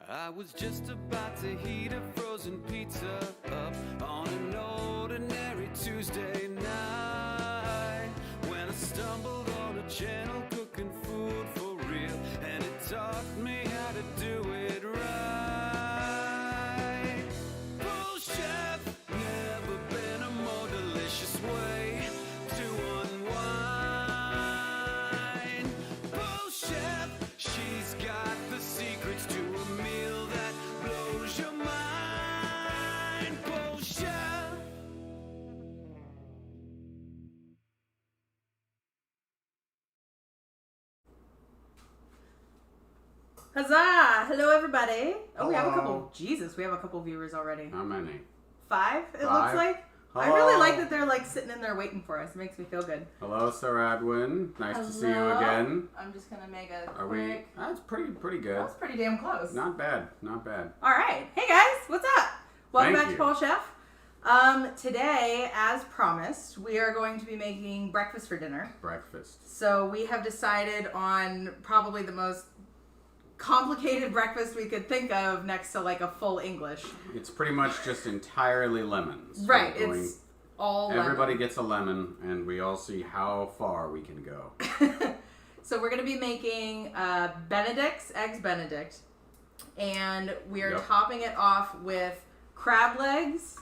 I was just about to heat a frozen pizza up on an ordinary Tuesday night when I stumbled on a channel cooking food for real, and it taught me how to do it right. PoleChef, never been a more delicious way to unwind. PoleChef, she's got the secrets to a meal that blows your mind. PoleChef. Huzzah! Hello, everybody. Oh, we have a Hello. couple. Jesus, we have a couple viewers already. How many? 5, it looks Five? like. I Hello. really like that they're like sitting in there waiting for us. It makes me feel good. Hello, Sir Adwin. Nice to see you Hello. again. I'm just gonna make a Are quick. we? That's pretty good. That's pretty damn close. Not bad. Not bad. All right. Hey guys, what's up? Welcome Thank back you. to PoleChef. Today, as promised, we are going to be making breakfast for dinner. Breakfast. So we have decided on probably the most complicated breakfast we could think of next to like a full English. It's pretty much just entirely lemons. Right. We're going- It's all Everybody lemon. gets a lemon, and we all see how far we can go. So we're going to be making Eggs Benedict, and we are Yep. topping it off with crab legs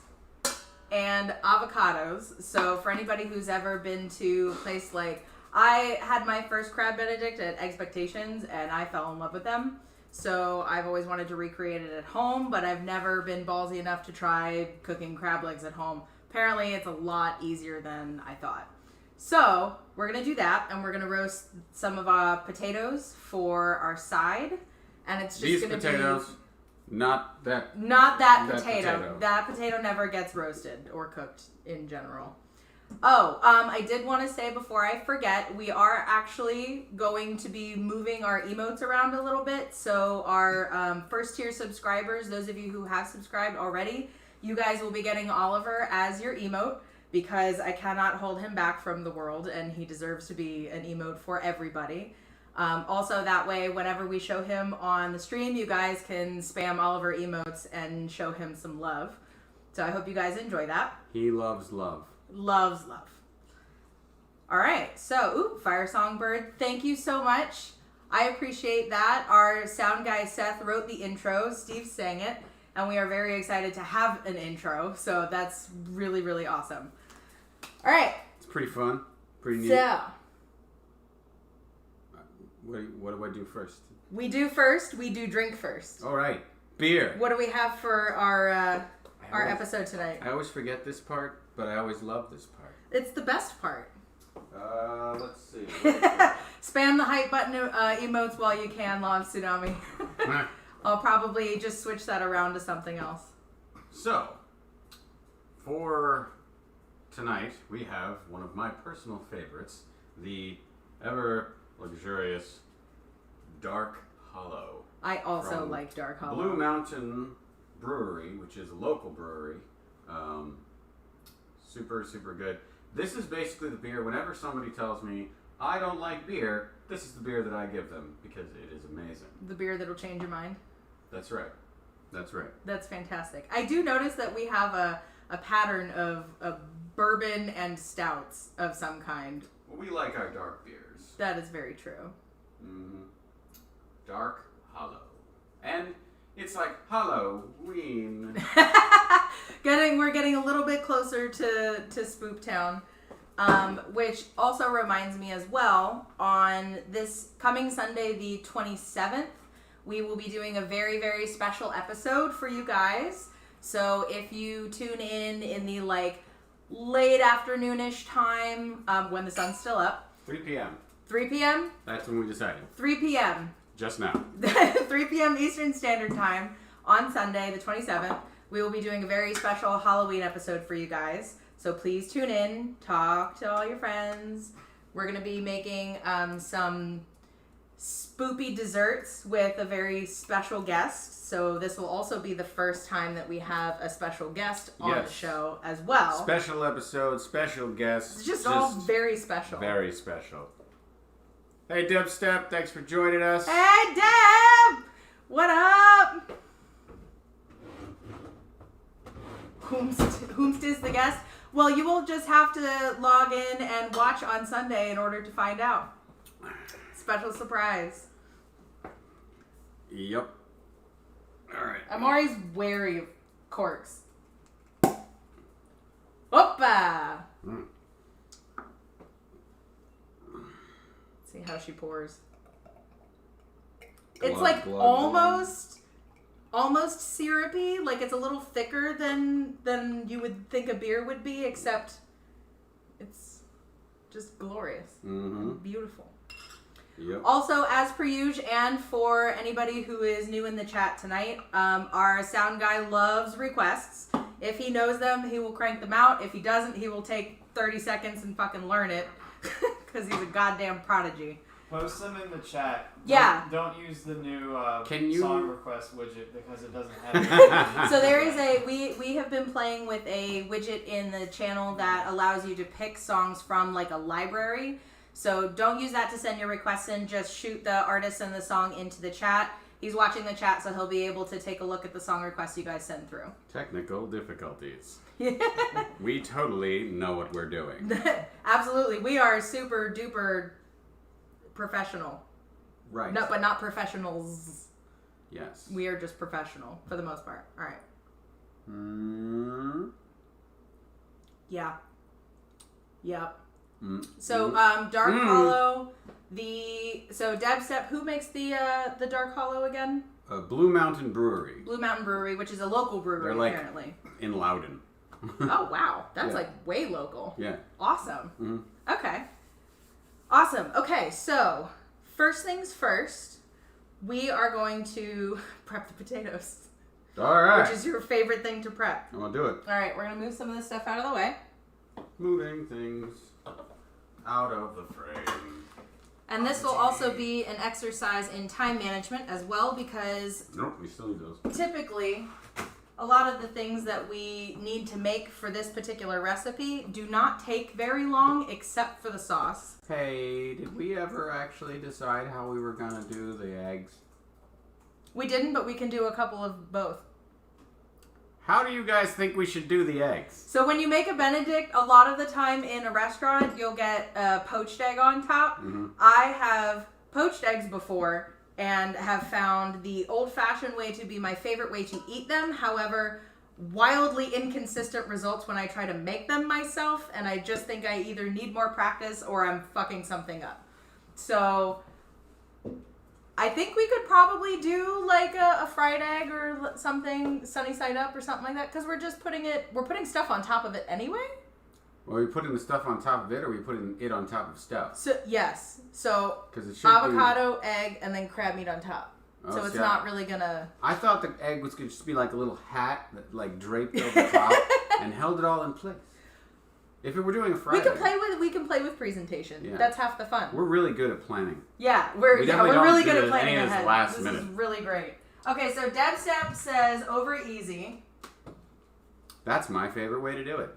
and avocados. So for anybody who's ever been to a place like, I had my first crab Benedict at Expectations, and I fell in love with them. So I've always wanted to recreate it at home, but I've never been ballsy enough to try cooking crab legs at home. Apparently it's a lot easier than I thought. So we're going to do that, and we're going to roast some of our potatoes for our side. And it's just These going to potatoes, be... not that. Not that That potato. potato. That potato never gets roasted or cooked in general. Oh, I did want to say before I forget, we are actually going to be moving our emotes around a little bit. So our first tier subscribers, those of you who have subscribed already, you guys will be getting Oliver as your emote because I cannot hold him back from the world, and he deserves to be an emote for everybody. Also, that way, whenever we show him on the stream, you guys can spam Oliver emotes and show him some love. So I hope you guys enjoy that. He loves love. Loves love. All right, so Fire Songbird, thank you so much. I appreciate that. Our sound guy Seth wrote the intro, Steve sang it, and we are very excited to have an intro. So that's really, really awesome. All right, It's pretty fun. Pretty neat. so What do I do first? we do drink first. All right. Beer. What do we have for our always- episode tonight? I always forget this part, but I always love this part. It's the best part. Let's see. Spam the hype button emotes while you can, Love Tsunami. I'll probably just switch that around to something else. So, for tonight, we have one of my personal favorites, the ever luxurious Dark Hollow. I also From like Dark Hollow. Blue Mountain Brewery, which is a local brewery. Super good. This is basically the beer, whenever somebody tells me, I don't like beer, this is the beer that I give them, because it is amazing. The beer that'll change your mind. That's right. That's right. That's fantastic. I do notice that we have a pattern of bourbon and stouts of some kind. Well, we like our dark beers. That is very true. Dark Hollow. And it's like Halloween. We're getting a little bit closer to Spoop Town, which also reminds me as well, on this coming Sunday, the 27th, we will be doing a very, very special episode for you guys. So if you tune in the late afternoonish time, when the sun's still up, 3 p.m. 3 p.m. That's when we decided. 3 p.m. Just now. 3 p.m. Eastern Standard Time on Sunday, the 27th. We will be doing a very special Halloween episode for you guys. So please tune in, talk to all your friends. We're going to be making some spoopy desserts with a very special guest. So this will also be the first time that we have a special guest on the Yes. show as well. Special episode, special guests. It's just all very special. Very special. Hey, Dubstep, thanks for joining us. Hey, Deb! What up? Whomst is the guest? Well, you will just have to log in and watch on Sunday in order to find out. Special surprise. Yep. All right. I'm always wary of corks. Oppa! Mm. See how she pours. Glug, It's like glug, almost syrupy. Like it's a little thicker than you would think a beer would be, except it's just glorious. Mm-hmm. Beautiful. Yep. Also, as per usual, and for anybody who is new in the chat tonight, our sound guy loves requests. If he knows them, he will crank them out. If he doesn't, he will take 30 seconds and fucking learn it. Because he's a goddamn prodigy. Post them in the chat. Yeah. Don't use the new song request widget because it doesn't have it. So there is we have been playing with a widget in the channel that allows you to pick songs from like a library. So don't use that to send your requests in. Just shoot the artist and the song into the chat. He's watching the chat, so he'll be able to take a look at the song requests you guys send through. Technical difficulties. We totally know what we're doing. Absolutely. We are super duper professional. Right. No, but not professionals. Yes. We are just professional for the most part. All right. Mm. Yeah. Yep. Mm. So, Dark Hollow, so Deb Step, who makes the Dark Hollow again? Blue Mountain Brewery. Blue Mountain Brewery, which is a local brewery, They're like apparently. in Loudon. Oh, wow. That's Yeah. like way local. Yeah. Awesome. Mm-hmm. Okay. Awesome. Okay, so first things first, we are going to prep the potatoes. All right. Which is your favorite thing to prep. I'm gonna do it. All right, we're going to move some of this stuff out of the way. Moving things out of the frame. And this will also be an exercise in time management as well, because Nope, we still need those. typically a lot of the things that we need to make for this particular recipe do not take very long except for the sauce. Hey, did we ever actually decide how we were gonna do the eggs? We didn't, but we can do a couple of both. How do you guys think we should do the eggs? So when you make a Benedict, a lot of the time in a restaurant, you'll get a poached egg on top. Mm-hmm. I have poached eggs before and have found the old-fashioned way to be my favorite way to eat them. However, wildly inconsistent results when I try to make them myself, and I just think I either need more practice or I'm fucking something up. So I think we could probably do like a fried egg or something sunny side up or something like that, because we're putting stuff on top of it anyway. Are we putting the stuff on top of it, or are we putting it on top of stuff? So yes, so 'Cause it should avocado, egg, and then crab meat on top. Oh, So it's see, not really gonna. I thought the egg was going to just be like a little hat that like draped over the top and held it all in place. If we were doing a fried egg, We can play with presentation. Yeah. That's half the fun. we're really good at planning. Yeah, we're definitely really don't good do at planning any of this ahead. last This minute. is really great. Okay, so Deb Step says over easy. That's my favorite way to do it.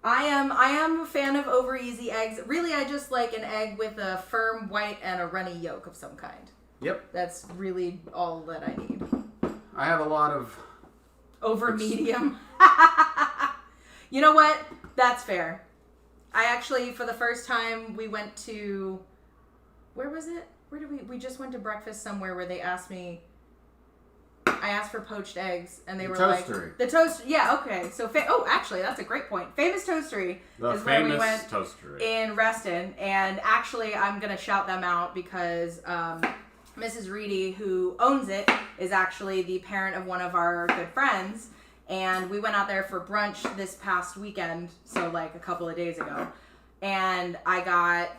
I am a fan of over easy eggs. Really, I just like an egg with a firm white and a runny yolk of some kind. Yep. That's really all that I need. I have a lot of... Over medium. You know what? That's fair. I actually, for the first time, we went to... Where was it? Where did we just went to breakfast somewhere where they asked me... I asked for poached eggs, and they were Toastery. like... The toast... Yeah, okay. So, actually, that's a great point. Famous Toastery The is where we famous went toastery. in Reston. And actually, I'm going to shout them out because Mrs. Reedy, who owns it, is actually the parent of one of our good friends. And we went out there for brunch this past weekend, so like a couple of days ago. And I got,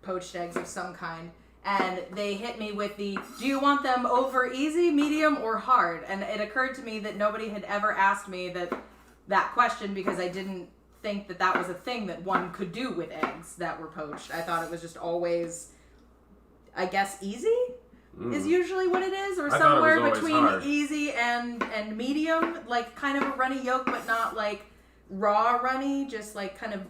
poached eggs of some kind. And they hit me with do you want them over easy, medium, or hard? And it occurred to me that nobody had ever asked me that question, because I didn't think that was a thing that one could do with eggs that were poached. I thought it was just always, I guess, easy is usually what it is, or I thought it was somewhere always between hard. easy and medium, like kind of a runny yolk, but not like raw runny, just like kind of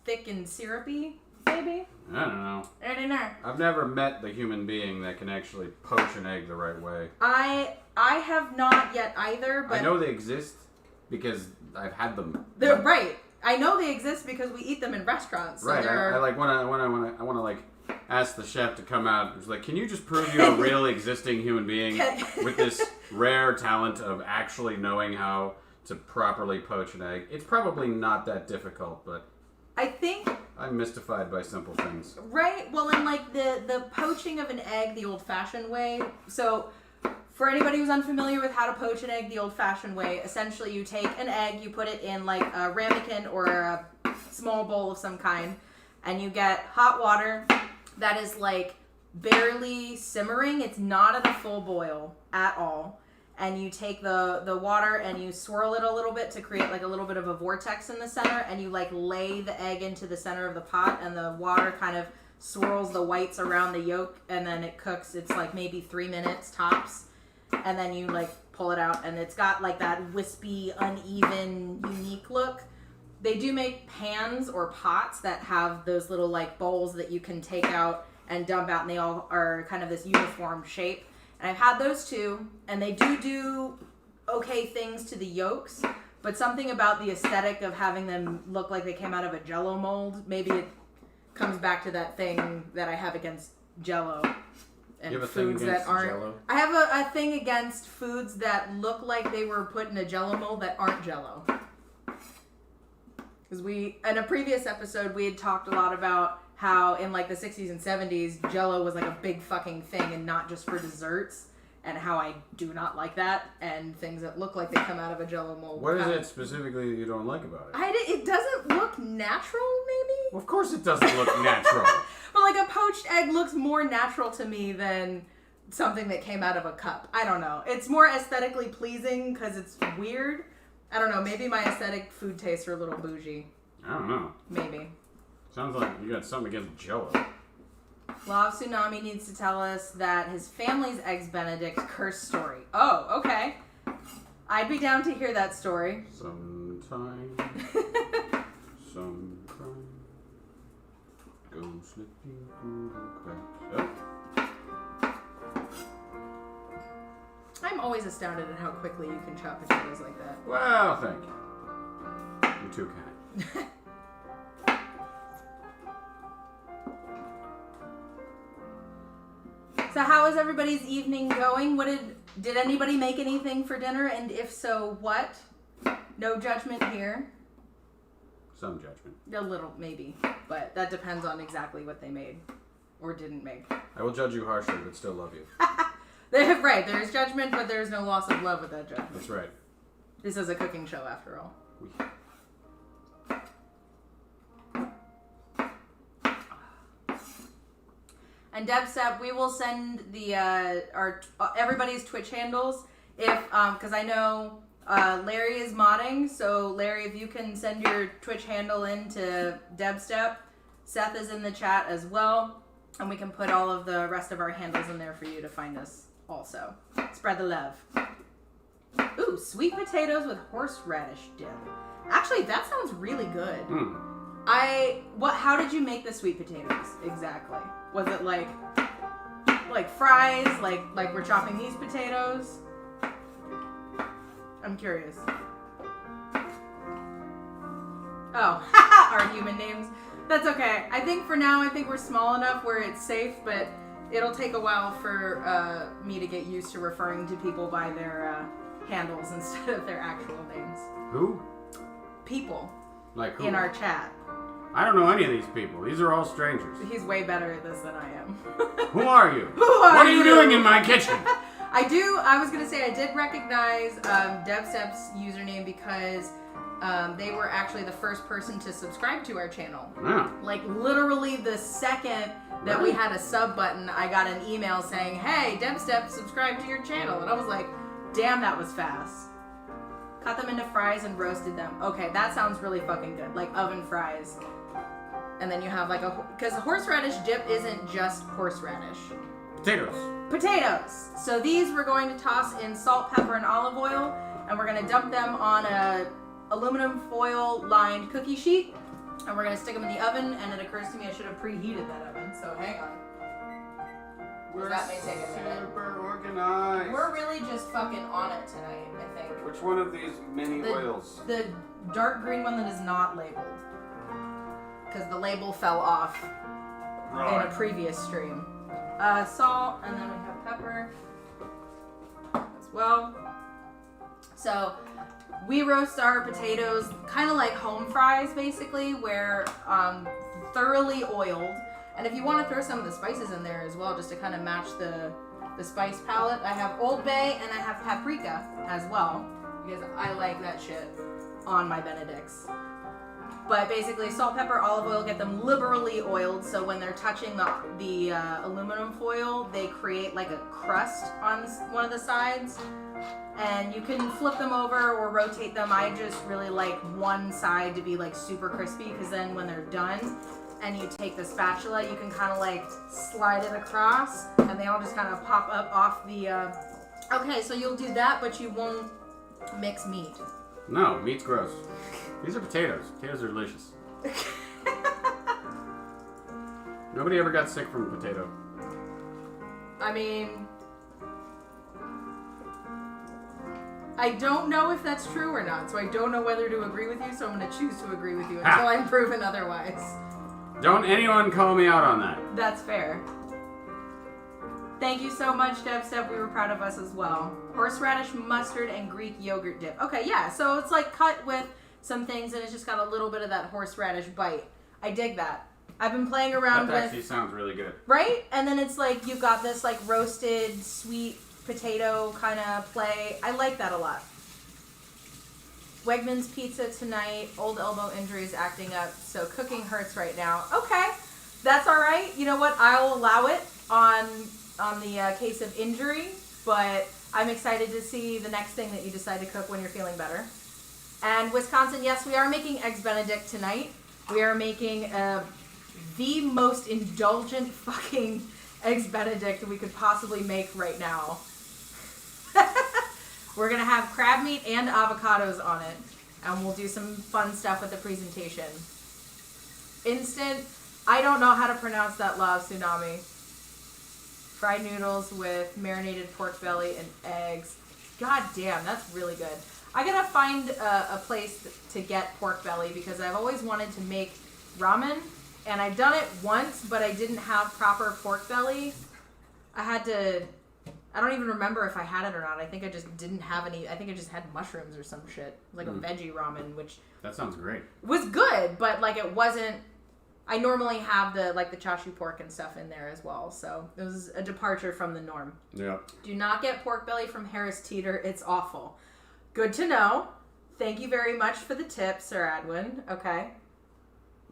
thick and syrupy. maybe? I don't know. I don't know. I've never met the human being that can actually poach an egg the right way. I have not yet either, but... I know they exist because I've had them. They're right. I know they exist because we eat them in restaurants. So right. I like when I want to like ask the chef to come out. It's like, can you just prove you're a real existing human being with this rare talent of actually knowing how to properly poach an egg? It's probably not that difficult, but I think I'm mystified by simple things. Right. Well, and like the poaching of an egg the old-fashioned way. So, for anybody who's unfamiliar with how to poach an egg the old-fashioned way, essentially you take an egg, you put it in like a ramekin or a small bowl of some kind, and you get hot water that is like barely simmering. It's not at a full boil at all. And you take the water and you swirl it a little bit to create like a little bit of a vortex in the center, and you like lay the egg into the center of the pot, and the water kind of swirls the whites around the yolk, and then it cooks. It's like maybe 3 minutes tops, and then you like pull it out, and it's got like that wispy, uneven, unique look. They do make pans or pots that have those little like bowls that you can take out and dump out, and they all are kind of this uniform shape. And I've had those too, and they do okay things to the yolks, but something about the aesthetic of having them look like they came out of a Jell-O mold, maybe it comes back to that thing that I have against Jell-O and you have a foods thing against that aren't. Jell-O? I have a thing against foods that look like they were put in a Jell-O mold that aren't Jell-O. Because in a previous episode, we had talked a lot about how in like the 60s and 70s, Jell-O was like a big fucking thing and not just for desserts, and how I do not like that, and things that look like they come out of a Jell-O mold. What is it specifically that you don't like about it? It doesn't look natural, maybe? Well, of course it doesn't look natural. But like a poached egg looks more natural to me than something that came out of a cup. I don't know. It's more aesthetically pleasing because it's weird. I don't know. Maybe my aesthetic food tastes are a little bougie. I don't know. Maybe. Sounds like you got something against Jell-O. Law of Tsunami needs to tell us that his family's Eggs Benedict curse story. Oh, okay. I'd be down to hear that story. Sometime, go slipping through the cracks. Oh. I'm always astounded at how quickly you can chop potatoes like that. Well, thank you. You're too kind. So how is everybody's evening going? Did anybody make anything for dinner? And if so, what? No judgment here. Some judgment. A little, maybe. But that depends on exactly what they made or didn't make. I will judge you harshly, but still love you. Right, there's judgment, but there's no loss of love with that judgment. That's right. This is a cooking show, after all. And Debstep, we will send the our everybody's Twitch handles if because I know Larry is modding. So Larry, if you can send your Twitch handle in to Debstep, Seth is in the chat as well, and we can put all of the rest of our handles in there for you to find us. Also, spread the love. Ooh, sweet potatoes with horseradish dip. Actually, that sounds really good. How did you make the sweet potatoes exactly? Was it like fries, like we're chopping these potatoes? I'm curious. Oh, our human names. That's okay. I think for now, we're small enough where it's safe, but it'll take a while for me to get used to referring to people by their handles instead of their actual names. Who? People. Like who? In our chat. I don't know any of these people. These are all strangers. He's way better at this than I am. Who are you? What are you doing in my kitchen? I was going to say I did recognize Debstep's username because they were actually the first person to subscribe to our channel. Yeah. Like literally the second that we had a sub button, I got an email saying, "Hey, Debstep, subscribe to your channel." And I was like, damn, that was fast. Cut them into fries and roasted them. Okay, that sounds really fucking good. Like oven fries. And then you have like because horseradish dip isn't just horseradish. Potatoes. So these we're going to toss in salt, pepper, and olive oil, and we're going to dump them on a aluminum foil lined cookie sheet. And we're going to stick them in the oven, and it occurs to me I should have preheated that oven, so hang on. That may take a minute. Super organized. We're really just fucking on it tonight, I think. Which one of these mini oils? The dark green one that is not labeled. Because the label fell off in a previous stream. Salt, and then we have pepper as well. So we roast our potatoes kind of like home fries, basically, where thoroughly oiled. And if you want to throw some of the spices in there as well, just to kind of match the spice palette, I have Old Bay and I have paprika as well, because I like that shit on my Benedicts. But basically, salt, pepper, olive oil, get them liberally oiled, so when they're touching the aluminum foil, they create like a crust on one of the sides. And you can flip them over or rotate them. I just really like one side to be like super crispy, because then when they're done and you take the spatula, you can kind of like slide it across and they all just kind of pop up off the... Okay, so you'll do that, but you won't mix meat. No, meat's gross. These are potatoes. Potatoes are delicious. Nobody ever got sick from a potato. I mean... I don't know if that's true or not, so I don't know whether to agree with you, so I'm going to choose to agree with you until I'm proven otherwise. Don't anyone call me out on that. That's fair. Thank you so much, Deb. We were proud of us as well. Horseradish, mustard, and Greek yogurt dip. Okay, yeah, so it's like cut with some things, and it's just got a little bit of that horseradish bite. I dig that. I've been playing around with... That actually sounds really good. Right? And then it's like you've got this like roasted, sweet potato kind of play. I like that a lot. Wegmans pizza tonight. Old elbow injuries acting up, so cooking hurts right now. Okay, that's all right. You know what? I'll allow it on the case of injury, but I'm excited to see the next thing that you decide to cook when you're feeling better. And Wisconsin, yes, we are making Eggs Benedict tonight. We are making the most indulgent fucking Eggs Benedict we could possibly make right now. We're going to have crab meat and avocados on it, and we'll do some fun stuff with the presentation. Instant, I don't know how to pronounce that law of tsunami. Fried noodles with marinated pork belly and eggs. God damn, that's really good. I gotta find a place to get pork belly, because I've always wanted to make ramen, and I've done it once, but I didn't have proper pork belly. I don't even remember if I had it or not. I think I just didn't have any. I think I just had mushrooms or some shit. Like a veggie ramen, which... That sounds great. Was good, but like it wasn't... I normally have the chashu pork and stuff in there as well. So it was a departure from the norm. Yeah. Do not get pork belly from Harris Teeter. It's awful. Good to know. Thank you very much for the tip, Sir Adwin. Okay.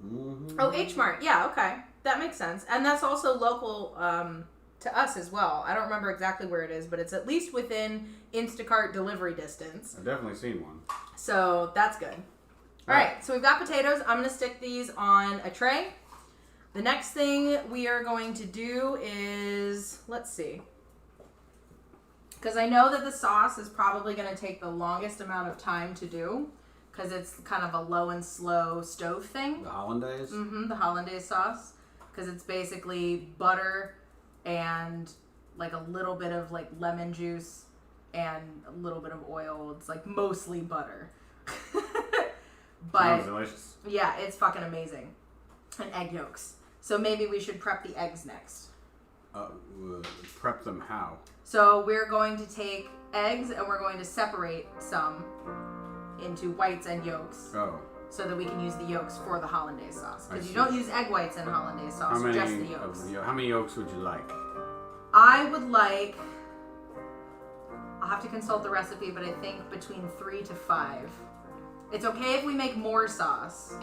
Mm-hmm. Oh, H-Mart. Yeah, okay. That makes sense. And that's also local... to us as well. I don't remember exactly where it is, but it's at least within Instacart delivery distance. I've definitely seen one. So that's good. All right, so we've got potatoes. I'm going to stick these on a tray. The next thing we are going to do is, let's see. Because I know that the sauce is probably going to take the longest amount of time to do, because it's kind of a low and slow stove thing. The hollandaise? Mm-hmm, the hollandaise sauce. Because it's basically butter and like a little bit of like lemon juice and a little bit of oil. It's like mostly butter. But sounds delicious. Yeah, it's fucking amazing. And egg yolks. So maybe we should prep the eggs next. Prep them how? So we're going to take eggs and we're going to separate some into whites and yolks. Oh. So that we can use the yolks for the hollandaise sauce. Because you don't use egg whites in hollandaise sauce, just the yolks. How many yolks would you like? I would like... I'll have to consult the recipe, but I think between 3 to 5. It's okay if we make more sauce.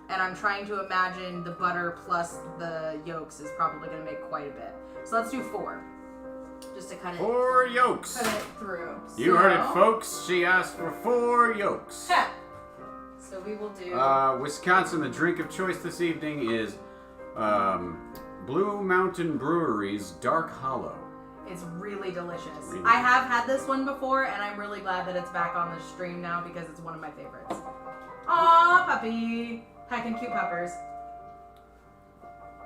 And I'm trying to imagine the butter plus the yolks is probably going to make quite a bit. So let's do 4. Just to kind of... 4 yolks! Cut it through. You heard it, folks. She asked for 4 yolks. So we will do... Wisconsin, the drink of choice this evening is Blue Mountain Brewery's Dark Hollow. It's really delicious. I have had this one before, and I'm really glad that it's back on the stream now because it's one of my favorites. Aw, puppy. Hacking cute peppers.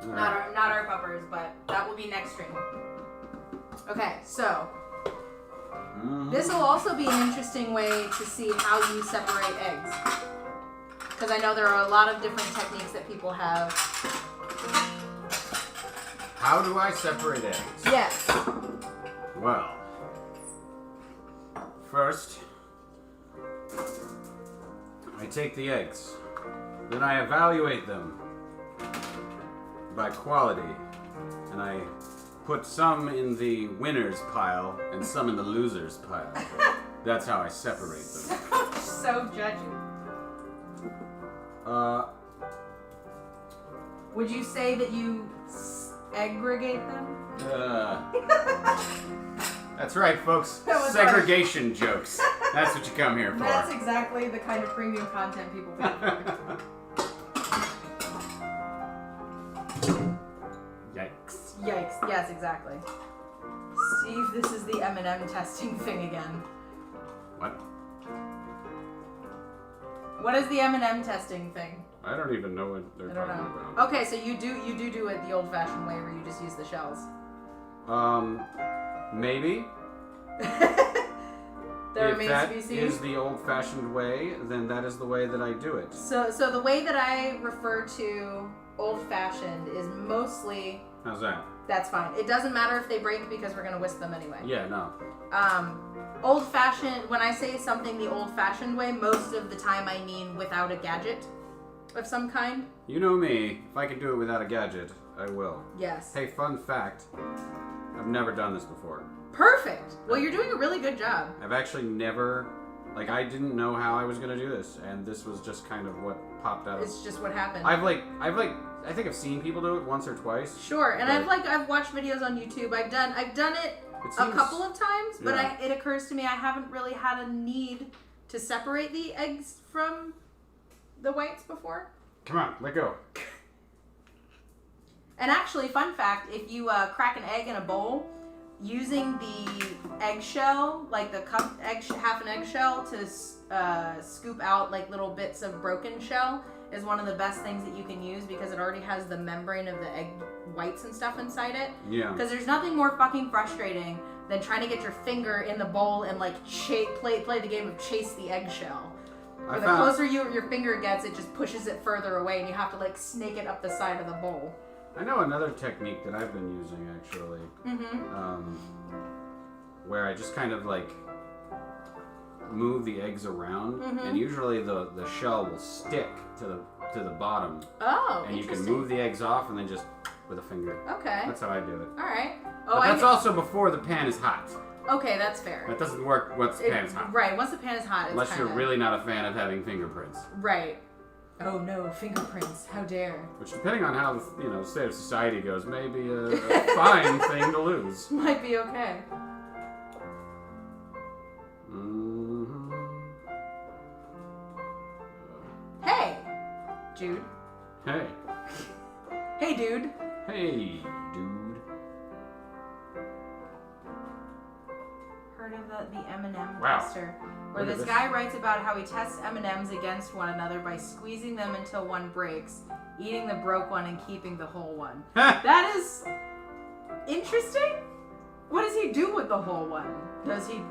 Alright. Not our peppers, but that will be next stream. Okay, so this will also be an interesting way to see how you separate eggs. Because I know there are a lot of different techniques that people have. How do I separate eggs? Yes. Well, first, I take the eggs. Then I evaluate them by quality. And I put some in the winners pile and some in the losers pile. That's how I separate them. So judgy. Would you say that you aggregate them? That's right, folks. Segregation jokes. That's what you come here for. That's exactly the kind of premium content people pay for. Yikes. Yikes. Yes, exactly. Steve, this is the M&M testing thing again. What? What is the M&M testing thing? I don't even know what they're talking about. Okay, so you do it the old-fashioned way where you just use the shells. Maybe. There if remains that to be seen. is the old-fashioned way, then that is the way that I do it. So the way that I refer to old-fashioned is mostly... How's that? That's fine. It doesn't matter if they break because we're gonna whisk them anyway. Yeah, no. Old-fashioned, when I say something the old-fashioned way, most of the time I mean without a gadget of some kind. You know me. If I can do it without a gadget, I will. Yes. Hey, fun fact. I've never done this before. Perfect. Well, you're doing a really good job. I've actually never... Like, I didn't know how I was going to do this, and this was just kind of what popped out of... It's just what happened. I think I've seen people do it once or twice. Sure, and I've watched videos on YouTube. I've done it a couple of times, but Yeah. it occurs to me I haven't really had a need to separate the eggs from the whites before. Come on, let go. And actually, fun fact, if you crack an egg in a bowl, using the eggshell, like the cup half an eggshell to scoop out like little bits of broken shell is one of the best things that you can use because it already has the membrane of the egg whites and stuff inside it. Yeah. Because there's nothing more fucking frustrating than trying to get your finger in the bowl and like play the game of chase the eggshell. The closer your finger gets, it just pushes it further away and you have to like snake it up the side of the bowl. I know another technique that I've been using actually, where I just kind of like move the eggs around, and usually the shell will stick to the bottom. Oh, and you can interesting. move the eggs off and then just with a finger. Okay. That's how I do it. All right. But that's also before the pan is hot. Okay, that's fair. That doesn't work once the pan is hot. Right. Once the pan is hot, Unless you're really not a fan of having fingerprints. Right. Oh no, fingerprints! How dare! Which, depending on how the state of society goes, may be a fine thing to lose. Might be okay. Mm-hmm. Hey, Jude. Hey. Hey, dude. Hey, dude. Heard of the M&M Wow. tester, where Look at this this. guy writes about how he tests M&Ms against one another by squeezing them until one breaks, eating the broke one and keeping the whole one. That is interesting. What does he do with the whole one? Does he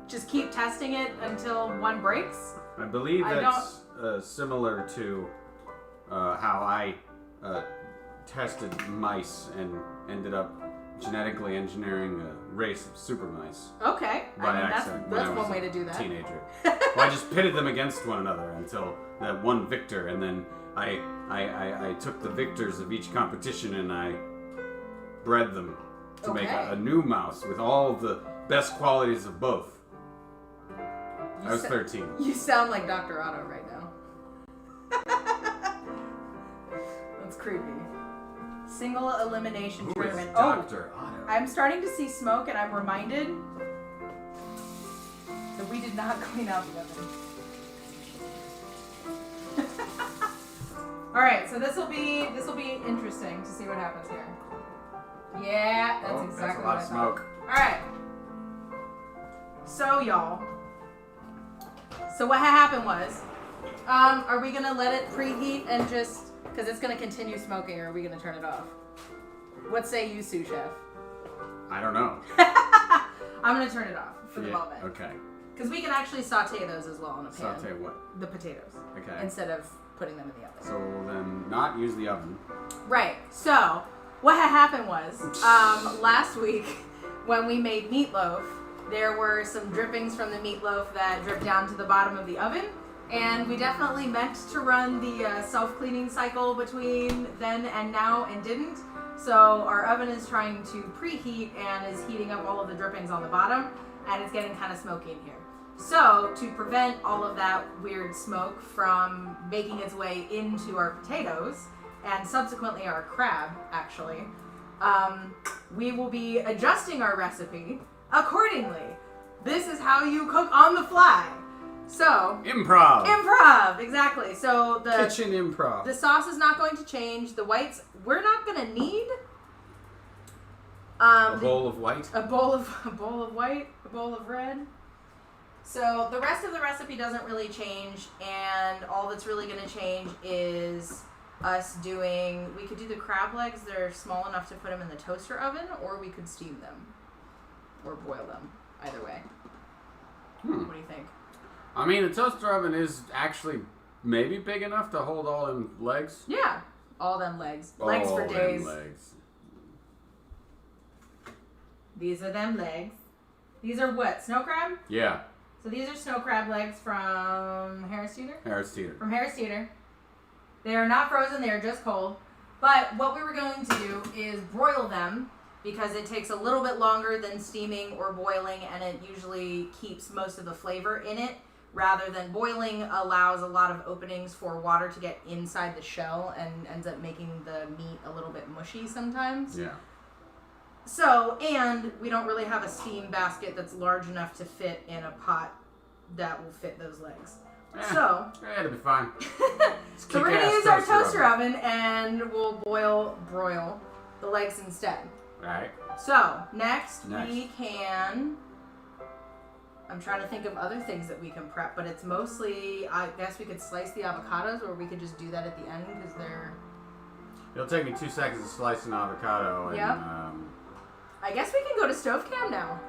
just keep testing it until one breaks? I believe that's similar to how I tested mice and ended up genetically engineering a race of super mice. Okay. By I mean, accident. that's when I one was way a to do that. Teenager. Well, I just pitted them against one another until that one victor, and then I took the victors of each competition and I bred them to make a new mouse with all the best qualities of both. I was 13. You sound like Dr. Otto right now. That's creepy. Single elimination tournament. Dr. Otto? I'm starting to see smoke and I'm reminded that we did not clean out the oven. Alright, so this will be interesting to see what happens here. Yeah, that's exactly what I that's a thought. lot of smoke. Alright. So y'all. So what happened was Are we gonna let it preheat and just, because it's gonna continue smoking, or are we gonna turn it off? What say you, sous chef? I don't know. I'm gonna turn it off for the moment. Okay. Because we can actually saute those as well on a pan. Saute what? The potatoes. Okay. Instead of putting them in the oven. So then not use the oven. Right. So what had happened was last week when we made meatloaf, there were some drippings from the meatloaf that dripped down to the bottom of the oven. And we definitely meant to run the self-cleaning cycle between then and now and didn't. So our oven is trying to preheat and is heating up all of the drippings on the bottom, and it's getting kind of smoky in here. So to prevent all of that weird smoke from making its way into our potatoes, and subsequently our crab, actually, we will be adjusting our recipe accordingly. This is how you cook on the fly. So improv, exactly. So the kitchen improv. The sauce is not going to change. The whites we're not going to need. A bowl of white. A bowl of white. A bowl of red. So the rest of the recipe doesn't really change, and all that's really going to change is us doing. We could do the crab legs. They're small enough to put them in the toaster oven, or we could steam them, or boil them. Either way. What do you think? I mean, the toaster oven is actually maybe big enough to hold all them legs. Yeah, all them legs. Legs for days. Them legs. These are them legs. These are what? Snow crab? Yeah. So these are snow crab legs from Harris Teeter? Harris Teeter. From Harris Teeter. They are not frozen, they are just cold. But what we were going to do is broil them because it takes a little bit longer than steaming or boiling, and it usually keeps most of the flavor in it. Rather than boiling allows a lot of openings for water to get inside the shell and ends up making the meat a little bit mushy sometimes. Yeah. So, and we don't really have a steam basket that's large enough to fit in a pot that will fit those legs. So, it'll be fine. So we're going to use our toaster oven and we'll broil the legs instead. Right. So, next we can... I'm trying to think of other things that we can prep, but it's mostly, I guess we could slice the avocados, or we could just do that at the end because they're... It'll take me 2 seconds to slice an avocado. And, yep. I guess we can go to stove cam now.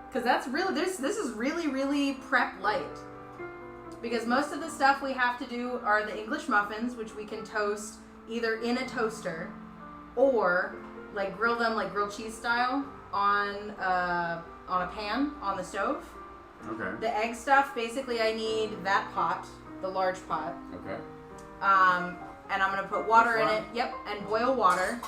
Because that's really, this is really, really prep light. Because most of the stuff we have to do are the English muffins, which we can toast either in a toaster or like grill them like grilled cheese style on a pan on the stove. Okay. The egg stuff, basically I need that pot, the large pot. Okay. And I'm going to put water in it. Yep, and boil water.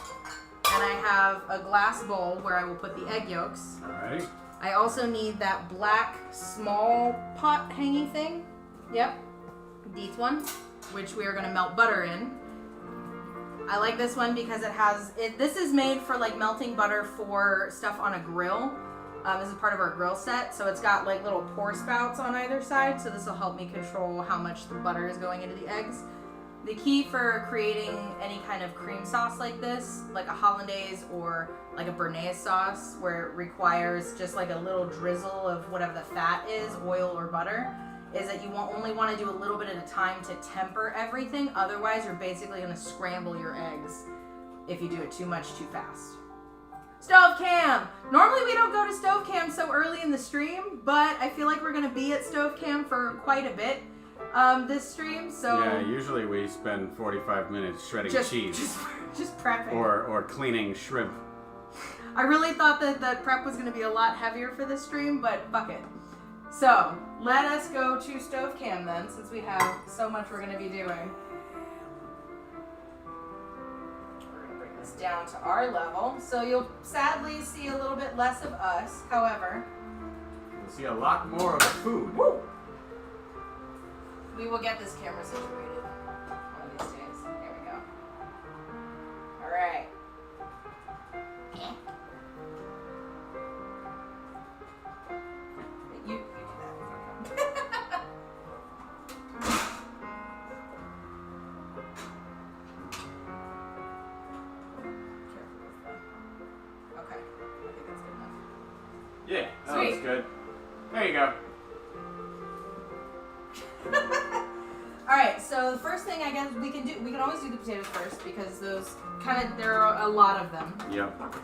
And I have a glass bowl where I will put the egg yolks. Alright. I also need that black small pot hangy thing. Yep. These ones, which we are going to melt butter in. I like this one because it has, this is made for like melting butter for stuff on a grill. This is part of our grill set. So it's got like little pour spouts on either side. So this will help me control how much the butter is going into the eggs. The key for creating any kind of cream sauce like this, like a hollandaise or like a béarnaise sauce, where it requires just like a little drizzle of whatever the fat is, oil or butter, is that you only want to do a little bit at a time to temper everything. Otherwise, you're basically going to scramble your eggs if you do it too much too fast. Stove cam! Normally we don't go to stove cam so early in the stream, but I feel like we're going to be at stove cam for quite a bit this stream, so... Yeah, usually we spend 45 minutes shredding cheese. Just prepping. Or cleaning shrimp. I really thought that the prep was going to be a lot heavier for this stream, but fuck it. So, let us go to stove cam then, since we have so much we're going to be doing. We're going to bring this down to our level. So you'll sadly see a little bit less of us, however. You'll see a lot more of the food. Woo! We will get this camera situated one of these days. There we go. All right. You do that. Okay. I think that's good enough. Yeah, that Sweet. looks good. There you go. right, so the first thing I guess we can always do the potatoes first because those there are a lot of them. Yep.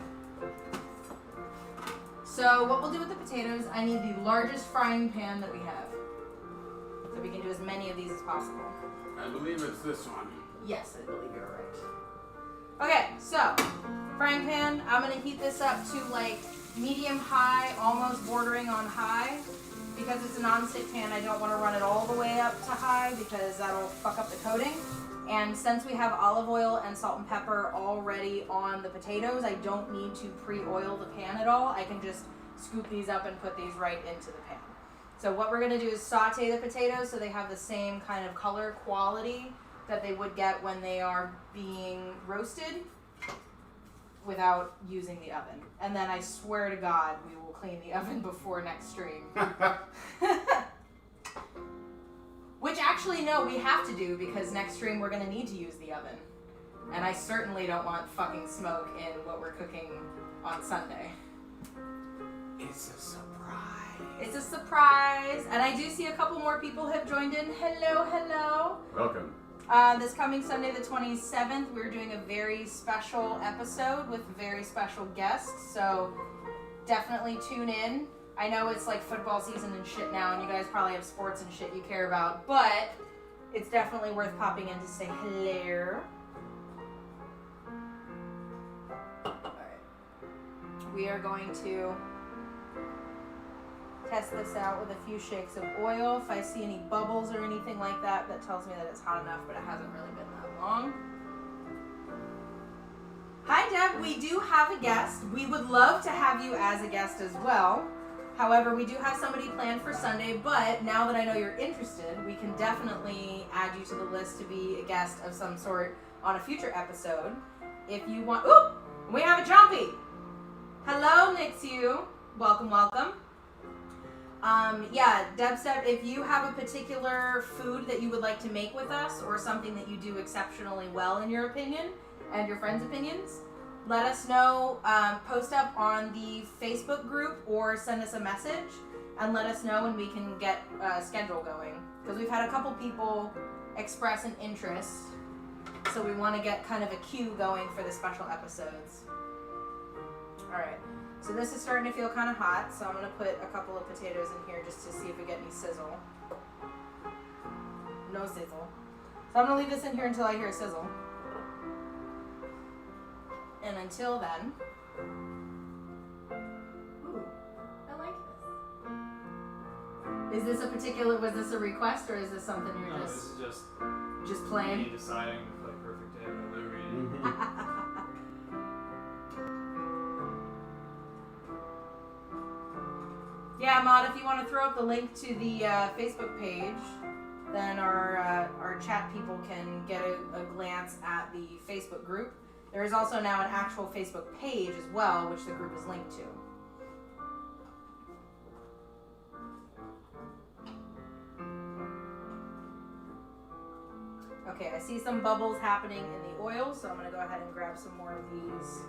So what we'll do with the potatoes, I need the largest frying pan that we have. So we can do as many of these as possible. I believe it's this one. Yes, I believe you're right. Okay, so frying pan, I'm gonna heat this up to like medium high, almost bordering on high. Because it's a non-stick pan, I don't want to run it all the way up to high because that'll fuck up the coating. And since we have olive oil and salt and pepper already on the potatoes, I don't need to pre-oil the pan at all. I can just scoop these up and put these right into the pan. So what we're going to do is saute the potatoes so they have the same kind of color quality that they would get when they are being roasted without using the oven. And then I swear to God, we will clean the oven before next stream. Which actually, no, we have to do because next stream we're going to need to use the oven. And I certainly don't want fucking smoke in what we're cooking on Sunday. It's a surprise. It's a surprise. And I do see a couple more people have joined in. Hello, hello. Welcome. This coming Sunday the 27th, we're doing a very special episode with very special guests. So definitely tune in. I know it's like football season and shit now, and you guys probably have sports and shit you care about, but it's definitely worth popping in to say hello. Alright. We are going to test this out with a few shakes of oil. If I see any bubbles or anything like that, that tells me that it's hot enough, but it hasn't really been that long. Hi Deb, we do have a guest. We would love to have you as a guest as well. However, we do have somebody planned for Sunday, but now that I know you're interested, we can definitely add you to the list to be a guest of some sort on a future episode. If you want, ooh, we have a Jumpy. Hello, Nixu. Welcome, welcome. Yeah, Dubstep, if you have a particular food that you would like to make with us or something that you do exceptionally well in your opinion and your friends' opinions, let us know, post up on the Facebook group or send us a message and let us know and we can get a schedule going. Because we've had a couple people express an interest, so we want to get kind of a queue going for the special episodes. Alright. So this is starting to feel kind of hot, so I'm going to put a couple of potatoes in here just to see if we get any sizzle. No sizzle. So I'm going to leave this in here until I hear a sizzle. And until then... Ooh, I like this. Is this a particular, was this a request, or is this something you're this is just playing? Me deciding to play Perfect Day by Lou Reed. Yeah, Maud, if you want to throw up the link to the Facebook page, then our chat people can get a glance at the Facebook group. There is also now an actual Facebook page as well, which the group is linked to. Okay, I see some bubbles happening in the oil, so I'm going to go ahead and grab some more of these.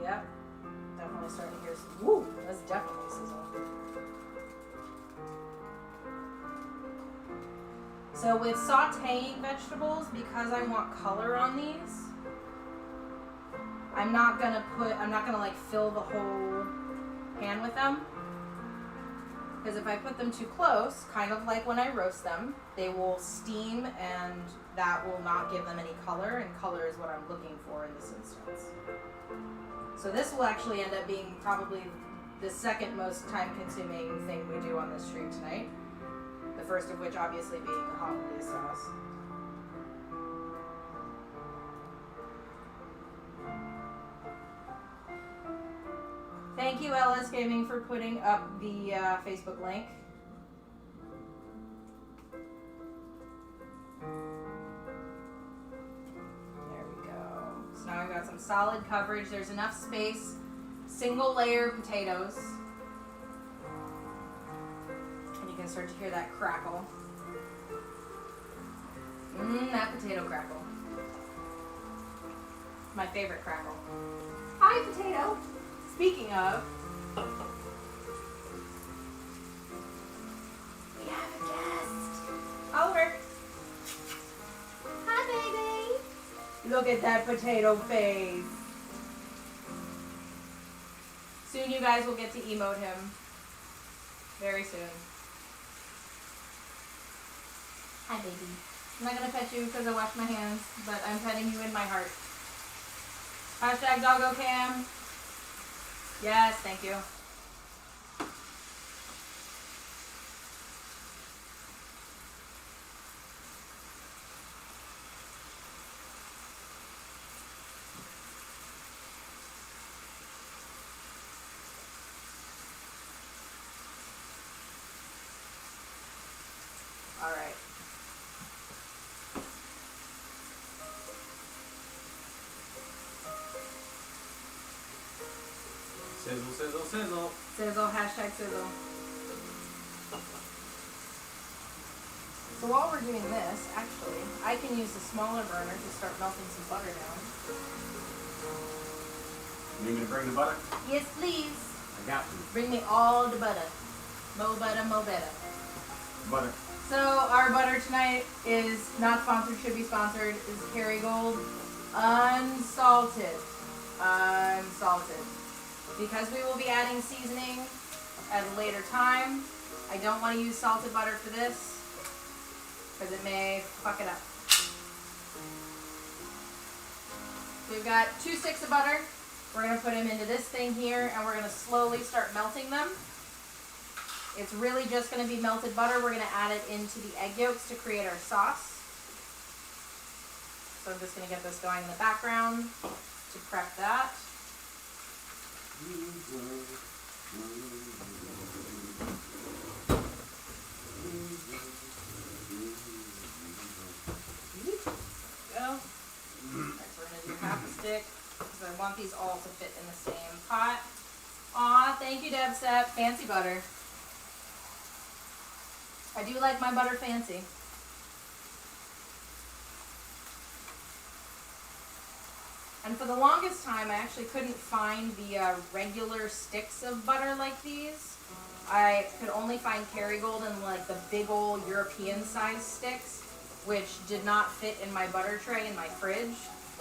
Yep. Definitely starting to hear some. Woo! That's definitely sizzle. So with sauteing vegetables, because I want color on these, I'm not gonna like fill the whole pan with them. Because if I put them too close, kind of like when I roast them, they will steam and that will not give them any color, and color is what I'm looking for in this instance. So this will actually end up being probably the second most time-consuming thing we do on this stream tonight. The first of which obviously being the hollandaise sauce. Thank you, LS Gaming, for putting up the Facebook link. So now I've got some solid coverage. There's enough space. Single layer potatoes. And you can start to hear that crackle. That potato crackle. My favorite crackle. Hi, potato. Speaking of, we have a guest. All right. Look at that potato face. Soon you guys will get to emote him. Very soon. Hi, baby. I'm not gonna pet you because I wash my hands, but I'm petting you in my heart. Hashtag doggo cam. Yes, thank you. All right. Sizzle, sizzle, sizzle. Sizzle, hashtag sizzle. So while we're doing this, actually, I can use the smaller burner to start melting some butter down. You need me to bring the butter? Yes, please. I got you. Bring me all the butter. Mo butter, mo better. Butter. So our butter tonight is not sponsored, should be sponsored, is Kerrygold unsalted. Unsalted. Because we will be adding seasoning at a later time, I don't want to use salted butter for this because it may fuck it up. So we've got 2 sticks of butter. We're going to put them into this thing here and we're going to slowly start melting them. It's really just going to be melted butter. We're going to add it into the egg yolks to create our sauce. So I'm just going to get this going in the background to prep that. Go. Next we're going to do half a stick because I want these all to fit in the same pot. Aw, thank you, Deb Step. Fancy butter. I do like my butter fancy. And for the longest time, I actually couldn't find the regular sticks of butter like these. I could only find Kerrygold and like the big old European size sticks, which did not fit in my butter tray in my fridge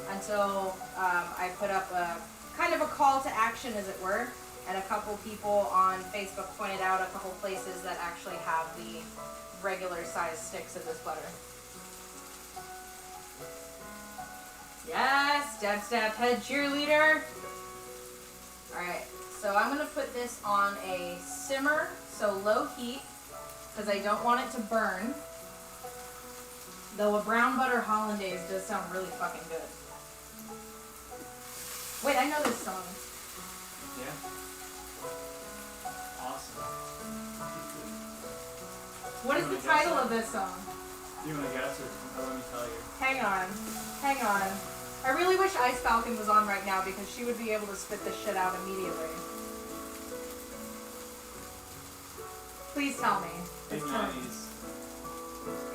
until I put up a kind of a call to action, as it were. And a couple people on Facebook pointed out a couple places that actually have the regular size sticks of this butter. Yes, Deb Step head cheerleader. Alright, so I'm going to put this on a simmer, so low heat, because I don't want it to burn. Though a brown butter hollandaise does sound really fucking good. Wait, I know this song. Yeah. Awesome. What is the title of this song? You want to guess or let me tell you? Hang on. Hang on. I really wish Ice Falcon was on right now because she would be able to spit this shit out immediately. Please tell me. Big Please tell me. 90s.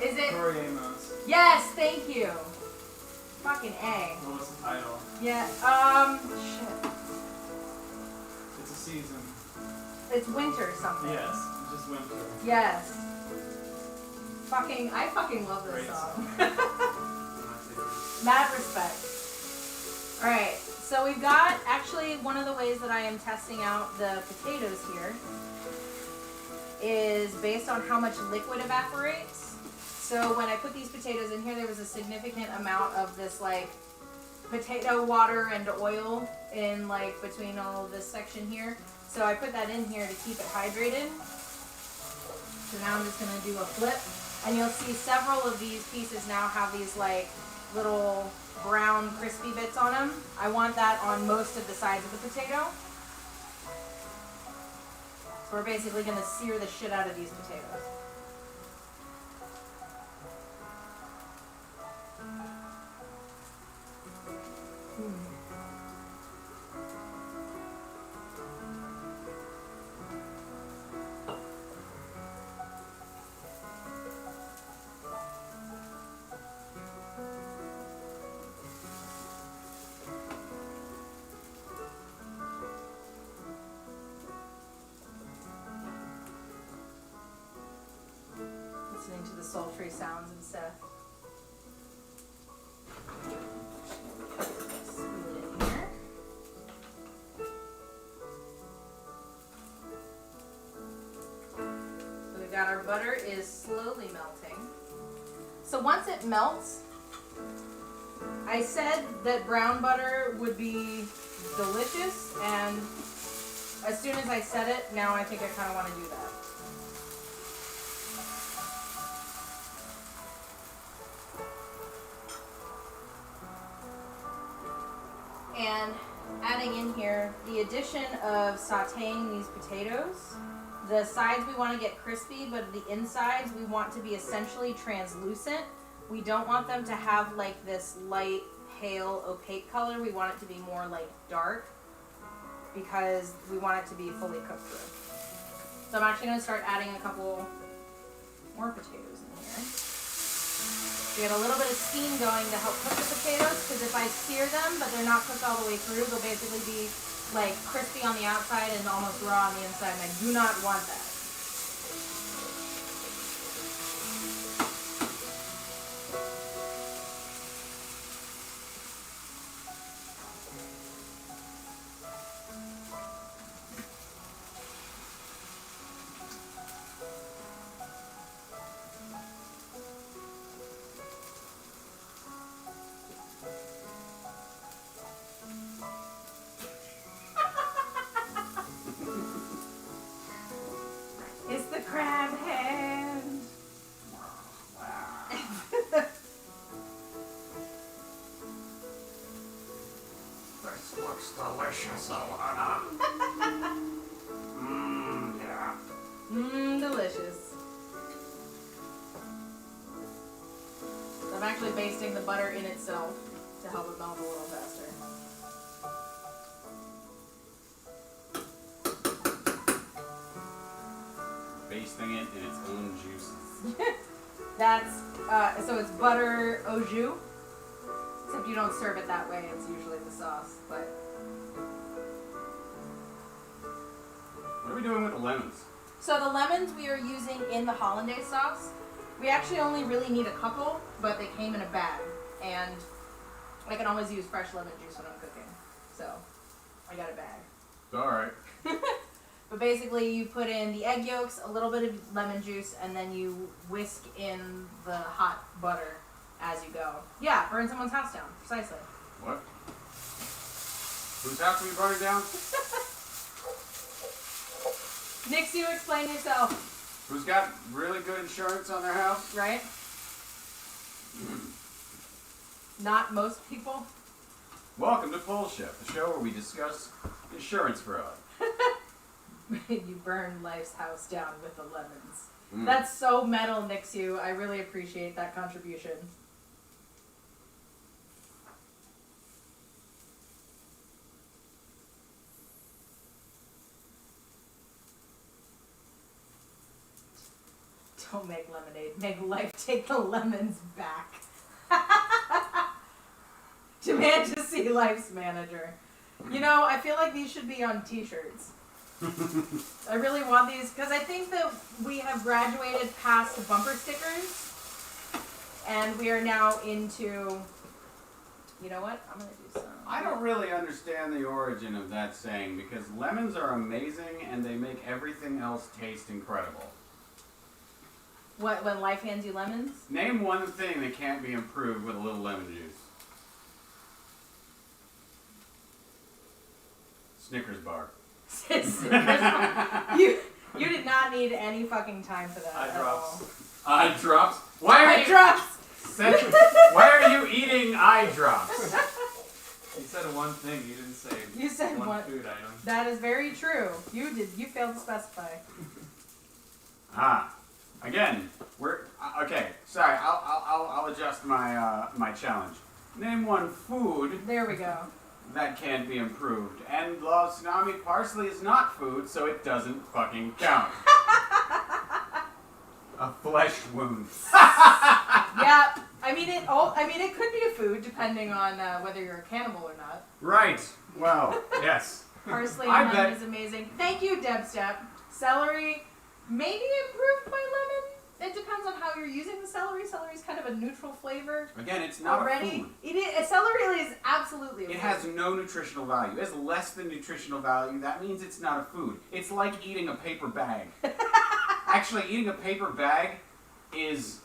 Is it? Tori Amos. Yes, thank you. Fucking A. What was the title? Yeah, shit. It's a season. It's winter something. Yes, it's just winter. Yes. I fucking love this Great song. song. Mad respect. Alright, so we've got, actually, one of the ways that I am testing out the potatoes here is based on how much liquid evaporates. So when I put these potatoes in here, there was a significant amount of this, like, potato water and oil in, like, between all of this section here. So I put that in here to keep it hydrated. So now I'm just going to do a flip. And you'll see several of these pieces now have these like little brown crispy bits on them. I want that on most of the sides of the potato. So we're basically going to sear the shit out of these potatoes. Listening to the sultry sounds and stuff. slowly melting. So once it melts, I said that brown butter would be delicious, and as soon as I said it, now I think I kind of want to do that. And adding in here the addition of sauteing these potatoes. The sides we want to get crispy, but the insides we want to be essentially translucent. We don't want them to have like this light, pale, opaque color. We want it to be more like dark because we want it to be fully cooked through. So I'm actually going to start adding a couple more potatoes in here. We get a little bit of steam going to help cook the potatoes, because if I sear them but they're not cooked all the way through, they'll basically be like crispy on the outside and almost raw on the inside, and I do not want that. It's the crab hand. This looks delicious, Alana. Yeah. Delicious. So I'm actually basting the butter in itself to help it melt a little faster. Basting it in its own juices. That's, so it's butter au jus, except you don't serve it that way, it's usually the sauce, but. What are we doing with the lemons? So the lemons we are using in the hollandaise sauce. We actually only really need a couple, but they came in a bag, and I can always use fresh lemon juice when I'm cooking, so I got a bag. Alright. But basically you put in the egg yolks, a little bit of lemon juice, and then you whisk in the hot butter as you go. Yeah, burn someone's house down, precisely. What? Whose house are we burning down? Nix, you explain yourself. Who's got really good insurance on their house? Right? Not most people. Welcome to PoleChef, the show where we discuss insurance fraud. You burn life's house down with the lemons. That's so metal, Nixu. I really appreciate that contribution. Don't make lemonade. Make life take the lemons back. Demand to see life's manager. You know, I feel like these should be on t-shirts. I really want these because I think that we have graduated past the bumper stickers and we are now into, you know what, I'm going to do some. I don't really understand the origin of that saying because lemons are amazing and they make everything else taste incredible. What, when life hands you lemons? Name one thing that can't be improved with a little lemon juice. Snickers bar. you did not need any fucking time for that. Eye drops. Eye drops? Why are Eye drops! Why are you eating eye drops? You said one thing, you didn't say You said one food item. That is very true. You failed to specify. Again, we're okay. Sorry, I'll adjust my my challenge. Name one food. There we go. That can't be improved. And La Tsunami parsley is not food, so it doesn't fucking count. A flesh wound. Yeah, I mean it could be a food depending on whether you're a cannibal or not. Right. Well, yes. Parsley I and bet. lemon is amazing. Thank you, Debstep. Celery, maybe improved by lemon. It depends on how you're using the celery. Celery is kind of a neutral flavor. Again, it's not already. a food. It is. Celery is absolutely a It food. has no nutritional value. It has less than nutritional value. That means it's not a food. It's like eating a paper bag. Actually, eating a paper bag is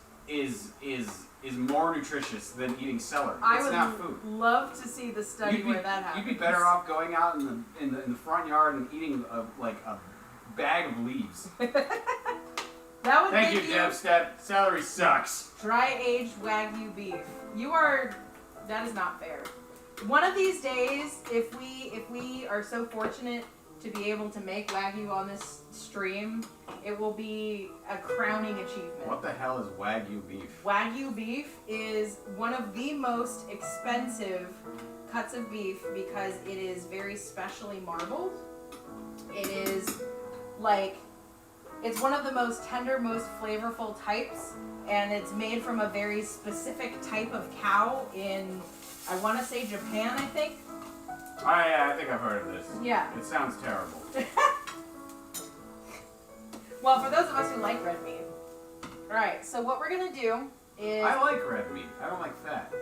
more nutritious than eating celery. I It's not food. would love to see the study where that happens. You'd be better off going out in the front yard and eating a bag of leaves. That would Thank give you, Deb Step. Celery sucks. Dry aged Wagyu beef. That is not fair. One of these days, if we are so fortunate to be able to make Wagyu on this stream, it will be a crowning achievement. What the hell is Wagyu beef? Wagyu beef is one of the most expensive cuts of beef because it is very specially marbled. It is it's one of the most tender, most flavorful types, and it's made from a very specific type of cow in, I want to say Japan, I think. Oh yeah, I think I've heard of this. Yeah. It sounds terrible. Well, for those of us who like red meat. Alright, so what we're going to do is... I like red meat. I don't like fat.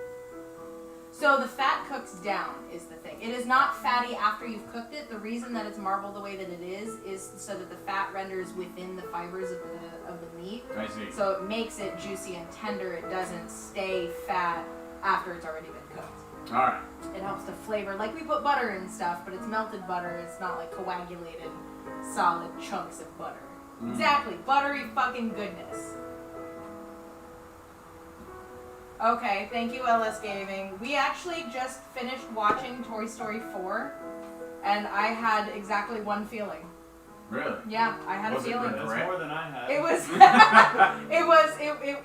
So the fat cooks down is the thing. It is not fatty after you've cooked it. The reason that it's marbled the way that it is so that the fat renders within the fibers of the meat. I see. So it makes it juicy and tender. It doesn't stay fat after it's already been cooked. Alright. It helps to flavor. Like we put butter and stuff, but it's melted butter. It's not like coagulated solid chunks of butter. Exactly. Buttery fucking goodness. Okay, thank you, LS Gaming. We actually just finished watching Toy Story 4, and I had exactly one feeling. Really? Yeah, I had a feeling. That's more than I had. It was,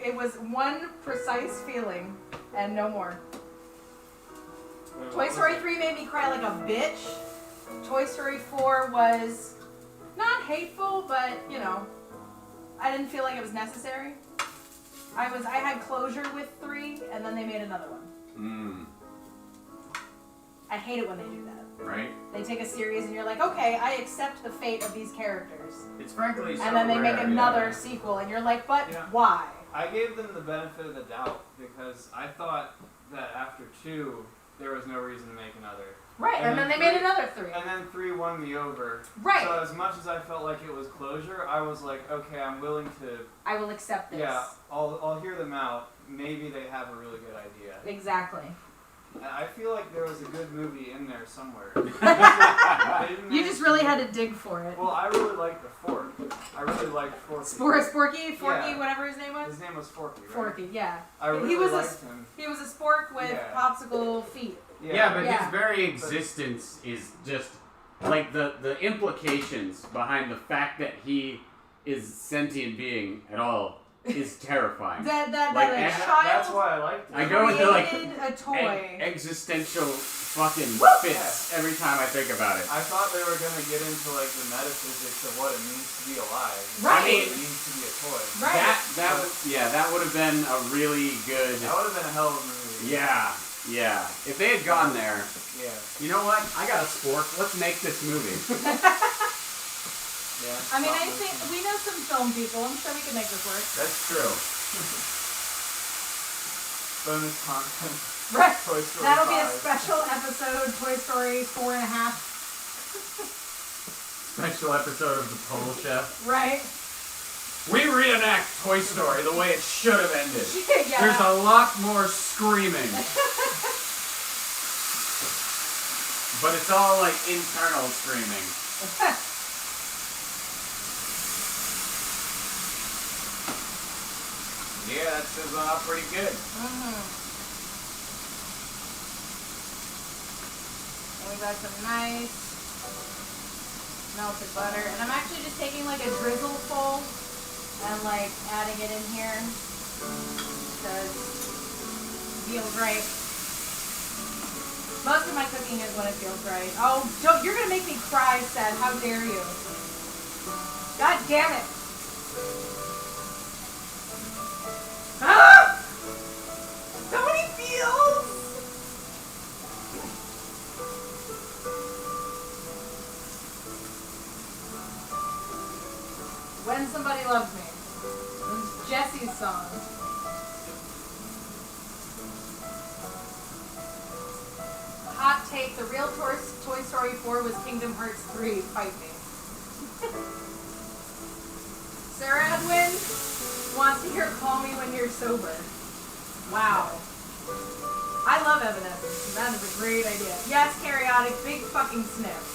it was one precise feeling, and no more. Wait, Toy Story 3 made me cry like a bitch. Toy Story 4 was not hateful, but, you know, I didn't feel like it was necessary. I had closure with 3, and then they made another one. I hate it when they do that. Right? They take a series and you're like, okay, I accept the fate of these characters. It's frankly so And then they make rare, another yeah. sequel, and you're like, but Yeah. why? I gave them the benefit of the doubt because I thought that after 2, there was no reason to make another. Right, and then they three- made another 3. And then 3 won me over. Right. So as much as I felt like it was closure, I was like, okay, I'm willing to. I will accept this. Yeah, I'll hear them out. Maybe they have a really good idea. Exactly. And I feel like there was a good movie in there somewhere. You just really had to dig for it. Well, I really liked the Fork. I really liked Forky. Forky, Yeah. whatever his name was? His name was Forky, right? Forky, yeah. I really he was liked him. He was a spork with Yeah. popsicle feet. Yeah, but Yeah. his very existence is just like the implications behind the fact that he is sentient being at all is terrifying. That Like, a and child That's why I liked it. I go into like created a toy. existential fucking Woo! fits every time I think about it. I thought they were gonna get into like the metaphysics of what it means to be alive. Right. What it means to be a toy. Right. That would have been a really good. That would have been a hell of a movie. Yeah. If they had gone there, Yeah. you know what? I got a spork. Let's make this movie. Yeah. I mean, I think we know some film people. I'm sure we can make this work. That's true. Bonus content. Right. Toy Story That'll be a 5. special episode, Toy Story 4.5. Special episode of the PoleChef. Right. We reenact Toy Story the way it should have ended. Yeah. There's a lot more screaming. But it's all like internal screaming. Yeah, that sizzling out pretty good. And we got some nice melted butter. And I'm actually just taking like a drizzle full and like adding it in here. Because it feels right. Most of my cooking is when it feels right. Oh, you're going to make me cry, Seth. How dare you? God damn it. Ah! So many feels! When Somebody Loves Me. This is Jesse's song. Hot take, the real Toy Story 4 was Kingdom Hearts 3. Fight me. Sarah Edwin? Wants to hear "Call Me When You're Sober." Wow. I love Evanescence. That is a great idea. Yes, Karyotic, big fucking sniff.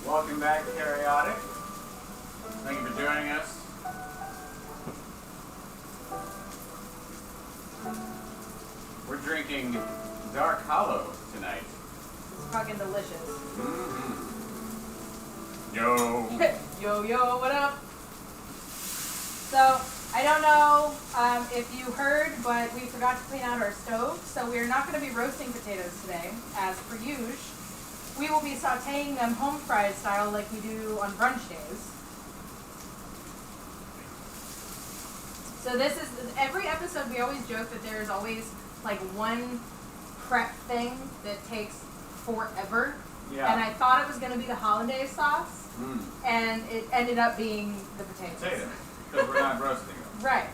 Welcome back, Karyotic. Thank you for joining us. We're drinking Dark Hollow tonight. It's fucking delicious. Mm-hmm. Yo. Yo, what up? So, I don't know if you heard, but we forgot to clean out our stove, so we're not going to be roasting potatoes today, as per usual. We will be sauteing them home fried style like we do on brunch days. So this is, every episode we always joke that there's always like one prep thing that takes forever. Yeah. And I thought it was going to be the hollandaise sauce, and it ended up being the potatoes. Potatoes. Because we're not roasting them. Right.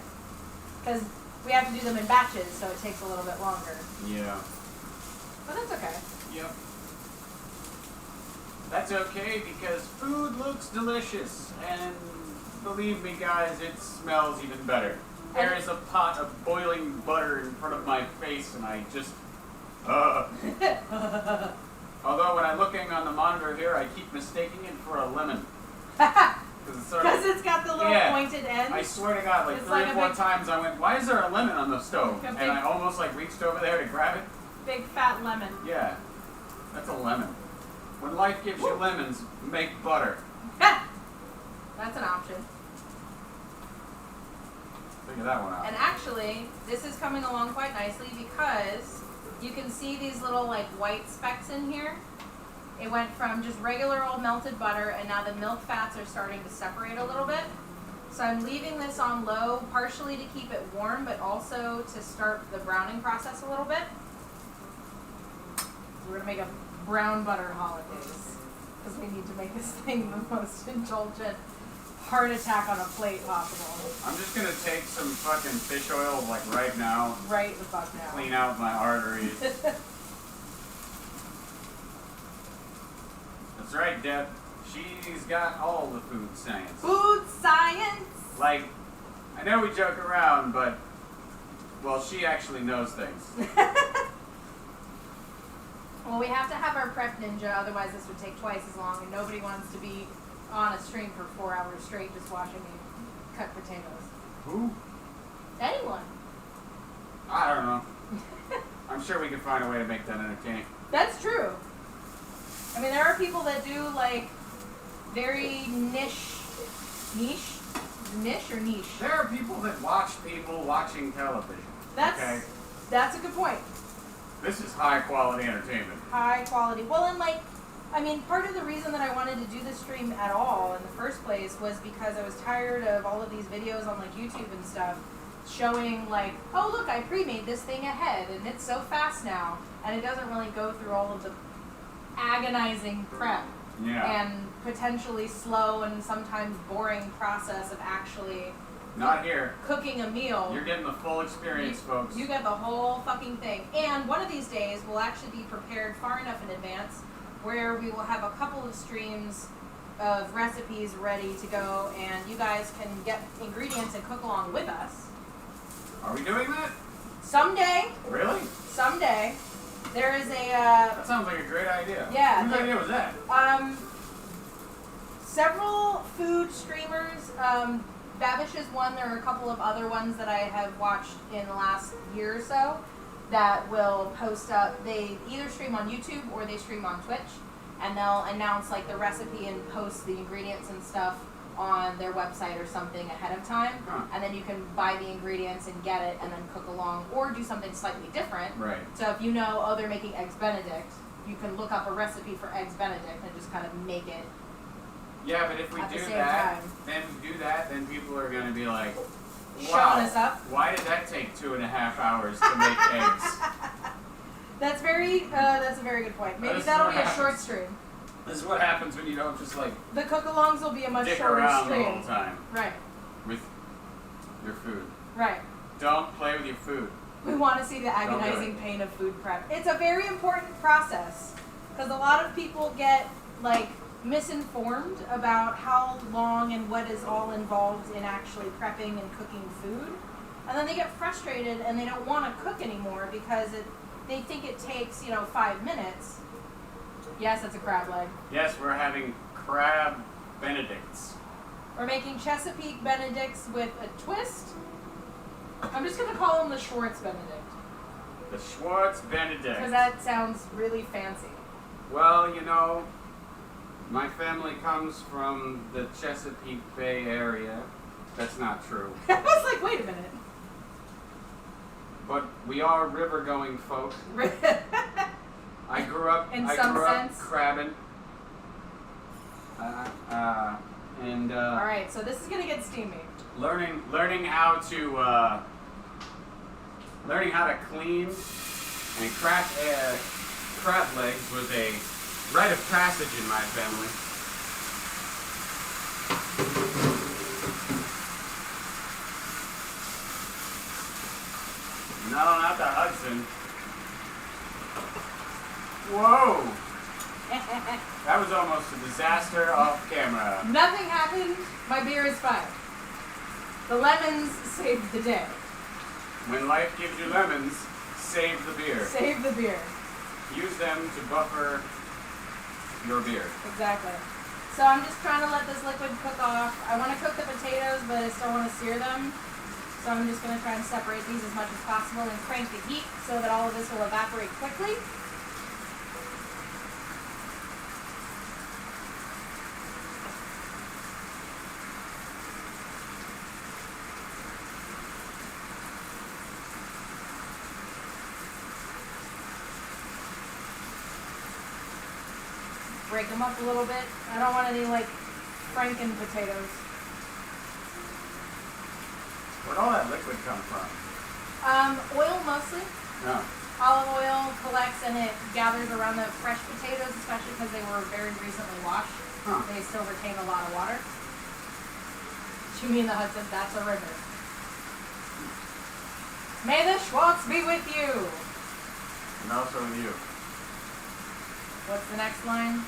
Because we have to do them in batches, so it takes a little bit longer. Yeah. But that's okay. Yep. That's okay because food looks delicious, and believe me guys, it smells even better. There is a pot of boiling butter in front of my face and I just, Although when I'm looking on the monitor here, I keep mistaking it for a lemon. Because it's got the little pointed end. I swear to God, like 3 or 4 times I went, why is there a lemon on the stove? And I almost like reached over there to grab it. Big fat lemon. Yeah, that's a lemon. When life gives you lemons, make butter. That's an option. Figure that one out. And actually, this is coming along quite nicely because you can see these little like white specks in here. It went from just regular old melted butter, and now the milk fats are starting to separate a little bit. So I'm leaving this on low, partially to keep it warm, but also to start the browning process a little bit. So we're gonna make a brown butter hollandaise because we need to make this thing the most indulgent heart attack on a plate possible. I'm just gonna take some fucking fish oil like right now. Right the fuck now. Clean out my arteries. That's right, Deb. She's got all the food science. Food science! Like, I know we joke around, but, well, she actually knows things. Well, we have to have our prep ninja, otherwise this would take twice as long, and nobody wants to be on a stream for 4 hours straight just watching me cut potatoes. Who? Anyone. I don't know. I'm sure we can find a way to make that entertaining. That's true. I mean, there are people that do, like, very niche or niche? There are people that watch people watching television. Okay? That's a good point. This is high quality entertainment. High quality. Well, and like, I mean, part of the reason that I wanted to do this stream at all in the first place was because I was tired of all of these videos on like YouTube and stuff showing like, oh look, I pre-made this thing ahead and it's so fast now, and it doesn't really go through all of the agonizing prep and potentially slow and sometimes boring process of actually not here cooking a meal. You're getting the full experience, folks. You get the whole fucking thing. And one of these days we'll actually be prepared far enough in advance where we will have a couple of streams of recipes ready to go, and you guys can get ingredients and cook along with us. Are we doing that? Someday. Really? Someday. There is a that sounds like a great idea. Yeah. Whose idea was that? Several food streamers. Babish is one. There are a couple of other ones that I have watched in the last year or so that will post up. They either stream on YouTube or they stream on Twitch, and they'll announce like the recipe and post the ingredients and stuff on their website or something ahead of time, and then you can buy the ingredients and get it and then cook along or do something slightly different. Right. So if you know, oh, they're making Eggs Benedict, you can look up a recipe for Eggs Benedict and just kind of make it. Yeah, but if we do that, then people are going to be like, wow, showing us up. Why did that take 2.5 hours to make eggs? That's a very good point. Maybe that'll be a short stream. This is what happens when you don't just like the cook-alongs will be a much dick shorter around stream. the whole time. Right. With your food. Right. Don't play with your food. We want to see the agonizing pain of food prep. It's a very important process because a lot of people get like misinformed about how long and what is all involved in actually prepping and cooking food. And then they get frustrated and they don't want to cook anymore because they think it takes, 5 minutes. Yes, it's a crab leg. Yes, we're having crab Benedicts. We're making Chesapeake Benedicts with a twist. I'm just going to call them the Schwartz Benedict. The Schwartz Benedict. Because that sounds really fancy. Well, my family comes from the Chesapeake Bay area. That's not true. I was like, wait a minute. But we are river-going folk. I grew up In some sense. crabbing. All right, so this is gonna get steamy. Learning how to clean and crack crab legs was a rite of passage in my family. No, not the Hudson. Whoa! That was almost a disaster off camera. Nothing happened. My beer is fine. The lemons saved the day. When life gives you lemons, save the beer. Save the beer. Use them to buffer your beer. Exactly. So I'm just trying to let this liquid cook off. I want to cook the potatoes, but I still want to sear them. So I'm just going to try and separate these as much as possible and crank the heat so that all of this will evaporate quickly. Break them up a little bit. I don't want any like Franken potatoes. Where'd all that liquid come from? Oil mostly. No. Olive oil collects and it gathers around the fresh potatoes, especially because they were very recently washed. Huh. They still retain a lot of water. You mean the Hudson? That's a river. May the Schwartz be with you. And also with you. What's the next line?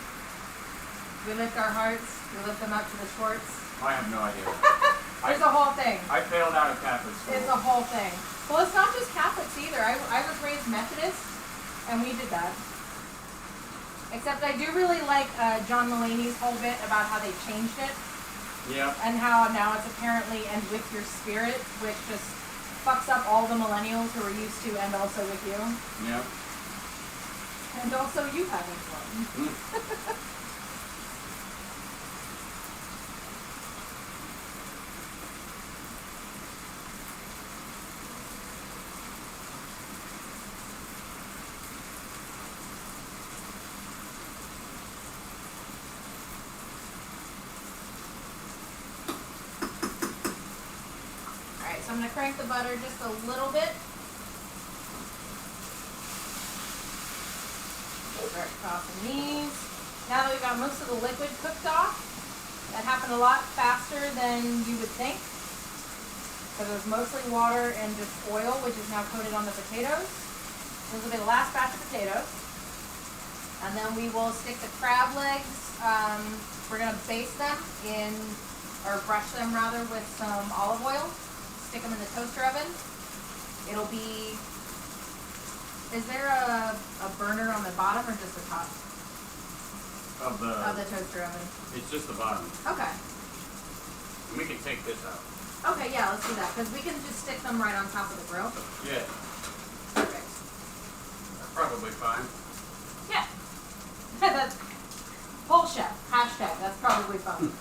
We lift our hearts, we lift them up to the Schwartz. I have no idea. There's a whole thing. I failed out of Catholic school. It's a whole thing. Well, it's not just Catholics either. I was raised Methodist, and we did that. Except I do really like John Mulaney's whole bit about how they changed it. Yeah. And how now it's apparently and with your spirit, which just fucks up all the millennials who are used to and also with you. Yeah. And also you having fun. Alright, so I'm going to crank the butter just a little bit. Start tossing these. Now that we've got most of the liquid cooked off, that happened a lot faster than you would think. Because it was mostly water and just oil, which is now coated on the potatoes. This will be the last batch of potatoes. And then we will stick the crab legs. We're going to baste them in, or brush them rather, with some olive oil. Stick them in the toaster oven. It'll be... Is there a burner on the bottom or just the top Of the toaster oven? It's just the bottom. Okay. We can take this out. Okay, yeah, let's do that. Because we can just stick them right on top of the grill. Yeah. Perfect. That's probably fine. Yeah. That's PoleChef. Hashtag. That's probably fun.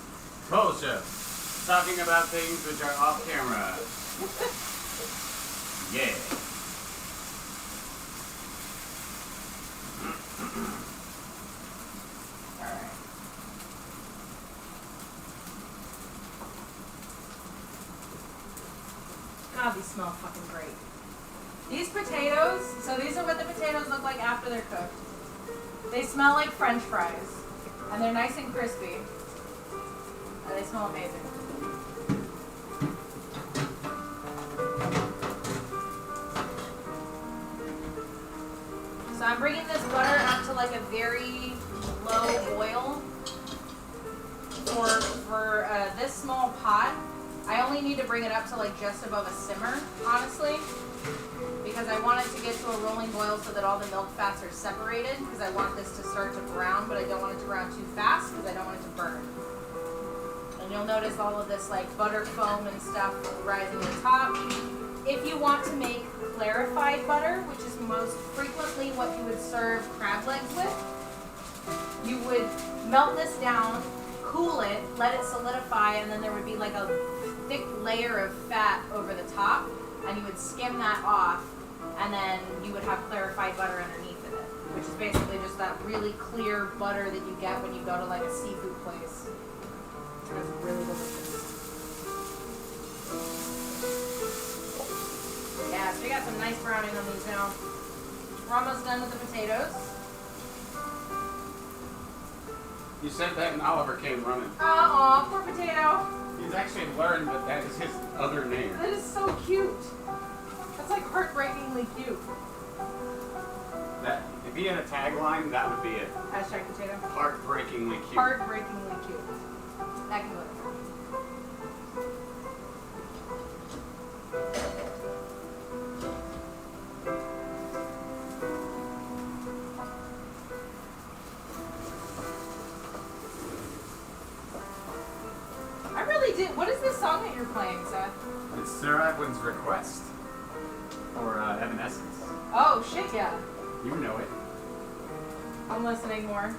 PoleChef. Talking about things which are off camera. Yeah. Alright. God, these smell fucking great. These potatoes, so these are what the potatoes look like after they're cooked. They smell like French fries. And they're nice and crispy. And they smell amazing. like a very low boil for this small pot. I only need to bring it up to like just above a simmer, honestly, because I want it to get to a rolling boil so that all the milk fats are separated, because I want this to start to brown, but I don't want it to brown too fast because I don't want it to burn. And you'll notice all of this like butter foam and stuff rising to the top. If you want to make clarified butter, which is most frequently what you would serve crab legs with, you would melt this down, cool it, let it solidify, and then there would be like a thick layer of fat over the top, and you would skim that off, and then you would have clarified butter underneath of it, which is basically just that really clear butter that you get when you go to like a seafood place. It's really delicious. Yeah, so we got some nice browning on these now. We're almost done with the potatoes. You said that and Oliver came running. Aw, poor potato. He's actually learned that that is his other name. That is so cute. That's like heartbreakingly cute. That if he had a tagline, that would be it. Hashtag potato. Heartbreakingly cute. Heartbreakingly cute. That can go there. I really did. What is this song that you're playing, Seth? It's Sarah Edwin's request. Or Evanescence. Oh, shit, yeah. You know it. I'm listening more.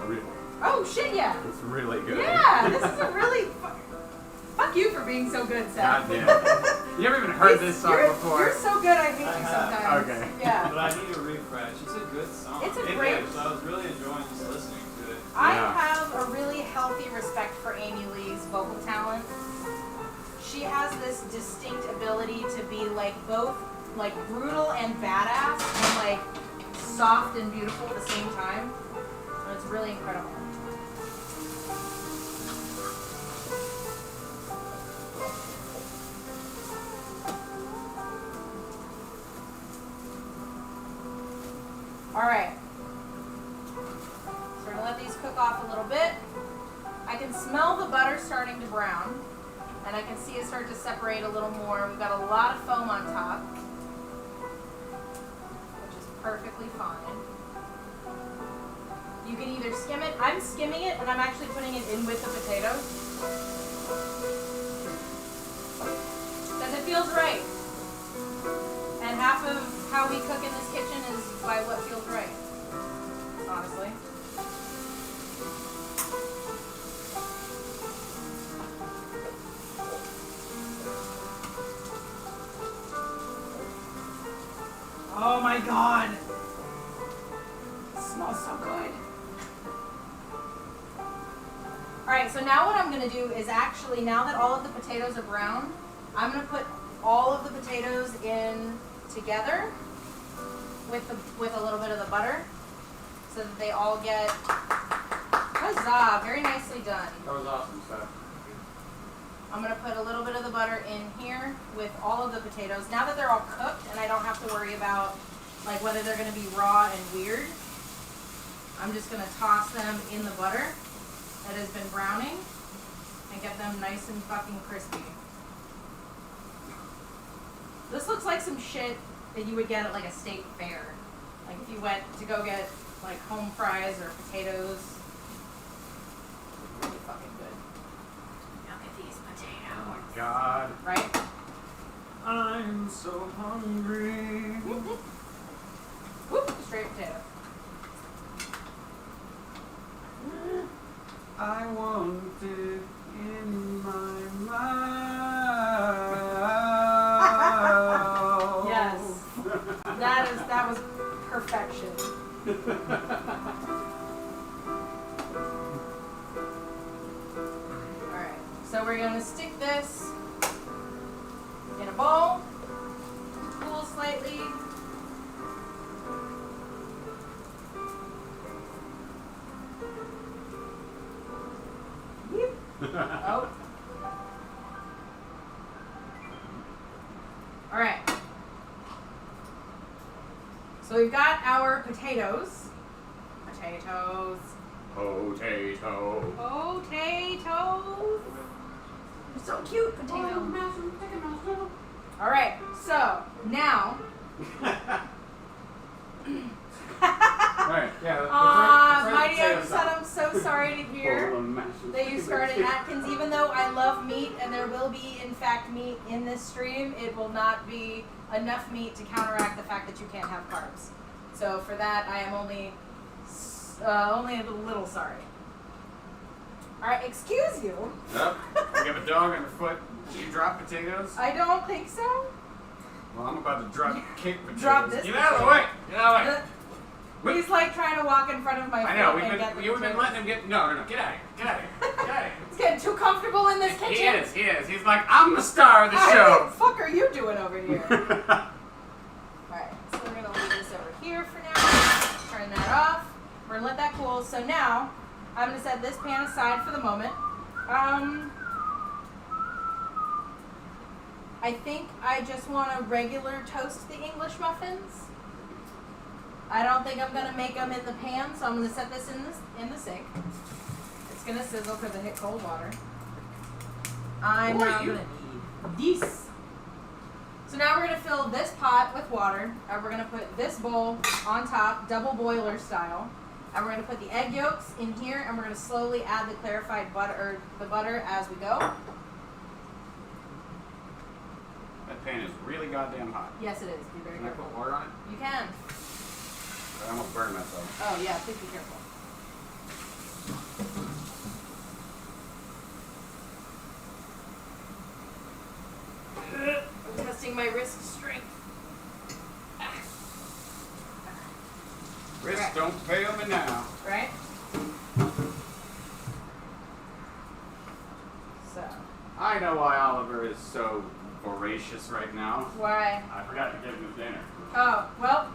Really. Oh, shit, yeah. It's really good. Yeah, this is a really... Fuck you for being so good, Seth. God damn. You never even heard this song before. You're so good, I hate I you have. sometimes. Okay. Yeah. But I need a refresh. It's a good song. It's a It great- is, so I was really enjoying just listening to it. I Yeah. have a really healthy respect for Amy Lee's vocal talent. She has this distinct ability to be like both like brutal and badass and like soft and beautiful at the same time. And it's really incredible. Alright. So we're gonna let these cook off a little bit. I can smell the butter starting to brown, and I can see it start to separate a little more. We've got a lot of foam on top, which is perfectly fine. You can either skim it. I'm skimming it, and I'm actually putting it in with the potatoes. Because it feels right. And half of how we cook in this kitchen is by what feels right, honestly. Oh my god! It smells so good. Alright, so now what I'm going to do is actually, now that all of the potatoes are brown, I'm going to put all of the potatoes in together with a little bit of the butter so that they all get, huzzah, very nicely done. That was awesome, Seth. I'm going to put a little bit of the butter in here with all of the potatoes. Now that they're all cooked and I don't have to worry about like whether they're going to be raw and weird, I'm just going to toss them in the butter that has been browning and get them nice and fucking crispy. This looks like some shit that you would get at like a state fair. Like if you went to go get like home fries or potatoes. Really fucking good. Look at these potatoes. Oh my god. Right? I'm so hungry. Whoop, straight potato. I want it in my mouth. Yes. That was perfection. Alright, so we're gonna stick this in a bowl, cool slightly. Yep. Oh. Alright. So we've got our potatoes. Potatoes. Potato. Potatoes. They're so cute, potatoes. All right, so now. Alright, yeah. Mighty son, I'm so sorry to hear that you started Atkins. Even though I love meat and there will be, in fact, meat in this stream, it will not be enough meat to counteract the fact that you can't have carbs. So for that, I am only a little sorry. All right, excuse you. Yep. You have a dog on your foot. Did you drop potatoes? I don't think so. Well, I'm about to kick potatoes. Drop this Get out of the way! Get out of the way! He's like trying to walk in front of my I know, foot and get the we've been potatoes. letting him get. No, get out of here. Get out of here. Get out of here. He's getting too comfortable in this kitchen. He is. He's like, I'm the star of the show. What the fuck are you doing over here? Alright, so we're gonna leave this over here for now. Turn that off. We're gonna let that cool. So now, I'm gonna set this pan aside for the moment. I think I just want to regular toast the English muffins. I don't think I'm gonna make them in the pan, so I'm gonna set this in the sink. It's gonna sizzle because I hit cold water. I'm now gonna need this. So now we're gonna fill this pot with water, and we're gonna put this bowl on top, double boiler style, and we're gonna put the egg yolks in here, and we're gonna slowly add the clarified butter, or the butter, as we go. That pan is really goddamn hot. Yes, it is. Be very Can I careful. put water on it? You can. I almost burned myself. Oh yeah, please be careful. I'm testing my wrist strength. Wrist, Right. don't fail me now. Right? So, I know why Oliver is so voracious right now. why? I forgot to give him his dinner. Oh, well.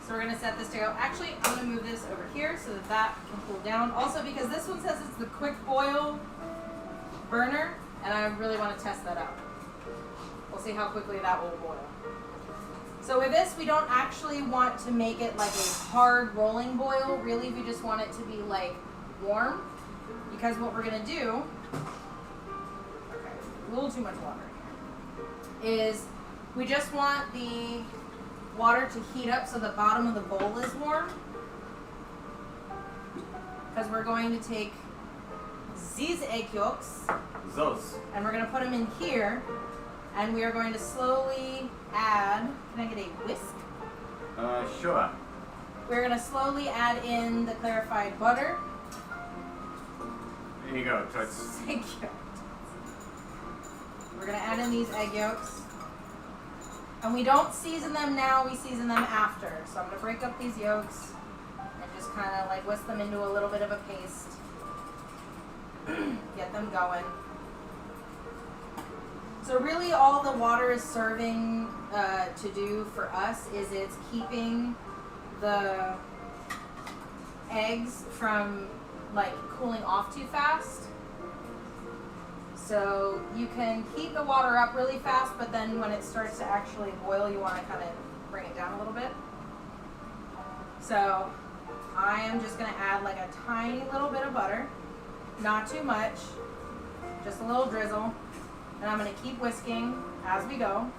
So we're going to set this to go. Actually, I'm going to move this over here so that that can cool down. Also, because this one says it's the quick boil burner, and I really want to test that out. We'll see how quickly that will boil. So with this, we don't actually want to make it like a hard rolling boil. Really, we just want it to be like warm. Because what we're going to do, okay, a little too much water in here, is we just want the water to heat up so the bottom of the bowl is warm. Because we're going to take these egg yolks Those. and we're going to put them in here, and we are going to slowly add, can I get a whisk? Sure. We're going to slowly add in the clarified butter. There you go, Toots. Thank you. We're going to add in these egg yolks. And we don't season them now, we season them after. So I'm going to break up these yolks and just kind of like whisk them into a little bit of a paste. Get them going. So really all the water is serving to do for us is it's keeping the eggs from like cooling off too fast. So you can heat the water up really fast, but then when it starts to actually boil, you want to kind of bring it down a little bit. So I am just going to add like a tiny little bit of butter, not too much, just a little drizzle, and I'm going to keep whisking as we go.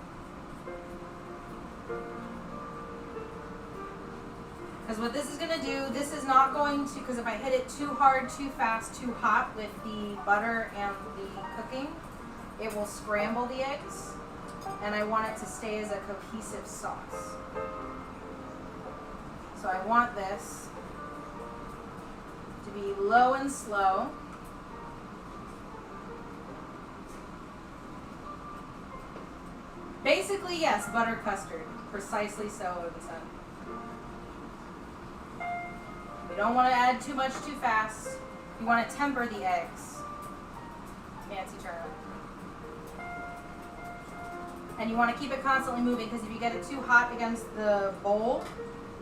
Because what this is going to do, this is not going to, because if I hit it too hard, too fast, too hot with the butter and the cooking, it will scramble the eggs, and I want it to stay as a cohesive sauce. So I want this to be low and slow. Basically, yes, butter custard. Precisely so, Vincent. We don't want to add too much too fast. You want to temper the eggs. Fancy term. And you want to keep it constantly moving, because if you get it too hot against the bowl,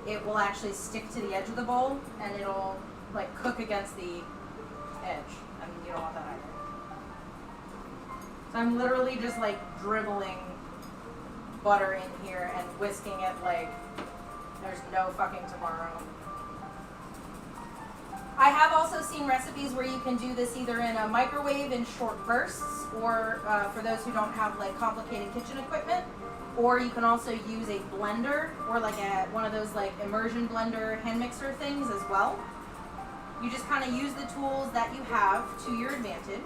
it will actually stick to the edge of the bowl and it'll like cook against the edge. And you don't want that either. So I'm literally just like dribbling butter in here and whisking it like there's no fucking tomorrow. I have also seen recipes where you can do this either in a microwave in short bursts, or for those who don't have like complicated kitchen equipment, or you can also use a blender or like one of those like immersion blender hand mixer things as well. You just kind of use the tools that you have to your advantage.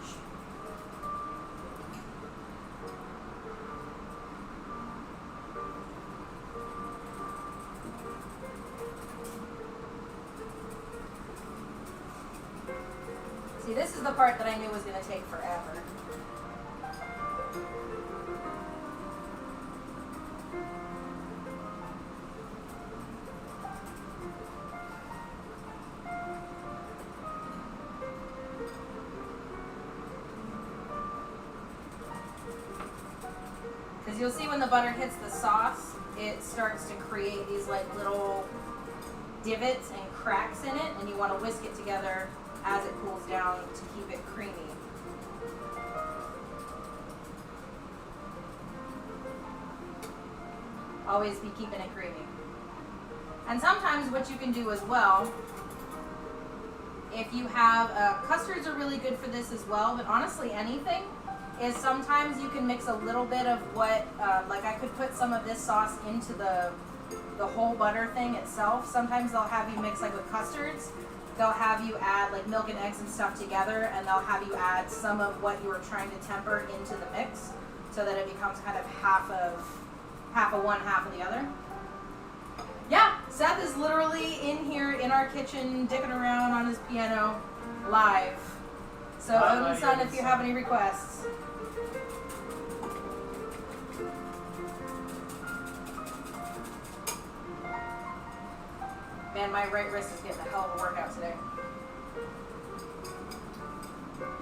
See, this is the part that I knew was going to take forever. Because you'll see when the butter hits the sauce, it starts to create these like little divots and cracks in it, and you want to whisk it together as it cools down to keep it creamy. Always be keeping it creamy. And sometimes what you can do as well, if you have, custards are really good for this as well, but honestly anything, is sometimes you can mix a little bit of what, like I could put some of this sauce into the whole butter thing itself. Sometimes they'll have you mix like with custards, they'll have you add like milk and eggs and stuff together, and they'll have you add some of what you were trying to temper into the mix so that it becomes kind of half of one, half of the other. Yeah, Seth is literally in here in our kitchen dicking around on his piano live. So Odin's son, if you have any requests. Man, my right wrist is getting a hell of a workout today.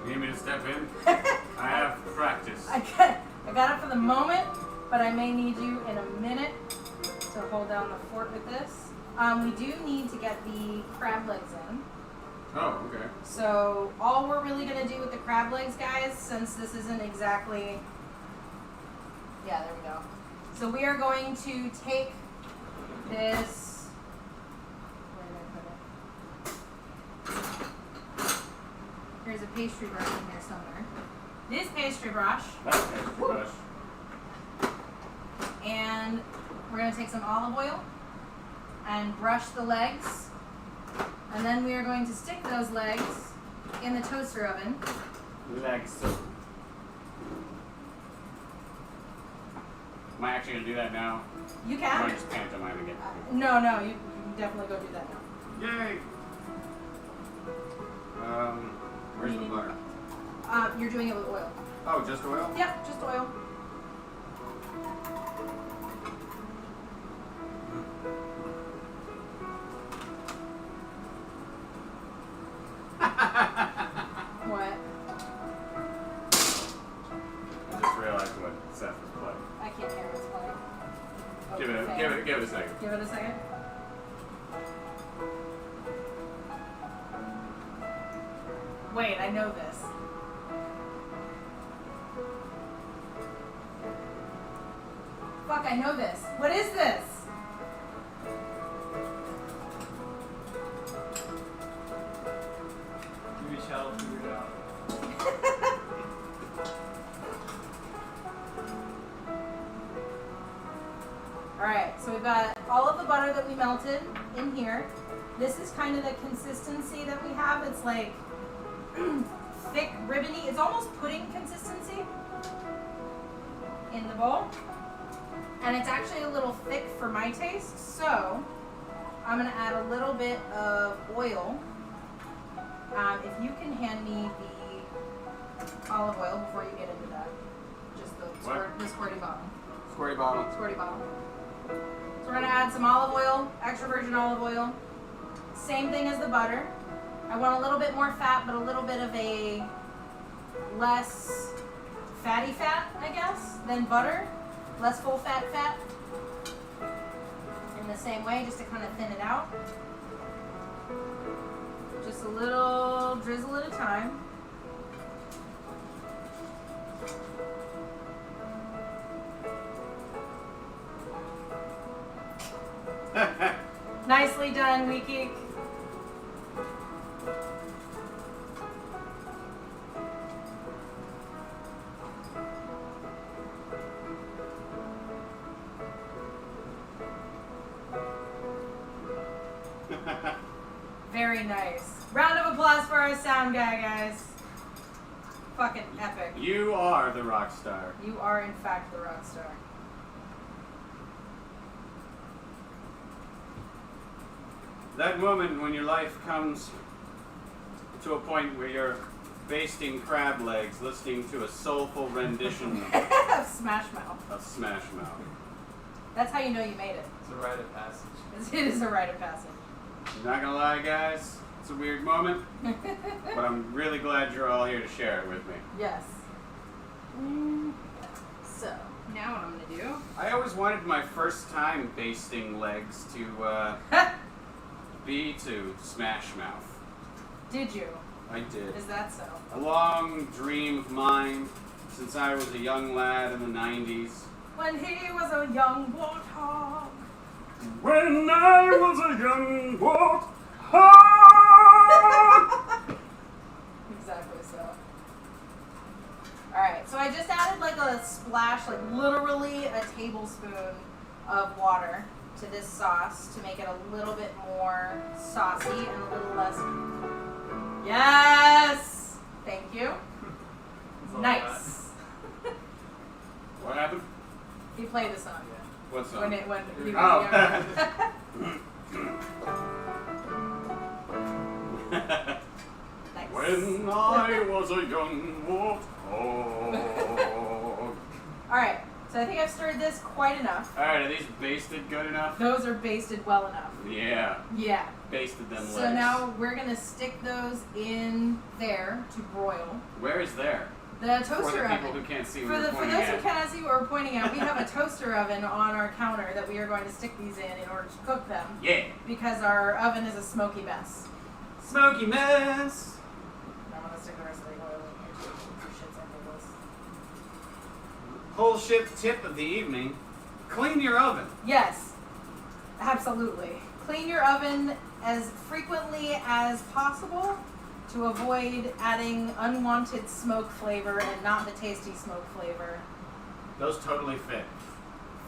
You need me to step in? I have practice. I got it for the moment, but I may need you in a minute to hold down the fort with this. We do need to get the crab legs in. Oh, okay. So all we're really going to do with the crab legs, guys, since this isn't exactly... Yeah, there we go. So we are going to take this... There's a pastry brush in here somewhere. This pastry brush. That's pastry brush. And we're going to take some olive oil and brush the legs. And then we are going to stick those legs in the toaster oven. Legs. Am I actually going to do that now? You Or can. am I just pantomiming again? No, you can definitely go do that now. Yay! Where's the butter? You're doing it with oil. Oh, just oil? Yep, just oil. What? I just realized what Seth was playing. I can't hear what's playing. Oh, Give it a second. Give it a second. Wait, I know this. Fuck, I know this. What is this? Maybe Shell figured it out. Alright, so we've got all of the butter that we melted in here. This is kind of the consistency that we have. It's like thick, ribbony. It's almost pudding consistency in the bowl. And it's actually a little thick for my taste, so I'm going to add a little bit of oil. If you can hand me the olive oil before you get into that. Just the squirty bottle. Squirty bottle. Squirty bottle. So we're going to add some olive oil, extra virgin olive oil. Same thing as the butter. I want a little bit more fat, but a little bit of a less fatty fat, I guess, than butter. Less full fat. In the same way, just to kind of thin it out. Just a little drizzle at a time. Nicely done, Wiki. Very nice. Round of applause for our sound guy, guys. Fucking epic. You are the rock star. You are, in fact, the rock star. That moment when your life comes to a point where you're basting crab legs, listening to a soulful rendition Of Smash Mouth. of Smash Mouth. That's how you know you made it. It's a rite of passage. It is a rite of passage. Not gonna lie, guys, it's a weird moment, but I'm really glad you're all here to share it with me. Yes. So, now what I'm going to do... I always wanted my first time basting legs to be to Smash Mouth. Did you? I did. Is that so? A long dream of mine since I was a young lad in the 90s. When he was a young warthog. When I was a young warthog! Exactly so. Alright, so I just added like a splash, like literally a tablespoon of water to this sauce to make it a little bit more saucy and a little less... Yes! Thank you. It's all Nice. What happened? He played the song. What's When up? he was Oh. young. Nice. When I was a young warthog. Alright, so I think I've stirred this quite enough. Alright, are these basted good enough? Those are basted well enough. Yeah, Yeah. basted them legs. So now we're going to stick those in there to broil. Where is there? The For toaster the people oven. who can't see For what you're those pointing who at. cannot see what we're pointing at, we have a toaster oven on our counter that we are going to stick these in order to cook them. Yeah. Because our oven is a smoky mess. Smoky mess. I'm going to stick the rest of the oil in here too. For shits and giggles. Whole ship tip of the evening. Clean your oven. Yes, absolutely. Clean your oven as frequently as possible to avoid adding unwanted smoke flavor and not the tasty smoke flavor. Those totally fit.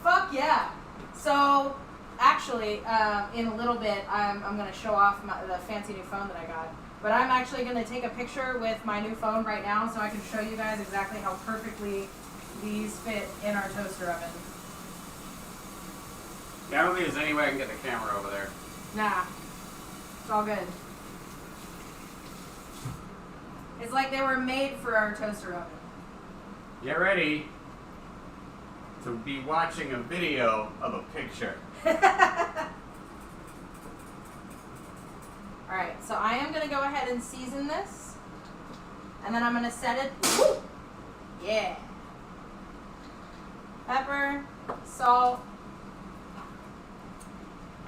Fuck yeah! So, actually, in a little bit, I'm going to show off the fancy new phone that I got. But I'm actually going to take a picture with my new phone right now so I can show you guys exactly how perfectly these fit in our toaster oven. Yeah, I don't think there's any way I can get the camera over there. Nah, it's all good. It's like they were made for our toaster oven. Get ready to be watching a video of a picture. Alright, so I am going to go ahead and season this. And then I'm going to set it. Woo! Yeah. Pepper, salt.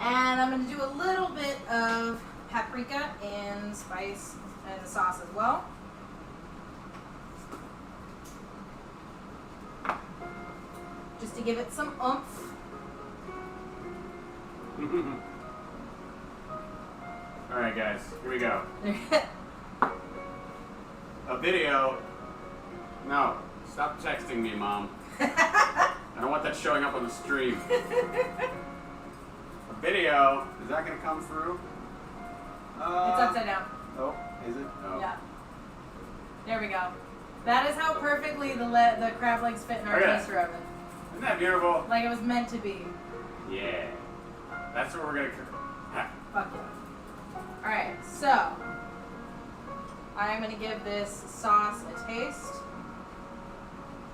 And I'm going to do a little bit of paprika and spice and the sauce as well. Just to give it some oomph. Alright guys, here we go. A video. No, stop texting me, Mom. I don't want that showing up on the stream. A video. Is that going to come through? It's upside down. Oh, is it? Oh. Yeah. There we go. That is how perfectly the crab legs fit in our Okay. toaster oven. Isn't that beautiful? Like it was meant to be. Yeah. That's what we're going to cook. Ha. Fuck yeah. Alright, so I'm going to give this sauce a taste.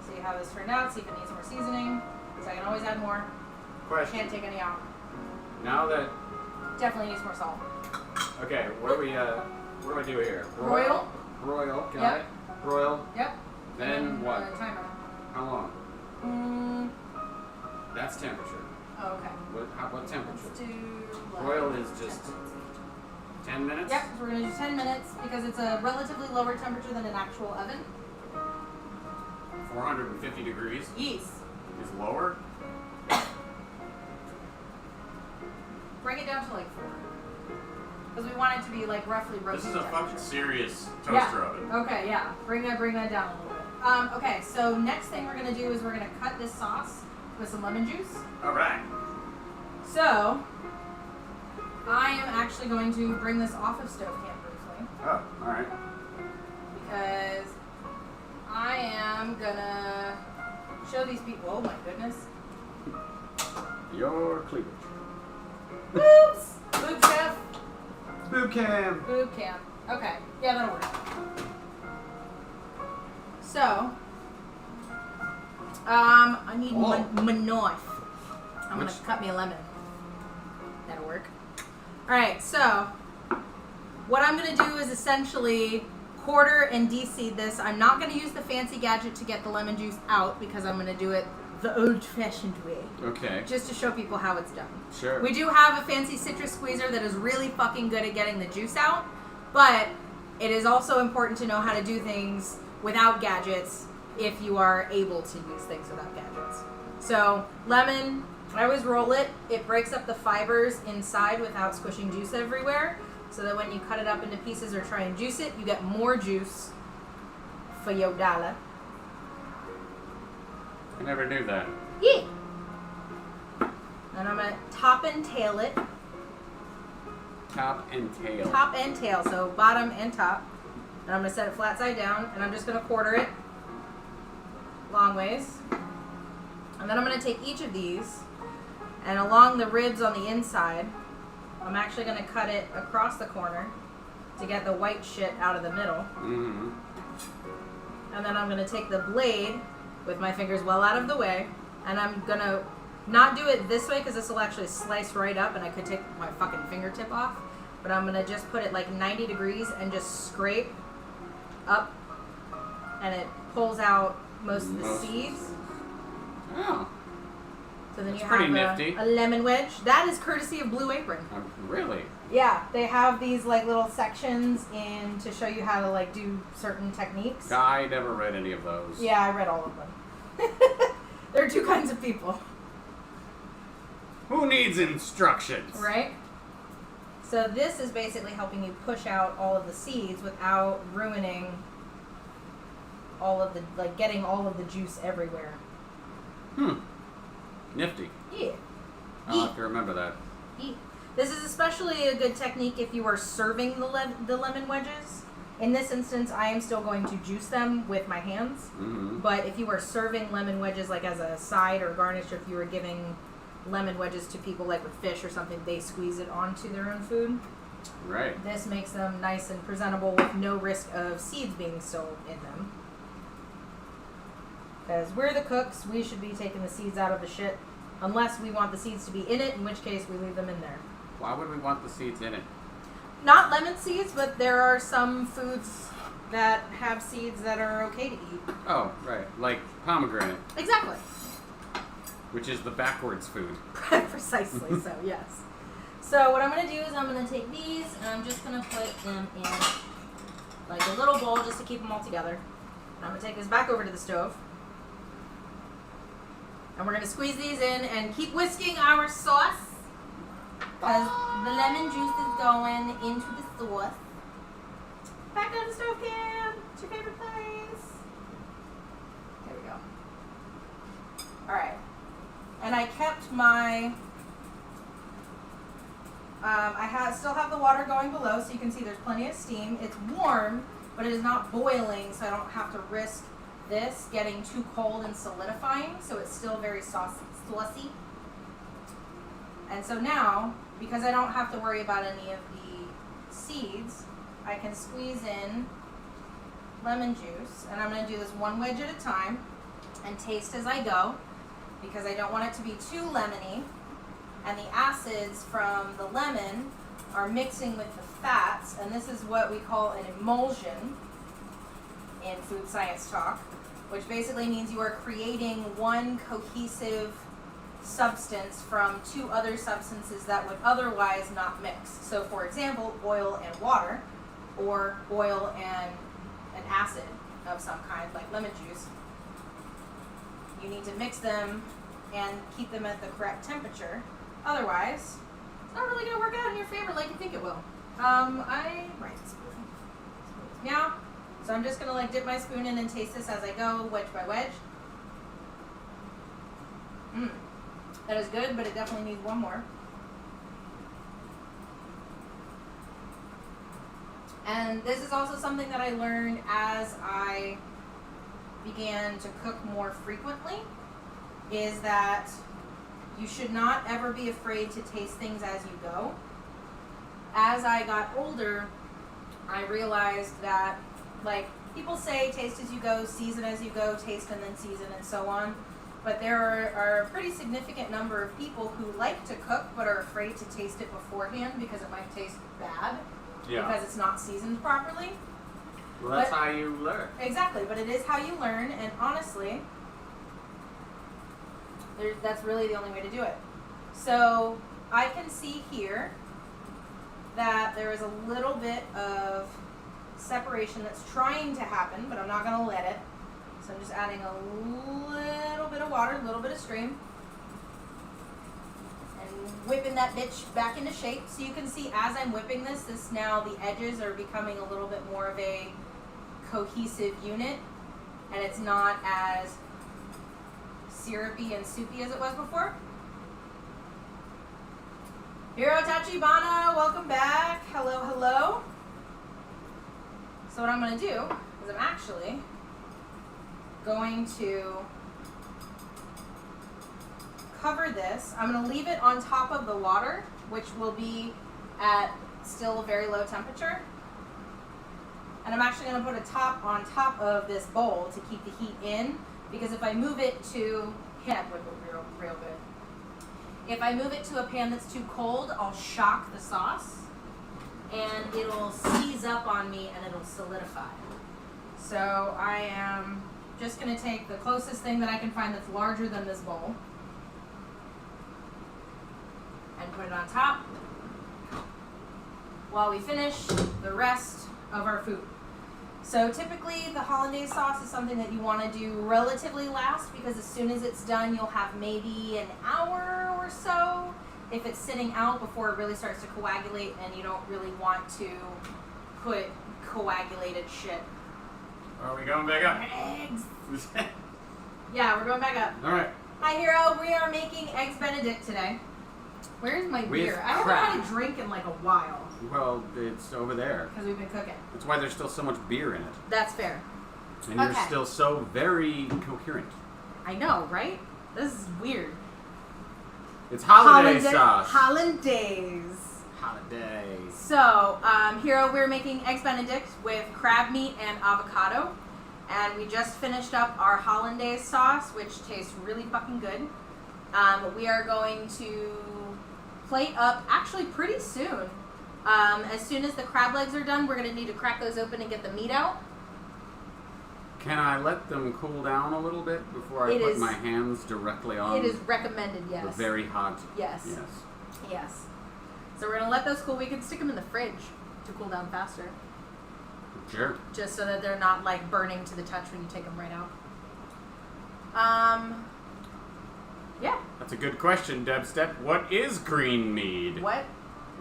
See how this turned out, see if it needs more seasoning. So I can always add more. Question. Can't take any out. Now that... Definitely needs more salt. Okay, what do I do here? Broil. Broil, got Yep. it. Broil. Yep. Then what? Timer. How long? That's temperature. Oh, okay. What temperature? Let's do... Broil is just 10 minutes? Yep, so we're going to do 10 minutes because it's a relatively lower temperature than an actual oven. 450 degrees Yes. is lower. Bring it down to like 4. want it to be like roughly roasted. This is a temperature. fucking serious toaster Yeah. oven. Okay, yeah. Bring that down a little bit. Okay, so next thing we're gonna do is we're gonna cut this sauce with some lemon juice. All right. So I am actually going to bring this off of stove can briefly Oh, all right. because I am gonna show these people. Oh my goodness. Your cleavage. Oops. Boob chef. Boob cam. Boob cam. Okay. Yeah, that'll work. So, I need my knife. I'm gonna cut me a lemon. That'll work. Alright, so, what I'm gonna do is essentially quarter and de-seed this. I'm not gonna use the fancy gadget to get the lemon juice out because I'm gonna do it the old-fashioned way. Okay. Just to show people how it's done. Sure. We do have a fancy citrus squeezer that is really fucking good at getting the juice out, but it is also important to know how to do things without gadgets if you are able to use things without gadgets. So, lemon, I always roll it. It breaks up the fibers inside without squishing juice everywhere, so that when you cut it up into pieces or try and juice it, you get more juice for your dollar. I never knew that. Yeah. And I'm going to top and tail it. Top and tail. Top and tail, so bottom and top. And I'm going to set it flat side down, and I'm just going to quarter it long ways. And then I'm going to take each of these, and along the ribs on the inside, I'm actually going to cut it across the corner to get the white shit out of the middle. Mm-hmm. And then I'm going to take the blade with my fingers well out of the way, and I'm going to not do it this way because this will actually slice right up and I could take my fucking fingertip off, but I'm going to just put it like 90 degrees and just scrape up, and it pulls out most of the seeds. Oh. So then That's you pretty have nifty. a lemon wedge. That is courtesy of Blue Apron. Really? Yeah, they have these like little sections in to show you how to like do certain techniques. I never read any of those. Yeah, I read all of them. There are two kinds of people. Who needs instructions? Right? So this is basically helping you push out all of the seeds without ruining all of the, like getting all of the juice everywhere. Nifty. Yeah. I'll have to remember that. Yeah. This is especially a good technique if you are serving the lemon wedges. In this instance, I am still going to juice them with my hands. Mm-hmm. But if you are serving lemon wedges like as a side or garnish, or if you were giving lemon wedges to people like with fish or something, they squeeze it onto their own food. Right. This makes them nice and presentable with no risk of seeds being still in them. Because we're the cooks, we should be taking the seeds out of the shit. Unless we want the seeds to be in it, in which case we leave them in there. Why would we want the seeds in it? Not lemon seeds, but there are some foods that have seeds that are okay to eat. Oh, right. Like pomegranate, Exactly. which is the backwards food. Precisely so, yes. So what I'm going to do is I'm going to take these and I'm just going to put them in like a little bowl just to keep them all together. And I'm going to take this back over to the stove. And we're going to squeeze these in and keep whisking our sauce. Because the lemon juice is going into the sauce. Back on the stove can. It's your favorite place. There we go. Alright. And I kept my... still have the water going below, so you can see there's plenty of steam. It's warm, but it is not boiling, so I don't have to risk this getting too cold and solidifying, so it's still very saucy. And so now, because I don't have to worry about any of the seeds, I can squeeze in lemon juice, and I'm going to do this one wedge at a time and taste as I go, because I don't want it to be too lemony, and the acids from the lemon are mixing with the fats, and this is what we call an emulsion in food science talk, which basically means you are creating one cohesive substance from two other substances that would otherwise not mix. So for example, oil and water, or oil and an acid of some kind, like lemon juice. You need to mix them and keep them at the correct temperature. Otherwise, it's not really going to work out in your favor like you think it will. I right spoon. Meow. So I'm just gonna like dip my spoon in and taste this as I go, wedge by wedge. That is good, but it definitely needs one more. And this is also something that I learned as I began to cook more frequently, is that you should not ever be afraid to taste things as you go. As I got older, I realized that, like, people say taste as you go, season as you go, taste and then season and so on. But there are a pretty significant number of people who like to cook but are afraid to taste it beforehand because it might taste bad. Yeah. Because it's not seasoned properly. Well, that's how you learn. Exactly, but it is how you learn, and honestly, that's really the only way to do it. So I can see here that there is a little bit of separation that's trying to happen, but I'm not going to let it. So I'm just adding a little bit of water, a little bit of stream, and whipping that bitch back into shape. So you can see as I'm whipping this now the edges are becoming a little bit more of a cohesive unit, and it's not as syrupy and soupy as it was before. Hiro Tachibana, welcome back. Hello, hello. So what I'm going to do is I'm actually going to cover this. I'm going to leave it on top of the water, which will be at still a very low temperature. And I'm actually going to put a top on top of this bowl to keep the heat in, because if I move it to, real good. If I move it to a pan that's too cold, I'll shock the sauce and it'll seize up on me and it'll solidify. So I am just going to take the closest thing that I can find that's larger than this bowl and put it on top while we finish the rest of our food. So typically the hollandaise sauce is something that you want to do relatively last, because as soon as it's done you'll have maybe an hour or so if it's sitting out before it really starts to coagulate, and you don't really want to put coagulated shit. Are we going back up? Eggs! Yeah, we're going back up. Alright. Hi Hiro, we are making Eggs Benedict today. Where's my beer? I haven't had a drink in like a while. Well, it's over there. Because we've been cooking. That's why there's still so much beer in it. That's fair. And you're still so very coherent. I know, right? This is weird. It's holiday sauce. Hollandaise. Holidays. So, Hiro, we're making Eggs Benedict with crab meat and avocado. And we just finished up our hollandaise sauce, which tastes really fucking good. We are going to plate up actually pretty soon. As soon as the crab legs are done, we're going to need to crack those open and get the meat out. Can I let them cool down a little bit before I put my hands directly on? It is recommended, yes. The very hot. Yes. Yes. Yes. So we're going to let those cool. We can stick them in the fridge to cool down faster. Sure. Just so that they're not like burning to the touch when you take them right out. Yeah. That's a good question, Debstep. What is green mead? What?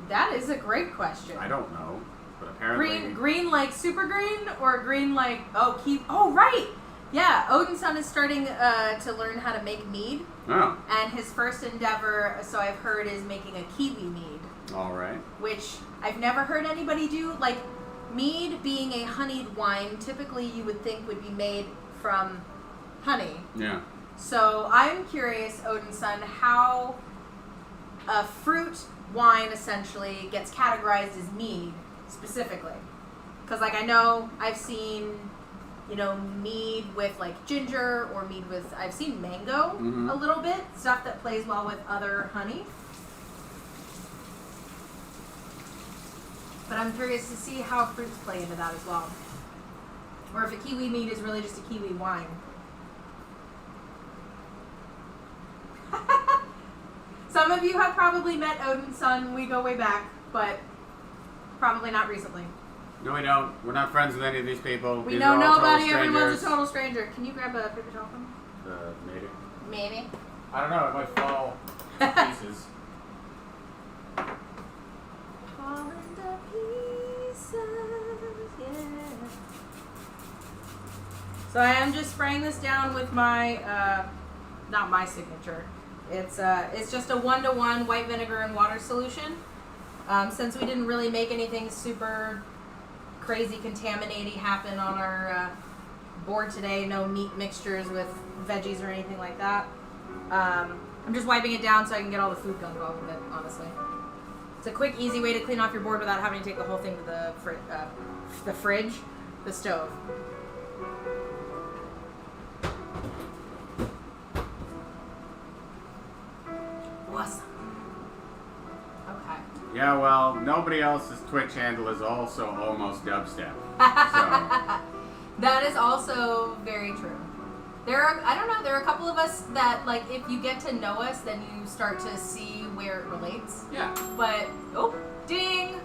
That is a great question. I don't know, but apparently green like super green, or green like oh right. Yeah, Odinson is starting to learn how to make mead. Oh. And his first endeavor, so I've heard, is making a kiwi mead. All right. Which I've never heard anybody do. Like, mead being a honeyed wine, typically you would think would be made from honey. Yeah. So I'm curious, Odinson, how a fruit wine essentially gets categorized as mead specifically. Because, like, I know I've seen, mead with, like, ginger, or mead with, I've seen mango a little bit, stuff that plays well with other honey. But I'm curious to see how fruits play into that as well. Or if a kiwi mead is really just a kiwi wine. Some of you have probably met Odinson. We go way back, but probably not recently. No, we don't. We're not friends with any of these people. We These know are all nobody. total Everyone's strangers. a total stranger. Can you grab a paper towel from me? Maybe. Maybe. I don't know. It might fall to pieces. Fall into pieces. So I am just spraying this down with my, not my signature. It's just a 1-to-1 white vinegar and water solution. Since we didn't really make anything super crazy contaminating happen on our board today, no meat mixtures with veggies or anything like that. I'm just wiping it down so I can get all the food gunk off of it, honestly. It's a quick, easy way to clean off your board without having to take the whole thing to the stove. Awesome. Okay. Yeah, well, nobody else's Twitch handle is also almost dubstep. So. That is also very true. There are a couple of us that, like, if you get to know us, then you start to see where it relates. Yeah. But, oh, ding!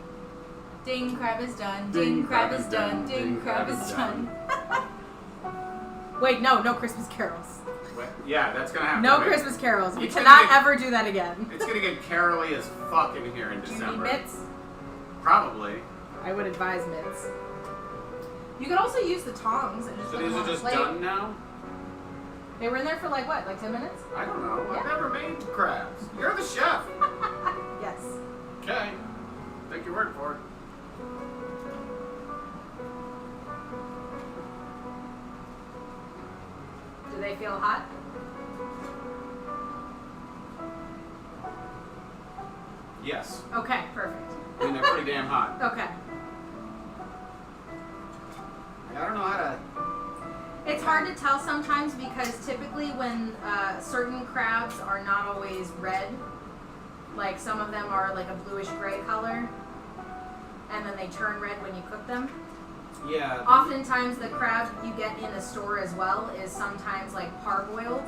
Ding, crab is done. Ding, crab is done. Ding, crab is done. Wait, no Christmas carols. Yeah, that's gonna happen. No right? Christmas carols. We It's cannot gonna get- ever do that again. It's gonna get caroly as fuck in here in Do you December. need mitts? Probably. I would advise mitts. You could also use the tongs and just So put these them are on the just plate. done now? They were in there for like what, like 10 minutes? I don't know. I've Yeah. never made crabs. You're the chef. Yes. Okay. Take your word for it. Do they feel hot? Yes. Okay, perfect. I mean, they're pretty damn hot. Okay. I don't know how to... It's hard to tell sometimes because typically when certain crabs are not always red, like some of them are like a bluish gray color, and then they turn red when you cook them. Yeah. Oftentimes the crab you get in the store as well is sometimes like parboiled.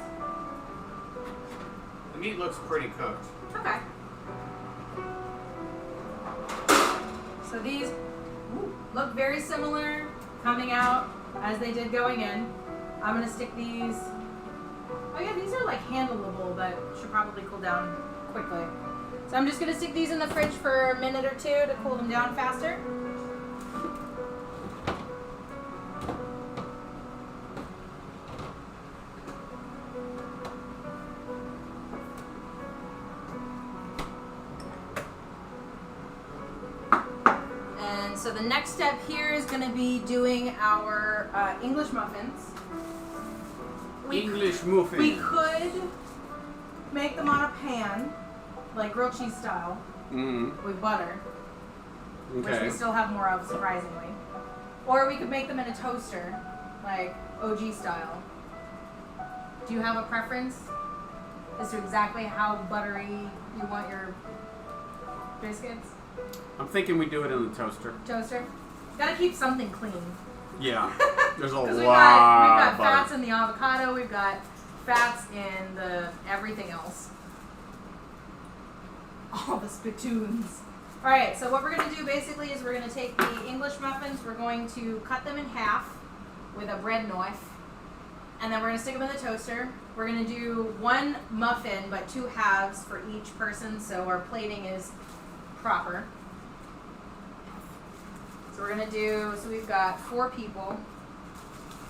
The meat looks pretty cooked. Okay. So these look very similar coming out as they did going in. I'm gonna stick these. Oh yeah, these are like handleable, but should probably cool down quickly. So I'm just gonna stick these in the fridge for a minute or two to cool them down faster. And so the next step here is going to be doing our English muffins. English muffin. We could make them on a pan, like grilled cheese style, with butter, which Okay. we still have more of, surprisingly. Or we could make them in a toaster, like OG style. Do you have a preference as to exactly how buttery you want your biscuits? I'm thinking we do it in the toaster. Toaster? Gotta keep something clean. Yeah. There's a lot Because we've got of butter. fats in the avocado, we've got fats in the everything else. All the spittoons. Alright, so what we're going to do basically is we're going to take the English muffins, we're going to cut them in half with a bread knife, and then we're going to stick them in the toaster. We're going to do one muffin, but 2 halves for each person, so our plating is proper. So we're going to do, so we've got 4 people.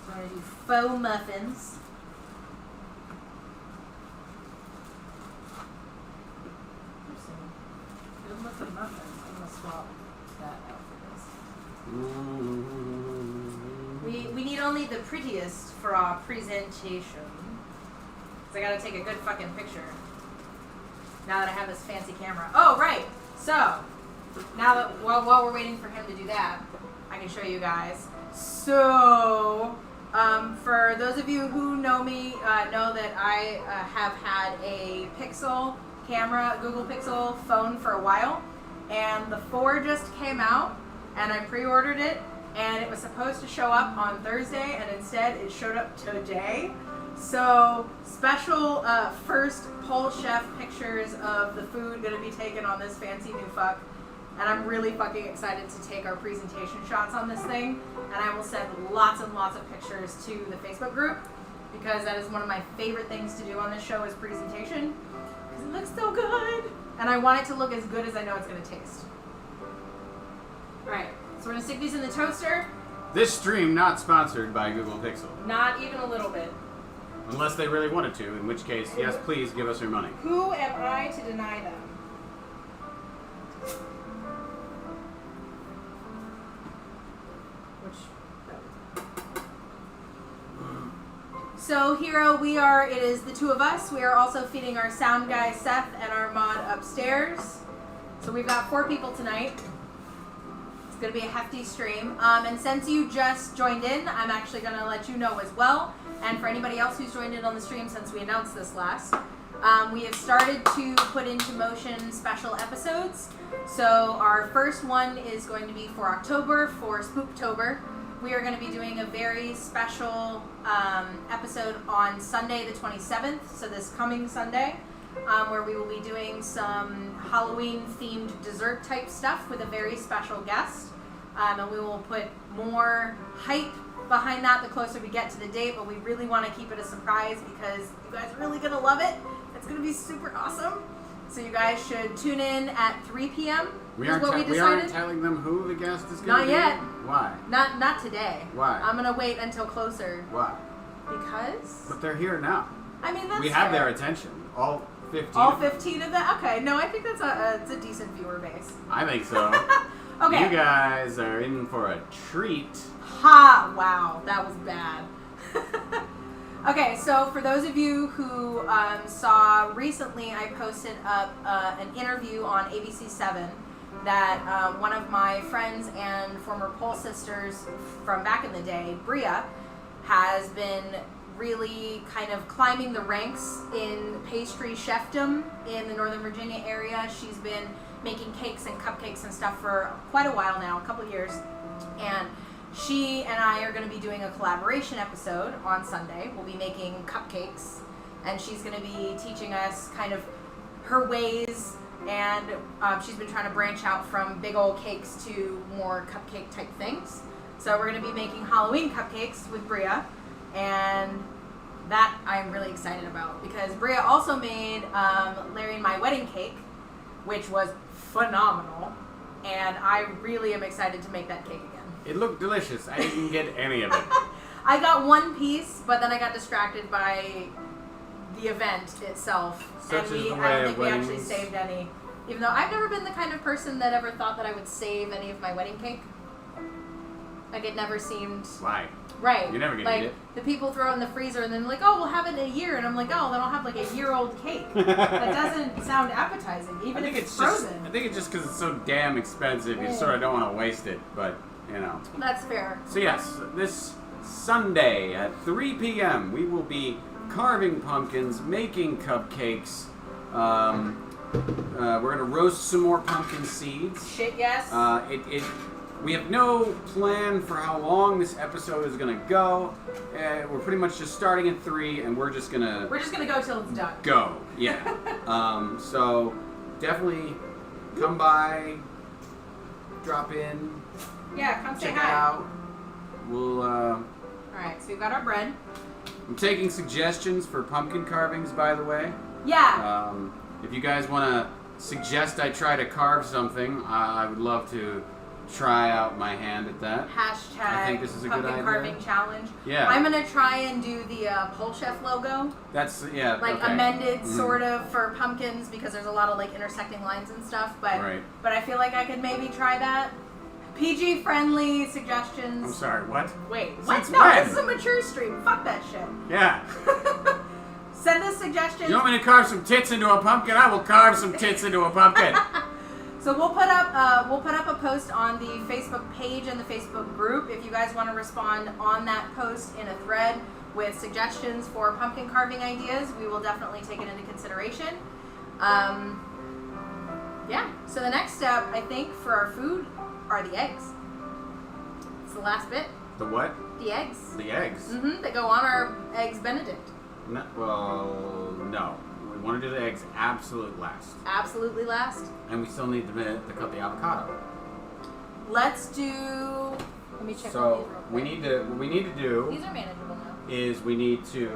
So we're going to do faux muffins. Good looking muffins. I'm going to swap that out for this. We need only the prettiest for our presentation. Because I got to take a good fucking picture. Now that I have this fancy camera. Oh, right. So, now that while we're waiting for him to do that, I can show you guys. So, for those of you who know me, know that I have had a Pixel camera, Google Pixel phone for a while, and the 4 just came out, and I pre-ordered it, and it was supposed to show up on Thursday, and instead it showed up today. So, special first PoleChef pictures of the food going to be taken on this fancy new fuck. And I'm really fucking excited to take our presentation shots on this thing. And I will send lots and lots of pictures to the Facebook group, because that is one of my favorite things to do on this show is presentation. Because it looks so good. And I want it to look as good as I know it's going to taste. Alright, so we're going to stick these in the toaster. This stream not sponsored by Google Pixel. Not even a little bit. Unless they really wanted to, in which case, yes, please give us your money. Who am I to deny them? So, Hero, it is the two of us. We are also feeding our sound guy, Seth, and our mod upstairs. So we've got 4 people tonight. It's going to be a hefty stream. And since you just joined in, I'm actually going to let you know as well. And for anybody else who's joined in on the stream since we announced this last, we have started to put into motion special episodes. So our first one is going to be for October, for Spooktober. We are going to be doing a very special episode on Sunday the 27th, so this coming Sunday, where we will be doing some Halloween-themed dessert-type stuff with a very special guest. And we will put more hype behind that the closer we get to the date, but we really want to keep it a surprise because you guys are really going to love it. It's going to be super awesome. So you guys should tune in at 3 p.m. We aren't telling them who the guest is going to be? Not yet. Why? Not today. Why? I'm going to wait until closer. Why? Because? But they're here now. I mean, that's We have fair. their attention. All 15. All 15 of them? Okay, no, I think that's it's a decent viewer base. I think so. Okay. You guys are in for a treat. Ha! Wow, that was bad. Okay, so for those of you who saw recently, I posted up an interview on ABC7 that one of my friends and former Pole sisters from back in the day, Bria, has been really kind of climbing the ranks in pastry chefdom in the Northern Virginia area. She's been making cakes and cupcakes and stuff for quite a while now, a couple years, and she and I are going to be doing a collaboration episode on Sunday. We'll be making cupcakes, and she's going to be teaching us kind of her ways, and she's been trying to branch out from big old cakes to more cupcake type things. So we're going to be making Halloween cupcakes with Bria, and that I'm really excited about because Bria also made Larry and my wedding cake, which was phenomenal, and I really am excited to make that cake again. It looked delicious. I didn't get any of it. I got one piece, but then I got distracted by the event itself. Such and is the I way don't of think we actually weddings. saved any. Even though I've never been the kind of person that ever thought that I would save any of my wedding cake. Like, it never seemed... Why? Right. You're never gonna like, eat it. the people throw it in the freezer and then like, oh, we'll have it in a year. And I'm like, oh, then I'll have like a year-old cake. That doesn't sound appetizing, even if it's frozen. I think it's just because it's so damn expensive, you sort of don't want to waste it, but, you know. That's fair. So yes, this Sunday at 3 p.m. we will be carving pumpkins, making cupcakes. We're going to roast some more pumpkin seeds. Shit, yes. We have no plan for how long this episode is going to go. We're pretty much just starting at 3, and we're just going to go till it's done. go. Yeah. So definitely come by, drop in, Yeah, come say check it hi. out. We'll. Alright, so we've got our bread. I'm taking suggestions for pumpkin carvings, by the way. Yeah. If you guys want to suggest I try to carve something, I would love to try out my hand at that. Hashtag I think this is a good pumpkin idea. carving challenge. Yeah. I'm gonna try and do the PoleChef logo, Like okay. amended sort of for pumpkins because there's a lot of like intersecting lines and stuff. But Right. but I feel like I could maybe try that. PG friendly suggestions. I'm sorry, what? Wait, what? Since No, when? this is a mature stream. Fuck that shit. Yeah. Send us suggestions. You want me to carve some tits into a pumpkin? I will carve some tits into a pumpkin. So we'll put up a post on the Facebook page and the Facebook group. If you guys want to respond on that post in a thread with suggestions for pumpkin carving ideas, we will definitely take it into consideration. Yeah. So the next step, I think, for our food are the eggs. It's the last bit. The what? The eggs. The eggs. Mm-hmm. That go on our Eggs Benedict. No, well, no. We want to do the eggs absolute last. Absolutely last. And we still need to cut the avocado. Let's do. Let me check on these real So quick. what we need to do These are manageable now. is we need to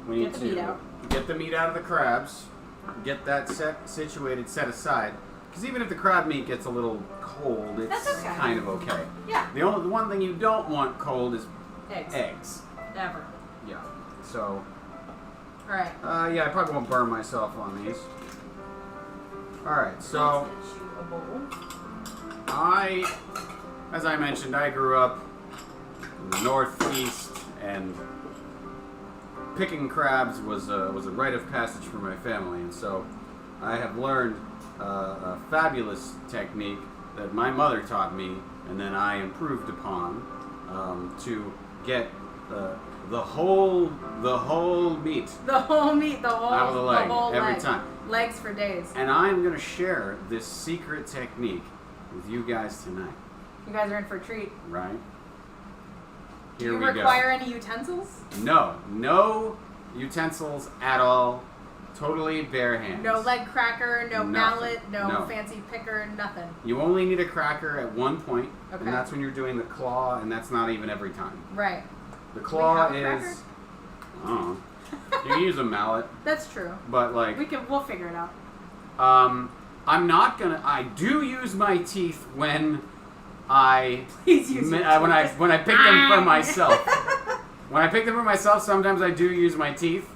Get the meat out. get the meat out of the crabs, get that set aside. Because even if the crab meat gets a little cold, it's That's okay. kind of okay. Yeah. The one thing you don't want cold is Eggs. eggs. Never. Yeah. So. All right. Yeah, I probably won't burn myself on these. All right. So Let's get you a bowl. as I mentioned, I grew up in the Northeast, and picking crabs was a rite of passage for my family, and so I have learned a fabulous technique that my mother taught me, and then I improved upon to get the whole meat The whole meat, the whole out of the leg whole every leg. time. Legs for days. And I'm going to share this secret technique with you guys tonight, You guys are in for a treat. right? Do Here you we require any utensils? go. No utensils at all. Totally bare hands. No leg cracker, no Nothing. mallet, no No. fancy picker, nothing. You only need a cracker at one point, Okay. and that's when you're doing the claw, and that's not even every time. Right. The claw have a cracker? is. I don't know. You can use a mallet, That's true. but like. We'll figure it out. I'm not gonna. I do use my teeth when I. Please use your when I pick them for myself. Ah. When I pick them for myself, sometimes I do use my teeth,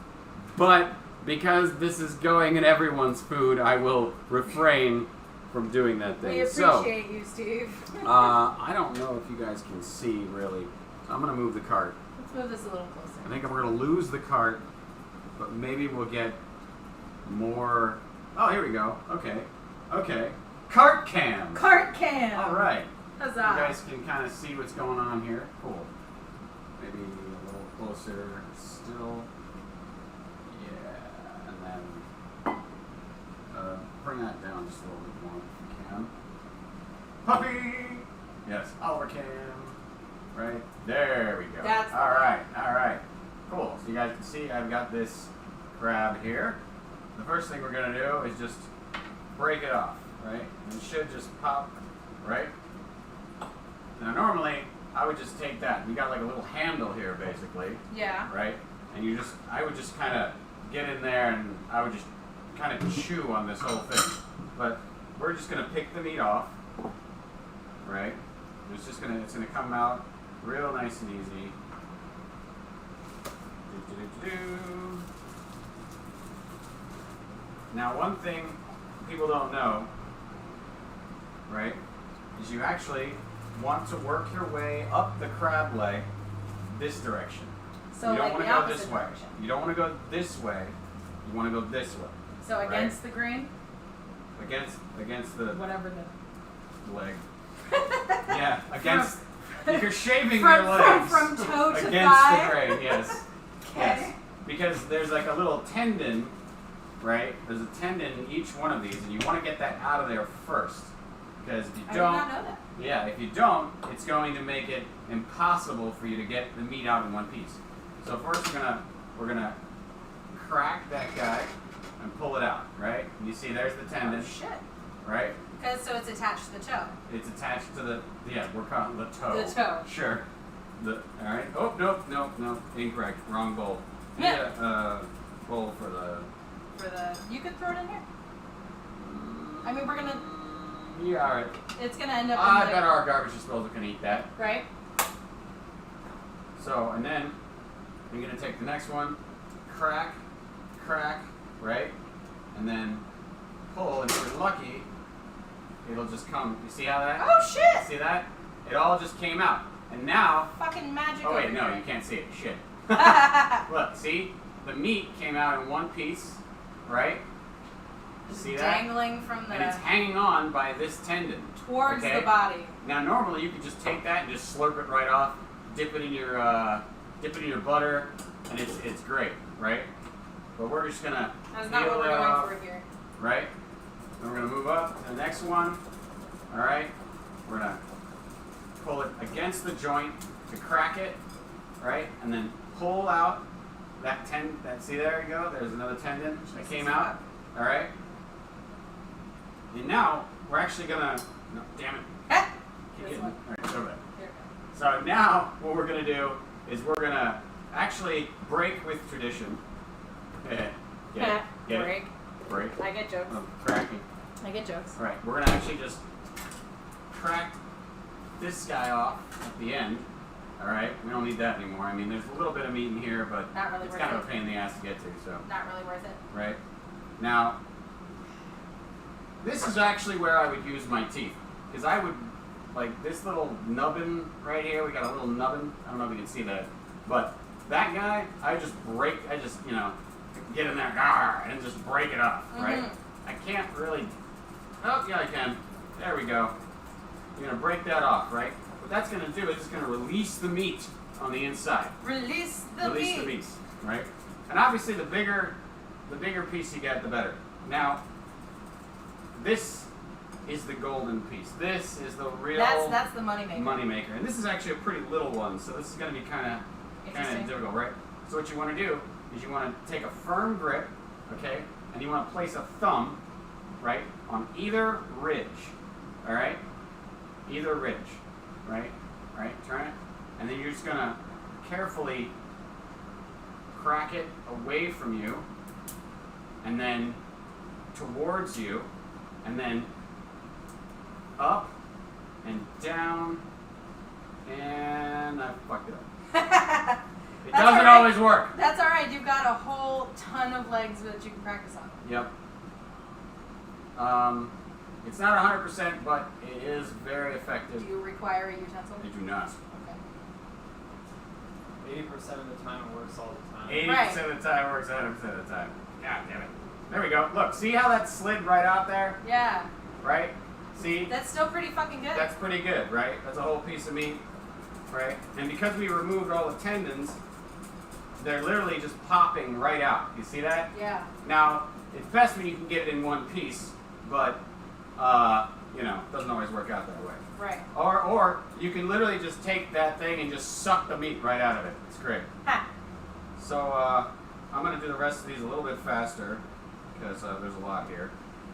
but because this is going in everyone's food, I will refrain from doing that thing. We appreciate you, Steve. I don't know if you guys can see really. So I'm gonna move the cart. Let's move this a little closer. I think we're gonna lose the cart, but maybe we'll get more. Oh, here we go. Okay. Cart cam. Cart cam. All right. Huzzah. You guys can kind of see what's going on here. Cool. Maybe a little closer still. Yeah, and then bring that down just a little bit more if you can. Puppy. Yes, Oliver cam. Right there we go. That's all right. Cool. So you guys can see I've got this crab here. The first thing we're gonna do is just break it off, right? It should just pop, right? Now normally I would just take that. You got like a little handle here, basically, Yeah. right? And I would just kind of get in there and I would just kind of chew on this whole thing. But we're just gonna pick the meat off, right? It's gonna come out real nice and easy. Now, one thing people don't know, right, is you actually want to work your way up the crab leg this direction. So you don't like want the to go opposite this way. direction. You don't want to go this way. You want to go this way. So against the grain? Against the Whatever the... leg. Yeah, against. If you're shaving from, your legs from toe to against thigh? the grain, yes. Okay. Yes. Because there's like a little tendon, right? There's a tendon in each one of these, and you want to get that out of there first. Because if you I don't, did not know that. yeah, if you don't, it's going to make it impossible for you to get the meat out in one piece. So first we're gonna crack that guy and pull it out, right? And you see there's the tendon, Oh, shit. right? Because so it's attached to the toe. It's attached to the, we're calling the toe. The toe. Sure. Alright. Oh, nope. Incorrect. Wrong bowl. Yeah. Bowl for the... You could throw it in here. I mean, we're gonna... Yeah, alright. It's gonna end up in I the... bet our garbage disposal can eat that. Right? So, and then, you're gonna take the next one, crack, right? And then pull, and if you're lucky, it'll just come. You see how that? Oh, shit! See that? It all just came out. And now... Fucking magic Oh wait, over no, here. you can't see it. Shit. Look, see? The meat came out in one piece, right? Just See that? dangling from the... And it's hanging on by this tendon. towards okay? the body. Now normally you could just take that and just slurp it right off, dip it in your butter, and it's great, right? But we're just gonna That's not what peel we're that going off, for here. right? Then we're gonna move up to the next one. All right, we're gonna pull it against the joint to crack it, right? And then pull out that tendon. See, there you go. There's another tendon that came out. All right. And now we're actually gonna. No, damn it. Keep This getting- one. all right, it's over there. Here. So now what we're gonna do is we're gonna actually break with tradition. Get it? Break. Break. I get jokes. Oh, cracking. I get jokes. All right, we're gonna actually just crack this guy off at the end. All right, we don't need that anymore. I mean, there's a little bit of meat in here, but Not really it's worth kind it. of a pain in the ass to get to. So, Not really worth it. right now, this is actually where I would use my teeth, because I would like this little nubbin right here. We got a little nubbin. I don't know if you can see that, but that guy, I just get in there and just break it off. Right? I can't really. Oh yeah, I can. There we go. You're gonna break that off, right? What that's gonna do is it's gonna release the meat on the inside. Release the meat, right? And obviously, the bigger piece you get, the better. Now, this is the golden piece. This is the real That's the moneymaker. moneymaker. And this is actually a pretty little one, so this is gonna be kind of difficult, right? So what you want to do is you want to take a firm grip, okay, and you want to place a thumb, right, on either ridge, all right, either ridge, right, turn it, and then you're just gonna carefully crack it away from you, and then towards you, and then up and down, and I fucked it up. It That's doesn't alright. always work. That's all right. You've got a whole ton of legs that you can practice on. Yep. It's not 100%, but it is very effective. Do you require a utensil? I do not. Okay. 80% of the time it works all the time. 80% of the time works 100% of the time. God damn it. There we go. Look, see how that slid right out there? Yeah. Right? See? That's still pretty fucking good. That's pretty good, right? That's a whole piece of meat, right? And because we removed all the tendons, they're literally just popping right out. You see that? Yeah. Now, it's best when you can get it in one piece, but, it doesn't always work out that way. Right. Or you can literally just take that thing and just suck the meat right out of it. It's great. Ha. So, I'm going to do the rest of these a little bit faster, because there's a lot here.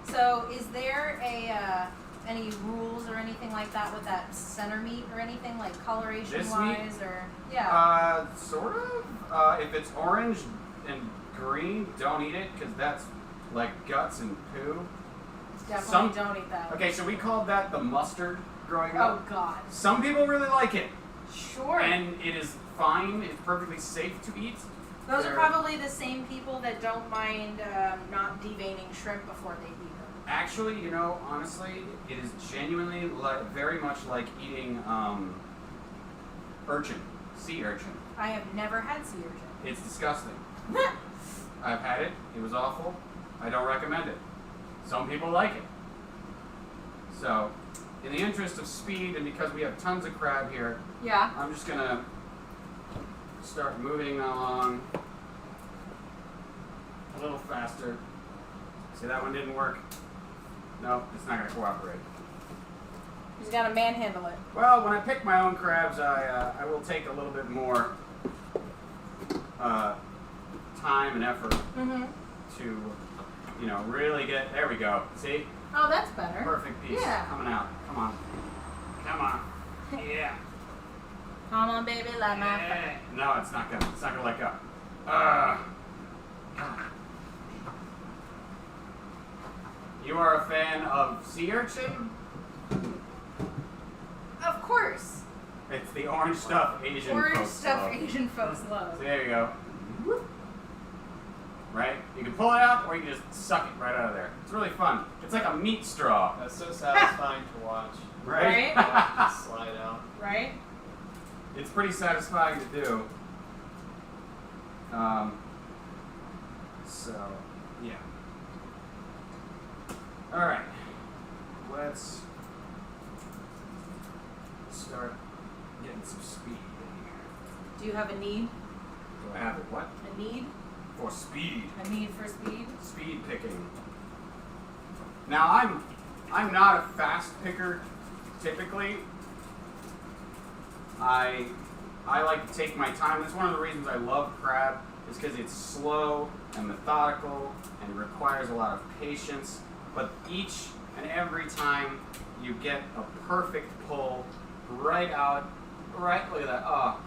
So, is there any rules or anything like that with that center meat or anything, like coloration This wise, meat? or yeah? Sort of. If it's orange and green, don't eat it, because that's like guts and poo. Definitely don't eat that. Okay, so we called that the mustard growing Oh up. God. Some people really like it, Sure. and it is fine. It's perfectly safe to eat. Those They're- are probably the same people that don't mind not deveining shrimp before they eat them. Actually, honestly, it is genuinely very much like eating urchin, sea urchin. I have never had sea urchin. It's disgusting. I've had it. It was awful. I don't recommend it. Some people like it. So, in the interest of speed and because we have tons of crab here, Yeah. I'm just gonna start moving along a little faster. See, that one didn't work. No, it's not gonna cooperate. You just gotta manhandle it. Well, when I pick my own crabs, I will take a little bit more time and effort Mm-hmm. to, really get. There we go. See, Oh, that's better. perfect piece Yeah. coming out. Come on, come on. Yeah. Come on, baby, let my Yeah. No, it's not gonna. It's not gonna let go. You are a fan of sea urchin? Of course. It's the orange stuff Asian Orange folks stuff love. Asian folks love. So there you go. Right? You can pull it out or you can just suck it right out of there. It's really fun. It's like a meat straw. That's so satisfying to watch. Right? Watch it slide out. Right? It's pretty satisfying to do. So, yeah. Alright. Let's start getting some speed in here. Do you have a need? Do I have it? What? A need? For speed. A need for speed? Speed picking. Now I'm not a fast picker typically. I like to take my time. That's one of the reasons I love crab, is because it's slow and methodical and requires a lot of patience. But each and every time you get a perfect pull right out, look at that. Oh,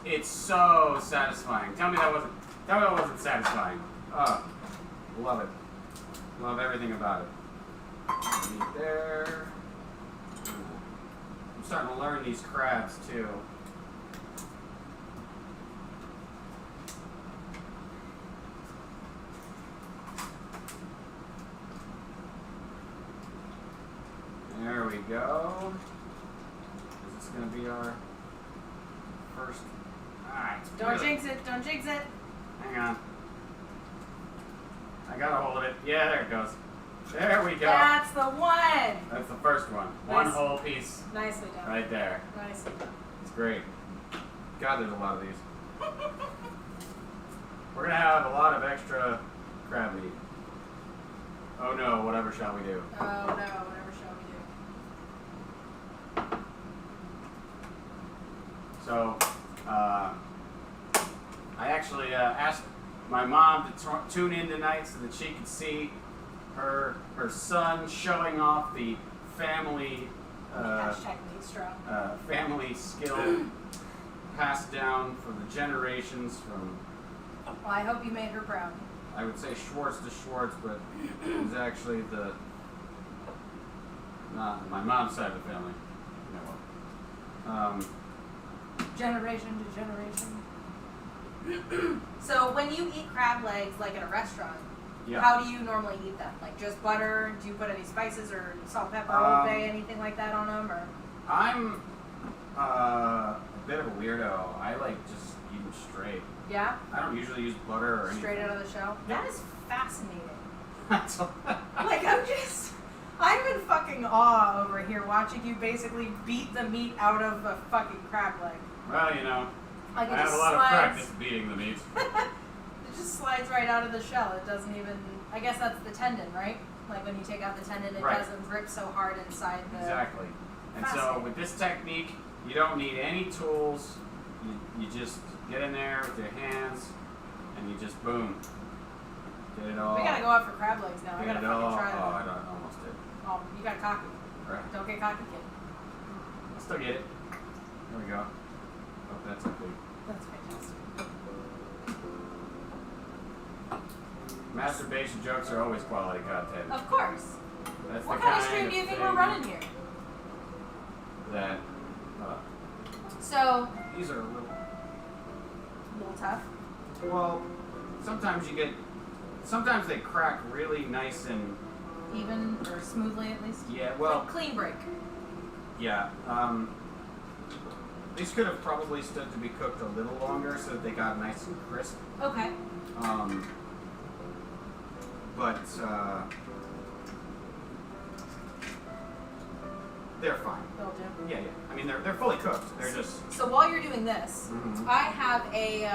it's so satisfying. Tell me that wasn't satisfying. Oh, love it. Love everything about it. Meat there. I'm starting to learn these crabs too. There we go. Is this going to be our first? Alright. Don't jinx it. Don't jinx it. Hang on. I got a hold of it. Yeah, there it goes. There we go. That's the one. That's the first one. Nice. One whole piece Nicely done. right there. Nicely done. It's great. God, there's a lot of these. We're going to have a lot of extra crab meat. Oh no, whatever shall we do? Oh no, whatever shall we do? So, I actually asked my mom to tune in tonight so that she could see her son showing off the family Hashtag meat straw. family skill passed down for the generations from, Well, I hope you made her proud. I would say Schwartz to Schwartz, but it was actually not my mom's side of the family. No. Generation to generation. So when you eat crab legs, like at a restaurant, Yeah. how do you normally eat them? Like just butter? Do you put any spices or salt, pepper, Old Bay, anything like that on them? Or I'm a bit of a weirdo. I like just eat them straight. yeah, I don't usually use butter or anything. straight out of the shell. Yeah. That is fascinating. So- Like I'm in fucking awe over here watching you basically beat the meat out of a fucking crab leg. well, you know, Like I it have just a lot of slides. practice beating the meat. It just slides right out of the shell. It doesn't even. I guess that's the tendon, right? Like when you take out the tendon, it Right. doesn't grip so hard inside the. Exactly. And so Fascinating. with this technique, you don't need any tools. You just get in there with your hands, and you just boom, get it all. We gotta go out for crab legs now. I Get gotta it all. fucking try Oh, that. I don't almost did. Oh, you got cocky. Right. Don't get cocky, kid. I'll still get it. There we go. Oh, that's okay. That's fantastic. Masturbation jokes are always quality content. Of course. That's What the kind of stream do you think we're thing running here? That So, these are a little. a little tough. Well, sometimes sometimes they crack really nice and Even or smoothly at least. yeah. Well, Like clean break. yeah. These could have probably stood to be cooked a little longer so that they got nice and crisp. Okay. But they're fine. They'll do. Yeah, yeah. I mean, they're fully cooked. They're just. So while you're doing this, Mhm. I have a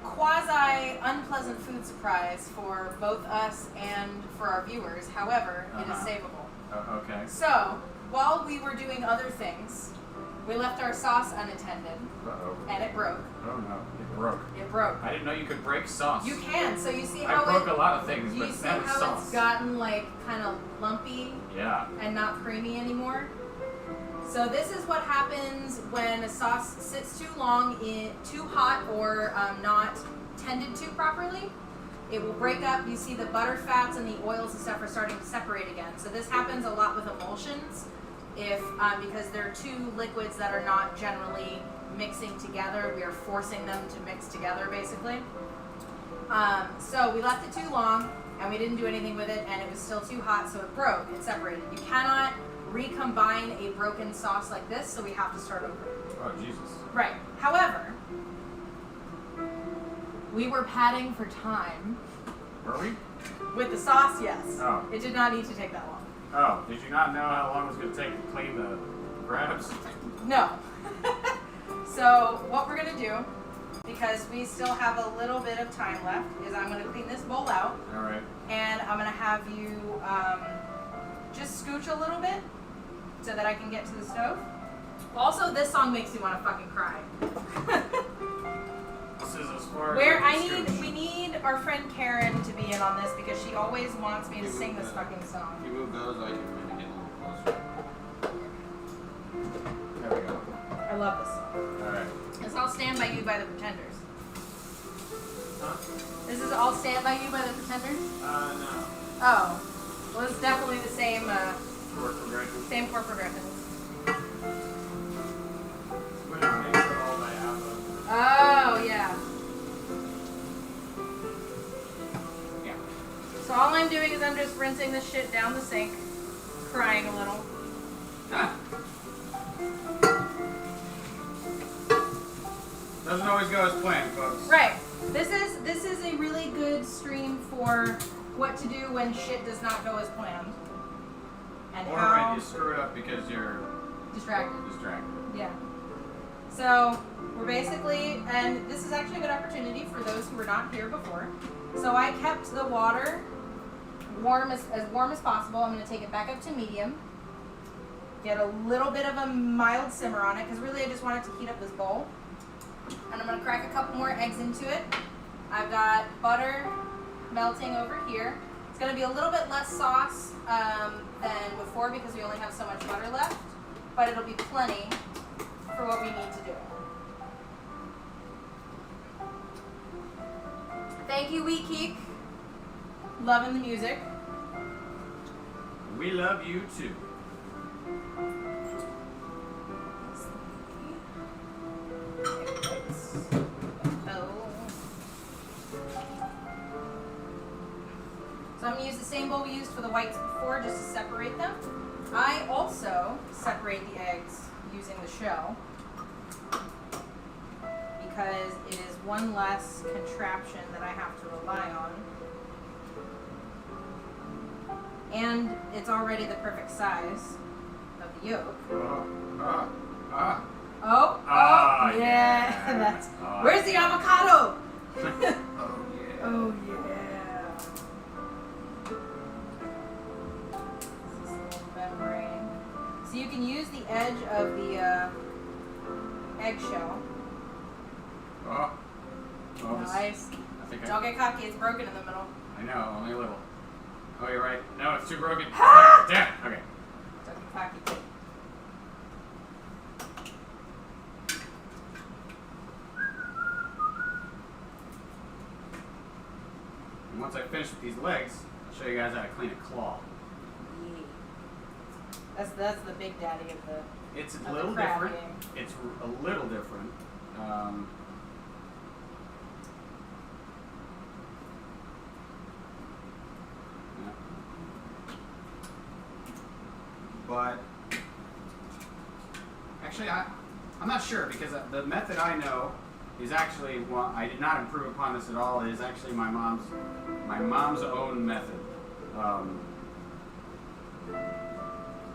quasi unpleasant food surprise for both us and for our viewers. However, it is Uh-huh. savable. Oh, okay. So while we were doing other things, we left our sauce unattended, Uh-oh. and it broke. Oh no, it broke. It broke. I didn't know you could break sauce. You can. So you see I how broke a lot of things, you but see that was how sauce. it's gotten like kind of lumpy Yeah. and not creamy anymore. So this is what happens when a sauce sits too long, too hot, or not tended to properly. It will break up. You see the butter fats and the oils and stuff are starting to separate again. So this happens a lot with emulsions, because they're two liquids that are not generally mixing together. We are forcing them to mix together, basically. So we left it too long, and we didn't do anything with it, and it was still too hot, so it broke. It separated. You cannot recombine a broken sauce like this, so we have to start over. Oh Jesus. Right. However, we were padding for time. Were we? With the sauce, yes. Oh. It did not need to take that long. Oh, did you not know how long it was going to take to clean the crabs? No. So what we're going to do, because we still have a little bit of time left, is I'm going to clean this bowl out, All right. and I'm going to have you just scooch a little bit so that I can get to the stove. Also, this song makes me want to fucking cry. This is as far Where as can we scooch. need our friend Karen to be in on this because she always wants me to sing this fucking song. If you move those, I can maybe get a little closer. There we go. I love this song. All right. This is All Stand By You by the Pretenders. Huh? This is All Stand By You by the Pretenders? No. Oh. Well, it's definitely the same Chord progression. same chord progression. When it makes it all by ABBA. Oh yeah. Yeah. So all I'm doing is I'm just rinsing this shit down the sink, crying a little. Ah. Doesn't always go as planned, folks. Right. This is a really good stream for what to do when shit does not go as planned. And Or how when you screw it up because you're distracted. distracted. Yeah. So we're basically, and this is actually a good opportunity for those who were not here before. So I kept the water warm as warm as possible. I'm going to take it back up to medium. Get a little bit of a mild simmer on it because really I just want it to heat up this bowl. And I'm going to crack a couple more eggs into it. I've got butter melting over here. It's going to be a little bit less sauce than before because we only have so much butter left, but it'll be plenty for what we need to do. Thank you, Weekeek. Loving the music. We love you too. So I'm going to use the same bowl we used for the whites before just to separate them. I also separate the eggs using the shell because it is one less contraption that I have to rely on. And it's already the perfect size of the yolk. Oh, Ah, yeah. yeah. That's. Ah, Where's the avocado? Oh yeah. Oh yeah. This is a little membrane. So you can use the edge of the eggshell. Oh. Oh, this- Nice. I think Don't get cocky. It's broken in the middle. I know, only a little. Oh, you're right. No, it's too broken. Ah! Damn. Okay. Don't get cocky. And once I finish with these legs, I'll show you guys how to clean a claw. Yeah. That's the big daddy of the. It's Of a the little crab different. game. It's a little different. Yeah. But actually, I'm not sure because the method I know is actually one I did not improve upon this at all. It is actually my mom's own method.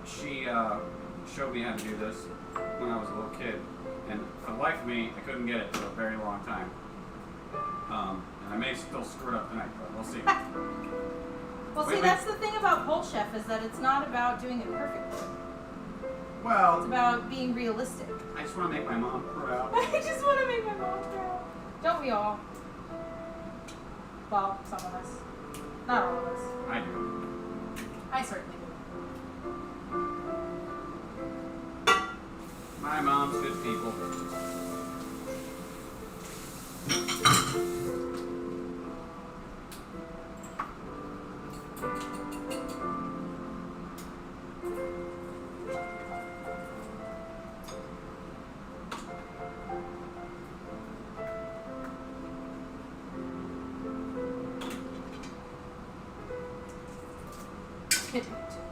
She showed me how to do this when I was a little kid, and for the life of me, I couldn't get it for a very long time. And I may still screw it up tonight, but we'll see. Well, Wait, see, that's the thing about PoleChef is that it's not about doing it perfectly. It's Well, about being realistic. I just want to make my mom proud. I just want to make my mom proud. Don't we all? Well, some of us. Not all of us. I do. I certainly do. My mom's good people.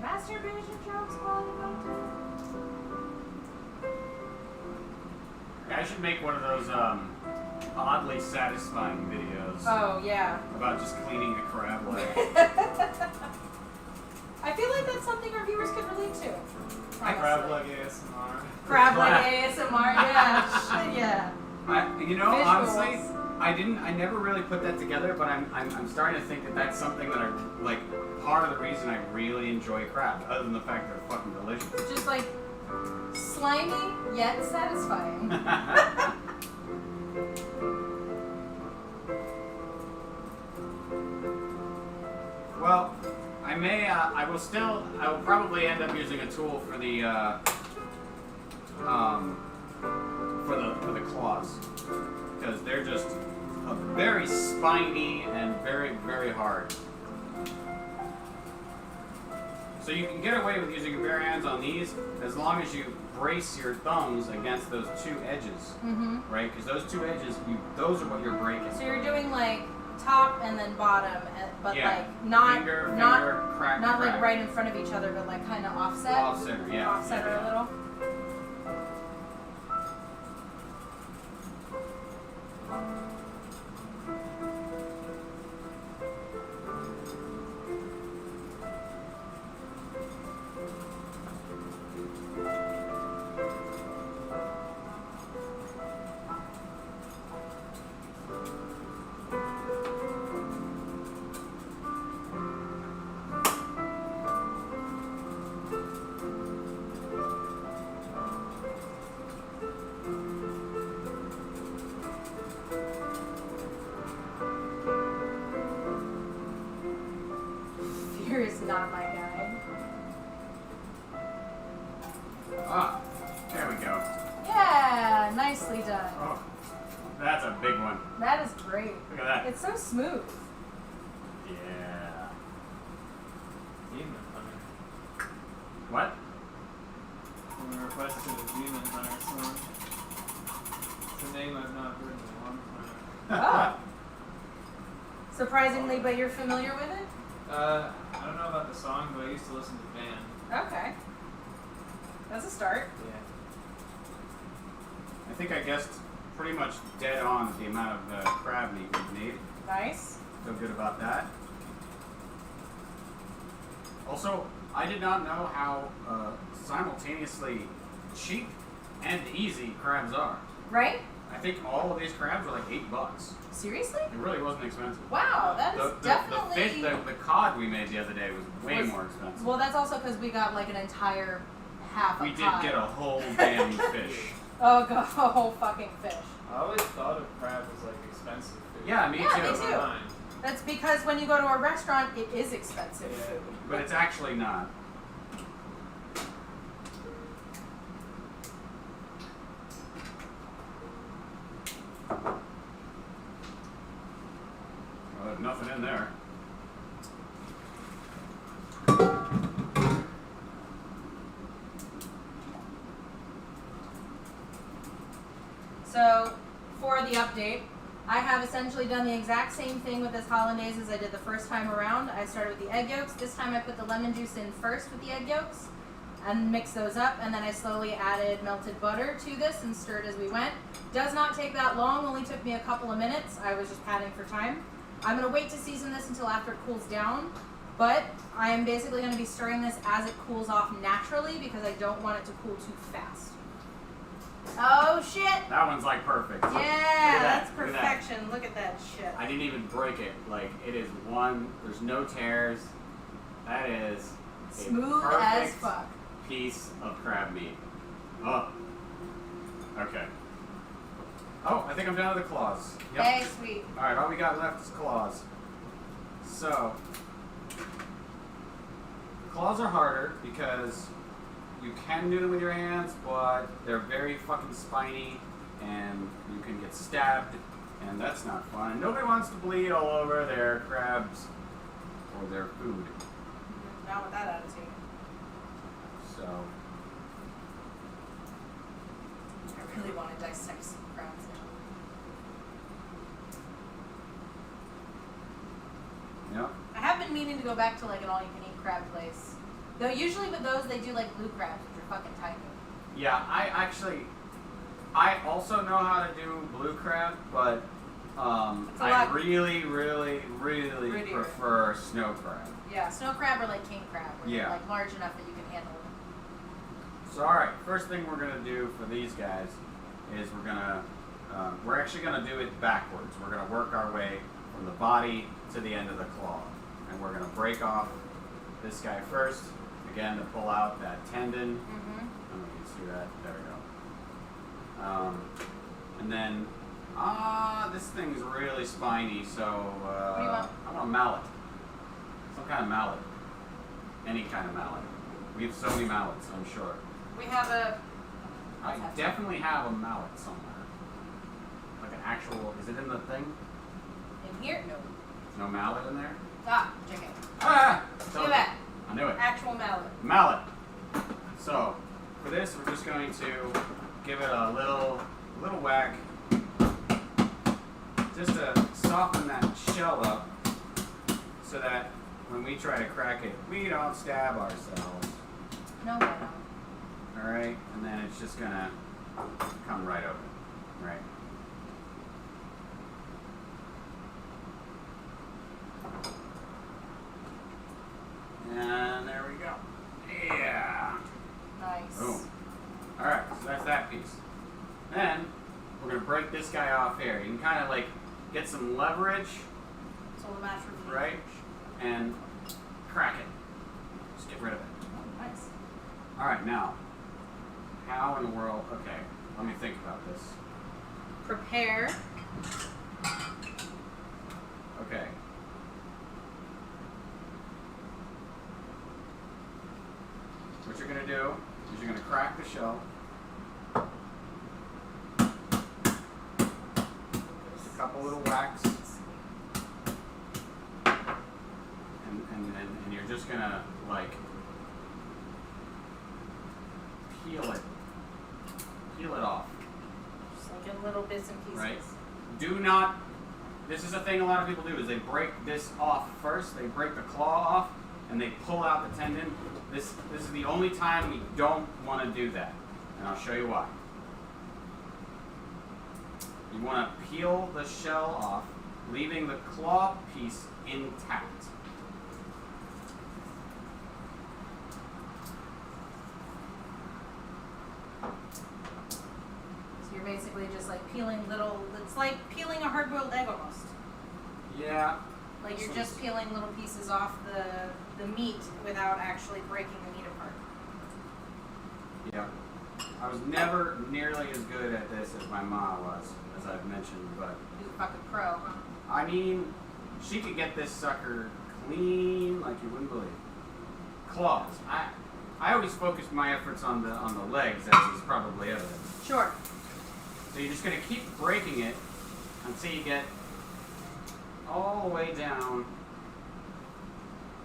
Masturbation jokes quality content. I should make one of those oddly satisfying videos Oh, yeah. about just cleaning a crab leg. I feel like that's something our viewers could relate to. Crab leg ASMR. Crab leg ASMR, yeah. Yeah. Honestly, Visuals. I never really put that together, but I'm starting to think that that's something that part of the reason I really enjoy crab, other than the fact they're fucking delicious. It's just like slimy yet satisfying. Well, I will probably end up using a tool for the claws, because they're just very spiny and very, very hard. So you can get away with using your bare hands on these as long as you brace your thumbs against those two edges, right? Because those two edges, those are what you're breaking. So you're doing like top and then bottom, but Yeah. like not Finger, crack, not crack. like right in front of each other, but like kind of offset. Offset, yeah. Offset yeah, a little. Fear is not my guide. Ah, there we go. Yeah, nicely done. Oh, that's a big one. That is great. Look at that. It's so smooth. Yeah. Demon Hunter. What? We requested a Demon Hunter song. It's a name I've not heard in a long time. Oh. Surprisingly, but you're familiar with it? I don't know about the song, but I used to listen to band. Okay. That's a start. Yeah. I think I guessed pretty much dead on the amount of crab meat we need. Nice. Feel good about that. Also, I did not know how simultaneously cheap and easy crabs are. Right? I think all of these crabs were like $8. Seriously? It really wasn't expensive. Wow, that is definitely... The fish, the cod we made the other day was way Was- more expensive. Well, that's also because we got like an entire half We a did pot. get a whole damn fish. Oh, God, a whole fucking fish. I always thought of crab as like expensive food. Yeah, me Yeah, too. me In too. my mind. That's because when you go to a restaurant, it is expensive Yeah. food. But it's actually not. Well, there's nothing in there. So, for the update, I have essentially done the exact same thing with this hollandaise as I did the first time around. I started with the egg yolks. This time I put the lemon juice in first with the egg yolks and mixed those up, and then I slowly added melted butter to this and stirred as we went. Does not take that long, only took me a couple of minutes. I was just padding for time. I'm going to wait to season this until after it cools down, but I am basically going to be stirring this as it cools off naturally because I don't want it to cool too fast. Oh shit! That one's like perfect. Yeah, Look at that's that, look at that. perfection. Look at that shit. I didn't even break it. Like, it is one, there's no tears. That is a Smooth as perfect fuck. piece of crab meat. Oh. Okay. Oh, I think I'm down to the claws. Yep. Hey, sweet. Alright, all we got left is claws. So, claws are harder because you can do them with your hands, but they're very fucking spiny and you can get stabbed, and that's not fun. And nobody wants to bleed all over their crabs or their food. Not with that attitude. So, I really want to dissect some crabs now. yep. I have been meaning to go back to like an all-you-can-eat crab place. Though usually with those they do like blue crabs, which are fucking tiny. Yeah, I also know how to do blue crab, but It's a I lot- really Prettier. prefer snow crab. Yeah, snow crab or like king crab, where Yeah. they're like large enough that you can handle them. So, alright, first thing we're gonna do for these guys is we're actually gonna do it backwards. We're gonna work our way from the body to the end of the claw. And we're gonna break off this guy first, again, to pull out that tendon. Mm-hmm. I don't know if you can see that. There we go. And then, this thing's really spiny, so What do you want? I want a mallet. Some kind of mallet. Any kind of mallet. We have so many mallets, I'm sure. We have a... I definitely have a mallet somewhere. Like an actual, is it in the thing? In here? No. There's no mallet in there? Ah, chicken. Ah! Look at that. I knew it. Actual mallet. mallet. So for this, we're just going to give it a little whack, just to soften that shell up, so that when we try to crack it, we don't stab ourselves. No, no. All right, and then it's just gonna come right open, right? And there we go. Yeah. Nice. Boom. All right, so that's that piece. Then we're gonna break this guy off here. You can kind of like get some leverage, So the match review. right? And crack it. Just get rid of it. Oh, nice. All right, now, how in the world? Okay, let me think about this. Prepare. Okay. What you're gonna do is you're gonna crack the shell. Just a couple little whacks. And you're just gonna like peel it off. Just like in little bits and pieces. Right. Do not. This is a thing a lot of people do, is they break this off first. They break the claw off and they pull out the tendon. This is the only time we don't want to do that, and I'll show you why. You want to peel the shell off, leaving the claw piece intact. So you're basically just like peeling little. It's like peeling a hard-boiled egg almost. Yeah. Like you're just peeling little pieces off the meat without actually breaking the meat apart. Yeah. I was never nearly as good at this as my mom was, as I've mentioned, but Who's a fucking pro, huh? I mean, she could get this sucker clean like you wouldn't believe. Claws. I always focused my efforts on the legs, as is probably evident. Sure. So you're just gonna keep breaking it until you get all the way down.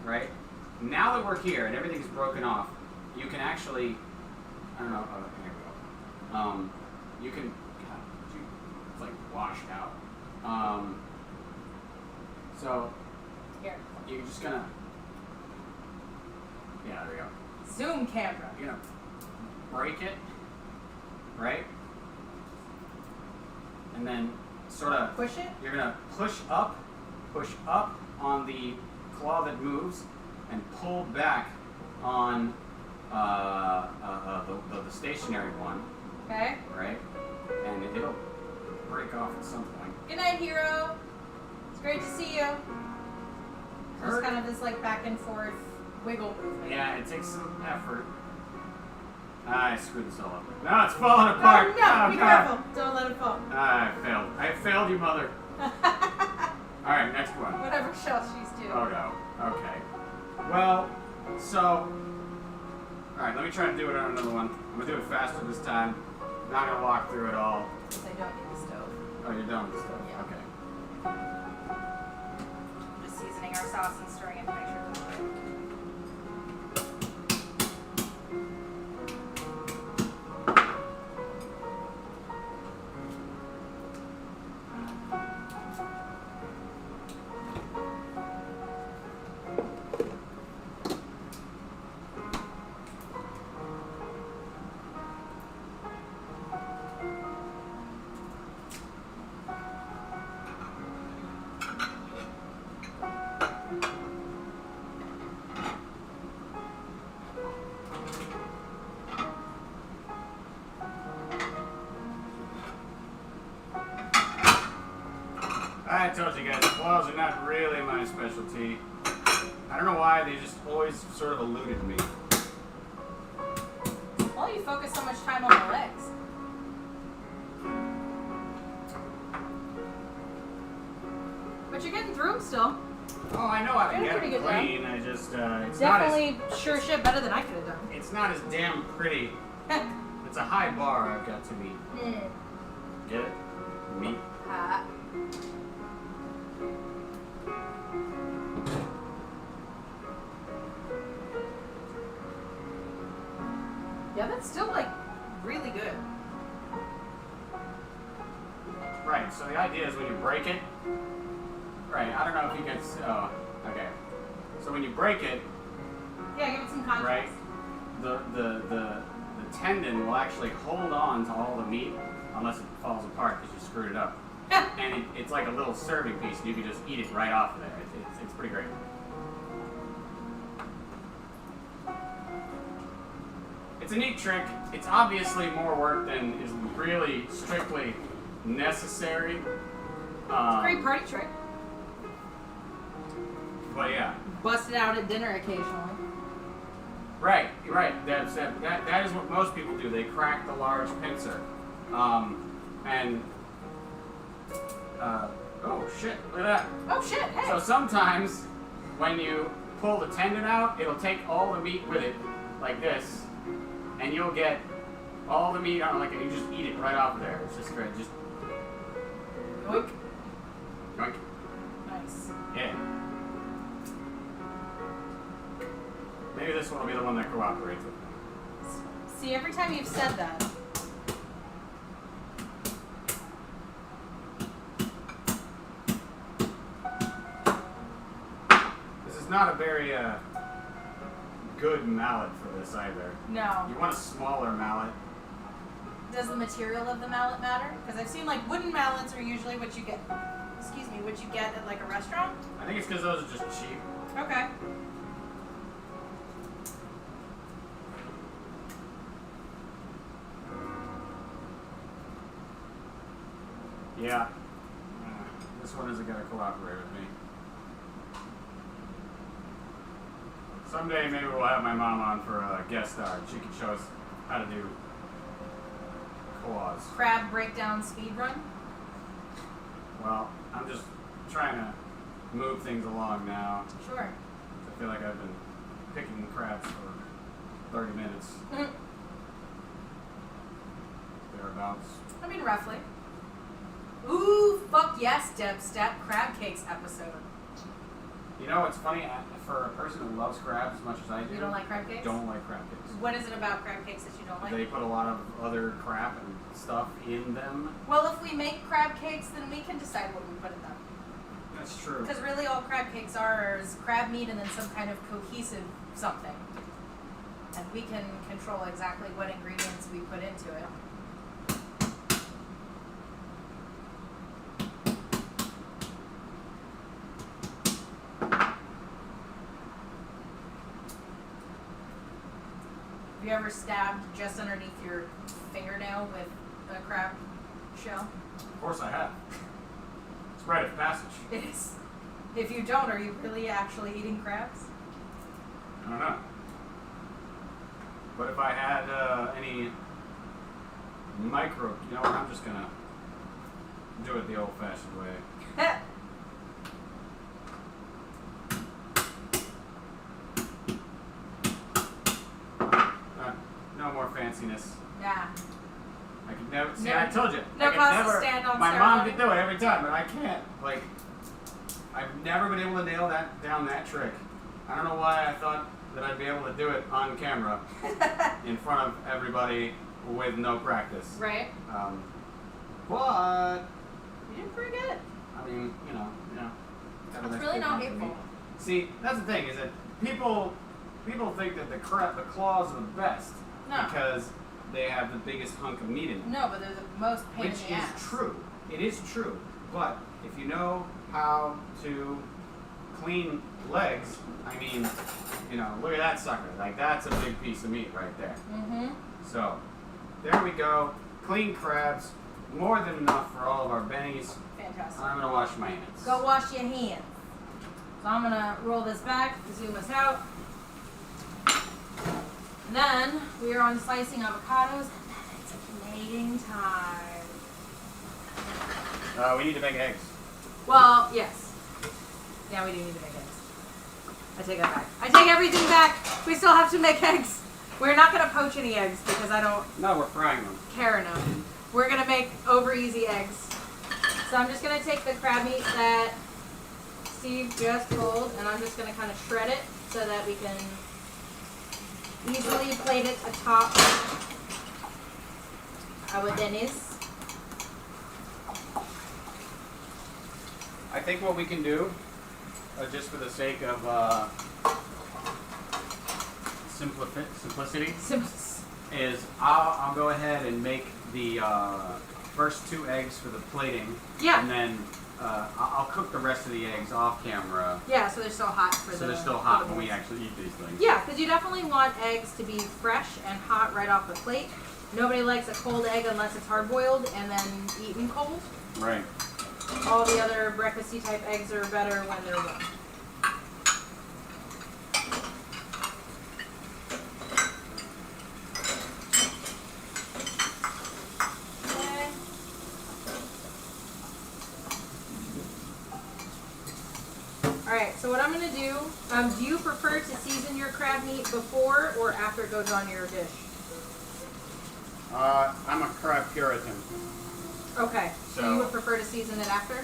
Right? Now that we're here and everything's broken off, you can actually, I don't know, oh, here we go. You can, God, it's like washed out. So Here. you're just gonna, yeah, there we go. Zoom camera. You're gonna break it, right? And then sort of Push it. you're gonna push up on the claw that moves, and pull back on the stationary one, Okay. right? And it'll break off at some point. Good night, hero. It's great to see you. Just kind of this like back and forth wiggle movement. Yeah, it takes some effort. I screwed this all up. No, it's falling apart. Oh no! Oh, Be God. careful. Don't let it fall. I failed. I failed you, mother. All right, next one. Whatever shell she's doing. Oh no. Okay. Well, so. All right, let me try to do it on another one. I'm gonna do it faster this time. I'm not gonna walk through it all. Because I don't need the stove. Oh, you're done with the stuff. Yeah. Okay. I'm just seasoning our sauce and stirring it to make sure it's good. I told you guys, claws are not really my specialty. I don't know why, they just always sort of eluded me. Well, you focus so much time on the legs. But you're getting through them still. Oh, I know how to You're get pretty it good, clean. I just, it's Definitely not sure shit better than I could have done. it's not as damn pretty. It's a high bar I've got to meet. Get it? Meet. Yeah, that's still like really good. Right, so the idea is when you break it, right, I don't know if you guys, okay. So when you break it, Yeah, give it some context. right, the tendon will actually hold on to all the meat unless it falls apart because you screwed it up. And it's like a little serving piece, and you can just eat it right off of there. It's pretty great. It's a neat trick. It's obviously more work than is really strictly necessary. It's a great party trick. But yeah. Bust it out at dinner occasionally. Right. That is what most people do. They crack the large pincer. Oh shit, look at that. Oh shit, hey. So sometimes when you pull the tendon out, it'll take all the meat with it, like this, and you'll get all the meat on, like, and you just eat it right off of there. It's just great. Just Yoink. yoink. Nice. Yeah. Maybe this one will be the one that cooperates with me. See, every time you've said that, Not a very good mallet for this either. no. You want a smaller mallet. Does the material of the mallet matter? Because I've seen like wooden mallets are usually what you get. Excuse me, what you get at like a restaurant. I think it's because those are just cheap. Okay. Yeah. This one isn't gonna cooperate with me. Someday maybe we'll have my mom on for a guest star and she can show us how to do claws. Crab breakdown speed run. Well, I'm just trying to move things along now. Sure. I feel like I've been picking crabs for 30 minutes. Thereabouts. I mean, roughly. Ooh, fuck yes, Deb Step crab cakes episode. You know, it's funny, for a person who loves crabs as much as I do, You don't like crab cakes? don't like crab cakes. What is it about crab cakes that you don't like? They put a lot of other crap and stuff in them. Well, if we make crab cakes, then we can decide what we put in them. That's true. Because really all crab cakes are is crab meat and then some kind of cohesive something. And we can control exactly what ingredients we put into it. Have you ever stabbed just underneath your fingernail with a crab shell? Of course I have. It's rite of passage. It is. If you don't, are you really actually eating crabs? I don't know. But if I had any micro, you know what, I'm just gonna do it the old-fashioned way. No more fanciness. Yeah. I could never, see, No- I told you. no I could cause to never, stand on my ceremony. mom could do it every time, but I can't. Like, I've never been able to nail down that trick. I don't know why I thought that I'd be able to do it on camera in front of everybody with no practice. Right. But You did pretty good. I mean, you know. It's really not hateful. See, that's the thing, is that people think that the claws are the best No. because they have the biggest hunk of meat in them. No, but they're the most pain Which in the is ass. true. It is true. But if you know how to clean legs, I mean, look at that sucker. Like, that's a big piece of meat right there. Mm-hmm. So, there we go. Clean crabs. More than enough for all of our bennies. Fantastic. I'm going to wash my hands. Go wash your hands. So I'm gonna roll this back, zoom us out. And then we are on slicing avocados, and then it's mating time. We need to make eggs. Well, yes. Yeah, we do need to make eggs. I take that back. I take everything back. We still have to make eggs. We're not gonna poach any eggs because I don't No, we're frying them. care enough. We're gonna make over easy eggs. So I'm just gonna take the crab meat that Steve just pulled, and I'm just gonna kind of shred it so that we can easily plate it atop our Dennis. I think what we can do, just for the sake of simplicity, is I'll go ahead and make the first 2 eggs for the plating. Yeah. And then I'll cook the rest of the eggs off camera. Yeah, so they're still hot for So they're still hot when we actually eat these things. Yeah, because you definitely want eggs to be fresh and hot right off the plate. Nobody likes a cold egg unless it's hard-boiled and then eaten cold. Right. All the other breakfasty type eggs are better when they're warm. Alright, so what I'm going to do you prefer to season your crab meat before or after it goes on your dish? I'm a crab Puritan. Okay, so you So- would prefer to season it after?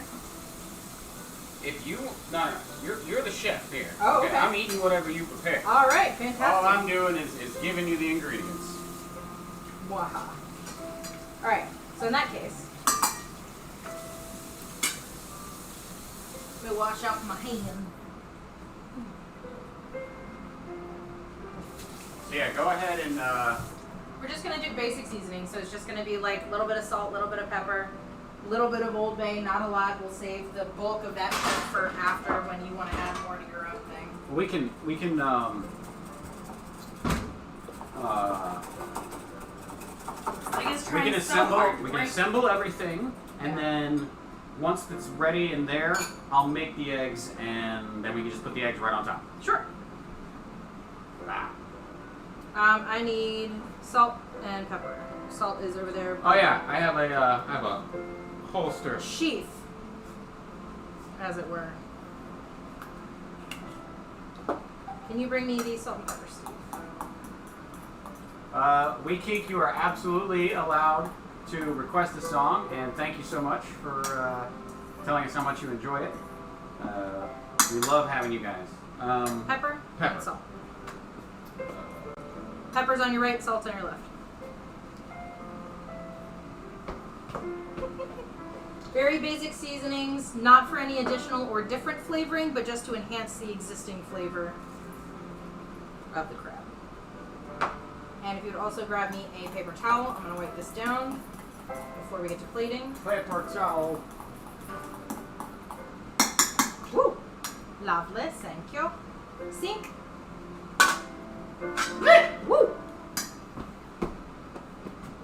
If you, no, you're the chef here. Oh, okay. I'm eating whatever you prepare. Alright, fantastic. All I'm doing is giving you the ingredients. Waha. Alright, so in that case, let me wash out my hand. So yeah, go ahead and We're just gonna do basic seasoning, so it's just gonna be like a little bit of salt, a little bit of pepper, a little bit of Old Bay, not a lot. We'll save the bulk of that shit for after when you want to add more to your own thing. we can assemble everything, and then once it's ready in there, I'll make the eggs, and then we can just put the eggs right on top. Sure. Ah. I need salt and pepper. Salt is over there. Oh yeah, I have a holster. Sheath, as it were. Can you bring me the salt and pepper, Steve? WeKeek, you are absolutely allowed to request a song, and thank you so much for telling us how much you enjoy it. We love having you guys. Pepper Pepper. and salt. Pepper's on your right, salt's on your left. Very basic seasonings, not for any additional or different flavoring, but just to enhance the existing flavor of the crab. And if you would also grab me a paper towel, I'm going to wipe this down before we get to plating. Paper towel. Woo! Lovely, thank you. Sink. Woo!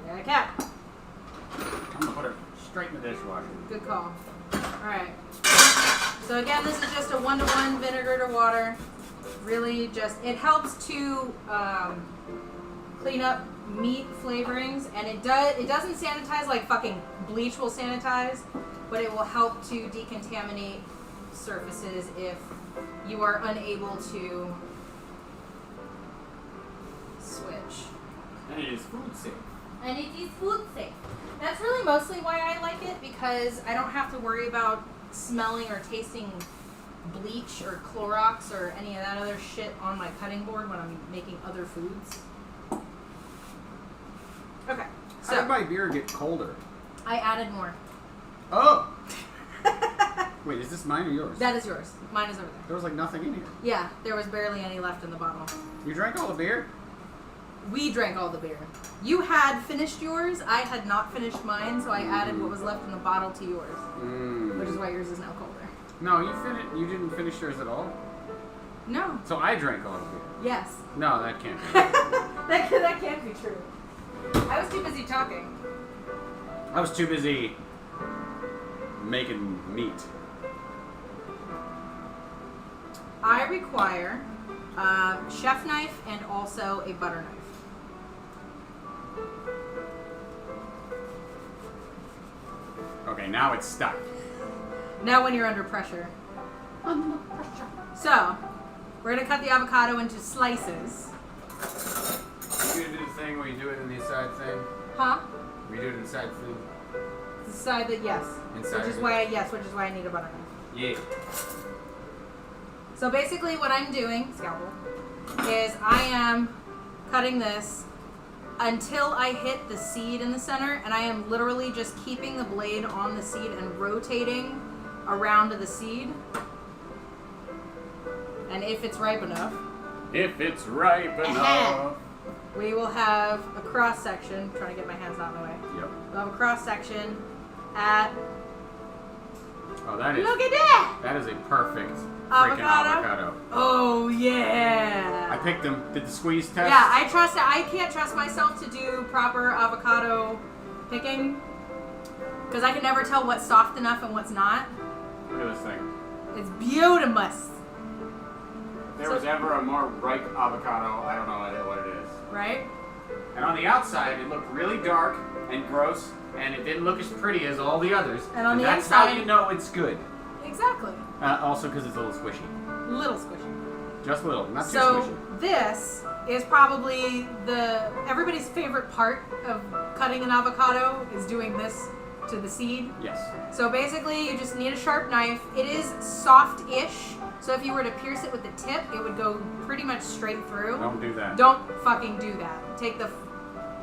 There a cap. I'm gonna put it straight in the dishwasher. Good call. Alright. So again, this is just a 1-to-1 vinegar to water. Really just, it helps to clean up meat flavorings, and it doesn't sanitize like fucking bleach will sanitize, but it will help to decontaminate surfaces if you are unable to switch. And it is food safe. And it is food safe. That's really mostly why I like it, because I don't have to worry about smelling or tasting bleach or Clorox or any of that other shit on my cutting board when I'm making other foods. Okay, How did so my beer get colder? I added more. Oh! Wait, is this mine or yours? That is yours. Mine is over there. There was like nothing in here. Yeah, there was barely any left in the bottle. You drank all the beer? We drank all the beer. You had finished yours. I had not finished mine, so I added what was left in the bottle to yours, which is why yours is now colder. No, you didn't finish yours at all? No. So I drank all the beer. Yes. No, that can't be. that can't be true. I was too busy talking. I was too busy making meat. I require a chef knife and also a butter knife. Okay, now it's stuck. Now when you're under pressure. So, we're going to cut the avocado into slices. You gonna do the thing where you do it in the inside thing? Huh? We do it inside thing? Decide that yes. Inside Which is it. why I need a butter knife. Yeah. So basically what I'm doing, scalpel, is I am cutting this until I hit the seed in the center, and I am literally just keeping the blade on the seed and rotating around to the seed. And if it's ripe enough, we will have a cross section. I'm trying to get my hands out of the way. Yep. We'll have a cross section at. Oh, that is. Look at that! That is a perfect freaking avocado. Oh yeah! I picked them. Did the squeeze test? Yeah, I can't trust myself to do proper avocado picking because I can never tell what's soft enough and what's not. Look at this thing. It's beautimous. If there was ever a more ripe avocado, I don't know what it is. Right? And on the outside, it looked really dark and gross, and it didn't look as pretty as all the others. And on the that's inside, how you know it's good. Exactly. Also, because it's a little squishy. Little squishy. Just a little, not too So squishy. this is probably everybody's favorite part of cutting an avocado is doing this to the seed. Yes. So basically, you just need a sharp knife. It is soft-ish, so if you were to pierce it with the tip, it would go pretty much straight through. Don't do that. Don't fucking do that. Take the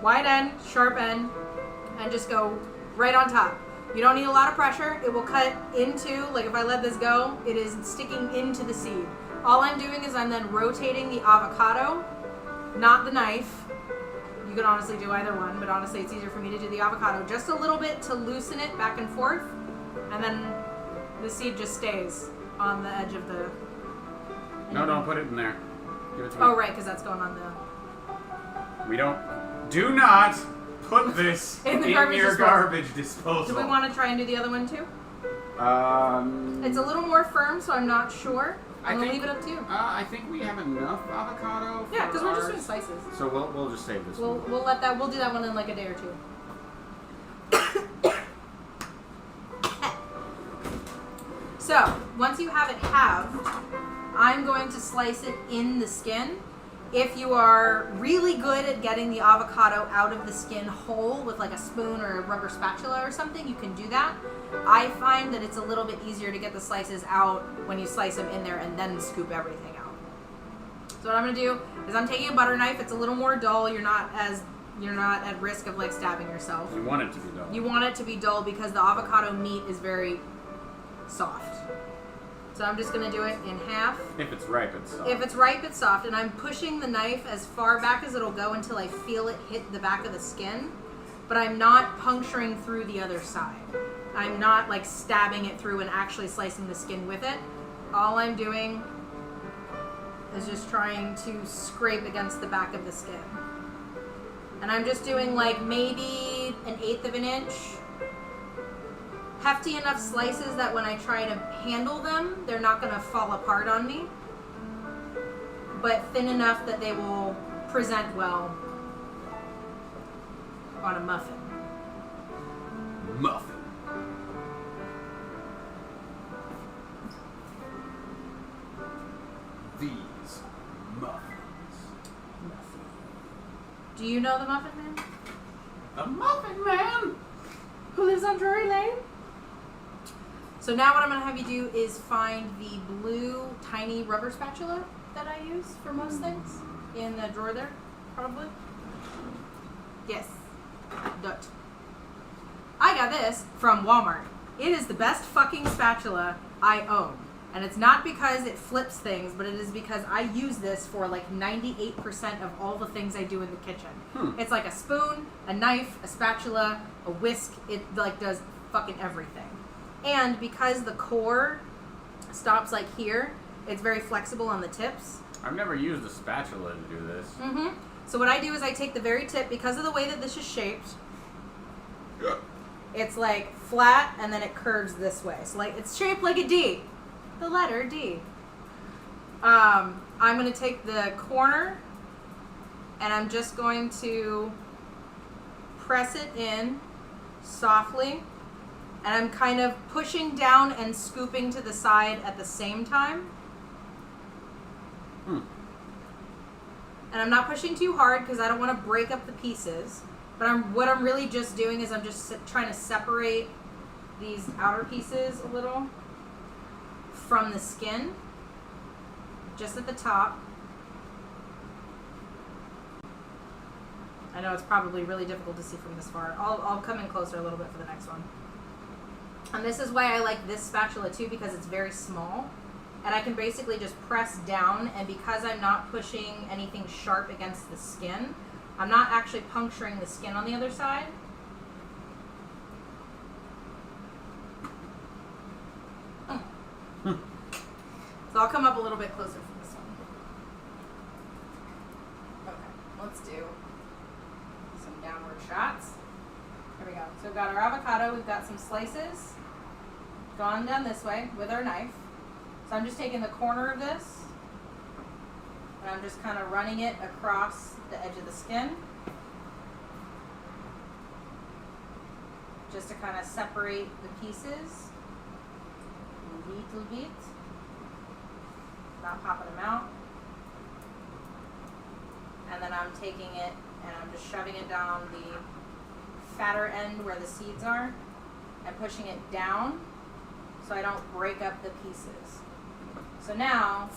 wide end, sharp end, and just go right on top. You don't need a lot of pressure. It will cut into, like if I let this go, it is sticking into the seed. All I'm doing is I'm then rotating the avocado, not the knife. You could honestly do either one, but honestly it's easier for me to do the avocado just a little bit to loosen it back and forth, and then the seed just stays on the edge of the... No, don't put it in there. Give it to me. Oh, right, because that's going on the... Do not put this In the in garbage your disposal. garbage disposal. Do we want to try and do the other one too? It's a little more firm, so I'm not sure. I'm going to leave it up to you. I think we have enough avocado. Yeah, because we're just ours. doing slices. So we'll just save this one. We'll do that one in like a day or two. So, once you have it halved, I'm going to slice it in the skin. If you are really good at getting the avocado out of the skin whole with like a spoon or a rubber spatula or something, you can do that. I find that it's a little bit easier to get the slices out when you slice them in there and then scoop everything out. So what I'm going to do is I'm taking a butter knife. It's a little more dull. You're not at risk of like stabbing yourself. You want it to be dull. You want it to be dull because the avocado meat is very soft. So I'm just going to do it in half. If it's ripe, it's soft. If it's ripe, it's soft. And I'm pushing the knife as far back as it'll go until I feel it hit the back of the skin. But I'm not puncturing through the other side. I'm not like stabbing it through and actually slicing the skin with it. All I'm doing is just trying to scrape against the back of the skin. And I'm just doing like maybe 1/8 of an inch. Hefty enough slices that when I try to handle them, they're not going to fall apart on me. But thin enough that they will present well on a muffin. Muffin. These muffins. Do you know the Muffin Man? The Muffin Man! Who lives on Drury Lane? So now what I'm going to have you do is find the blue tiny rubber spatula that I use for most things in the drawer there, probably. Yes. Dot. I got this from Walmart. It is the best fucking spatula I own. And it's not because it flips things, but it is because I use this for like 98% of all the things I do in the kitchen. It's like a spoon, a knife, a spatula, a whisk. It like does fucking everything. And because the core stops like here, it's very flexible on the tips. I've never used a spatula to do this. So what I do is I take the very tip, because of the way that this is shaped, it's like flat and then it curves this way. So like it's shaped like a D. The letter D. I'm going to take the corner and I'm just going to press it in softly. And I'm kind of pushing down and scooping to the side at the same time. And I'm not pushing too hard because I don't want to break up the pieces. But what I'm really just doing is I'm just trying to separate these outer pieces a little from the skin, just at the top. I know it's probably really difficult to see from this far. I'll come in closer a little bit for the next one. And this is why I like this spatula too, because it's very small. And I can basically just press down, and because I'm not pushing anything sharp against the skin, I'm not actually puncturing the skin on the other side. So I'll come up a little bit closer for this one. Okay, let's do some downward shots. There we go. So we've got our avocado, we've got some slices gone down this way with our knife. So I'm just taking the corner of this and I'm just kind of running it across the edge of the skin, just to kind of separate the pieces a little bit, not popping them out. And then I'm taking it and I'm just shoving it down the fatter end where the seeds are and pushing it down so I don't break up the pieces. So now,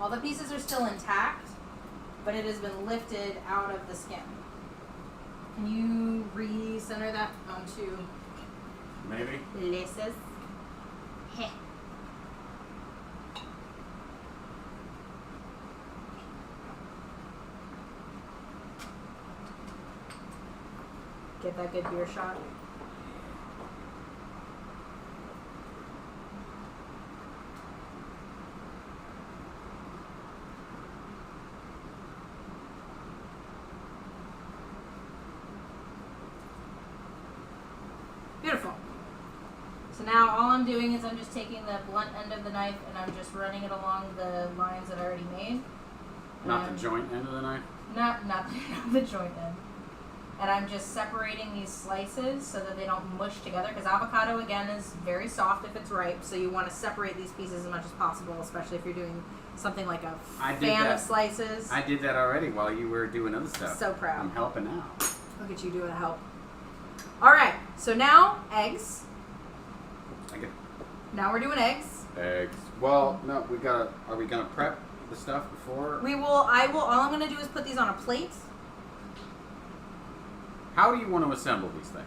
all the pieces are still intact, but it has been lifted out of the skin. Can you recenter that onto Maybe. laces? Heh. Get that good beer shot. Beautiful. So now all I'm doing is I'm just taking the blunt end of the knife and I'm just running it along the lines that I already made. Not the joint end of the knife? Not the joint end. And I'm just separating these slices so that they don't mush together, because avocado, again, is very soft if it's ripe, so you want to separate these pieces as much as possible, especially if you're doing something like a fan of slices. I did that already while you were doing other stuff. So proud. I'm helping out. Look at you doing a help. All right, so now eggs. Now we're doing eggs. Eggs. Well, no, are we gonna prep the stuff before? All I'm gonna do is put these on a plate. How do you want to assemble these things?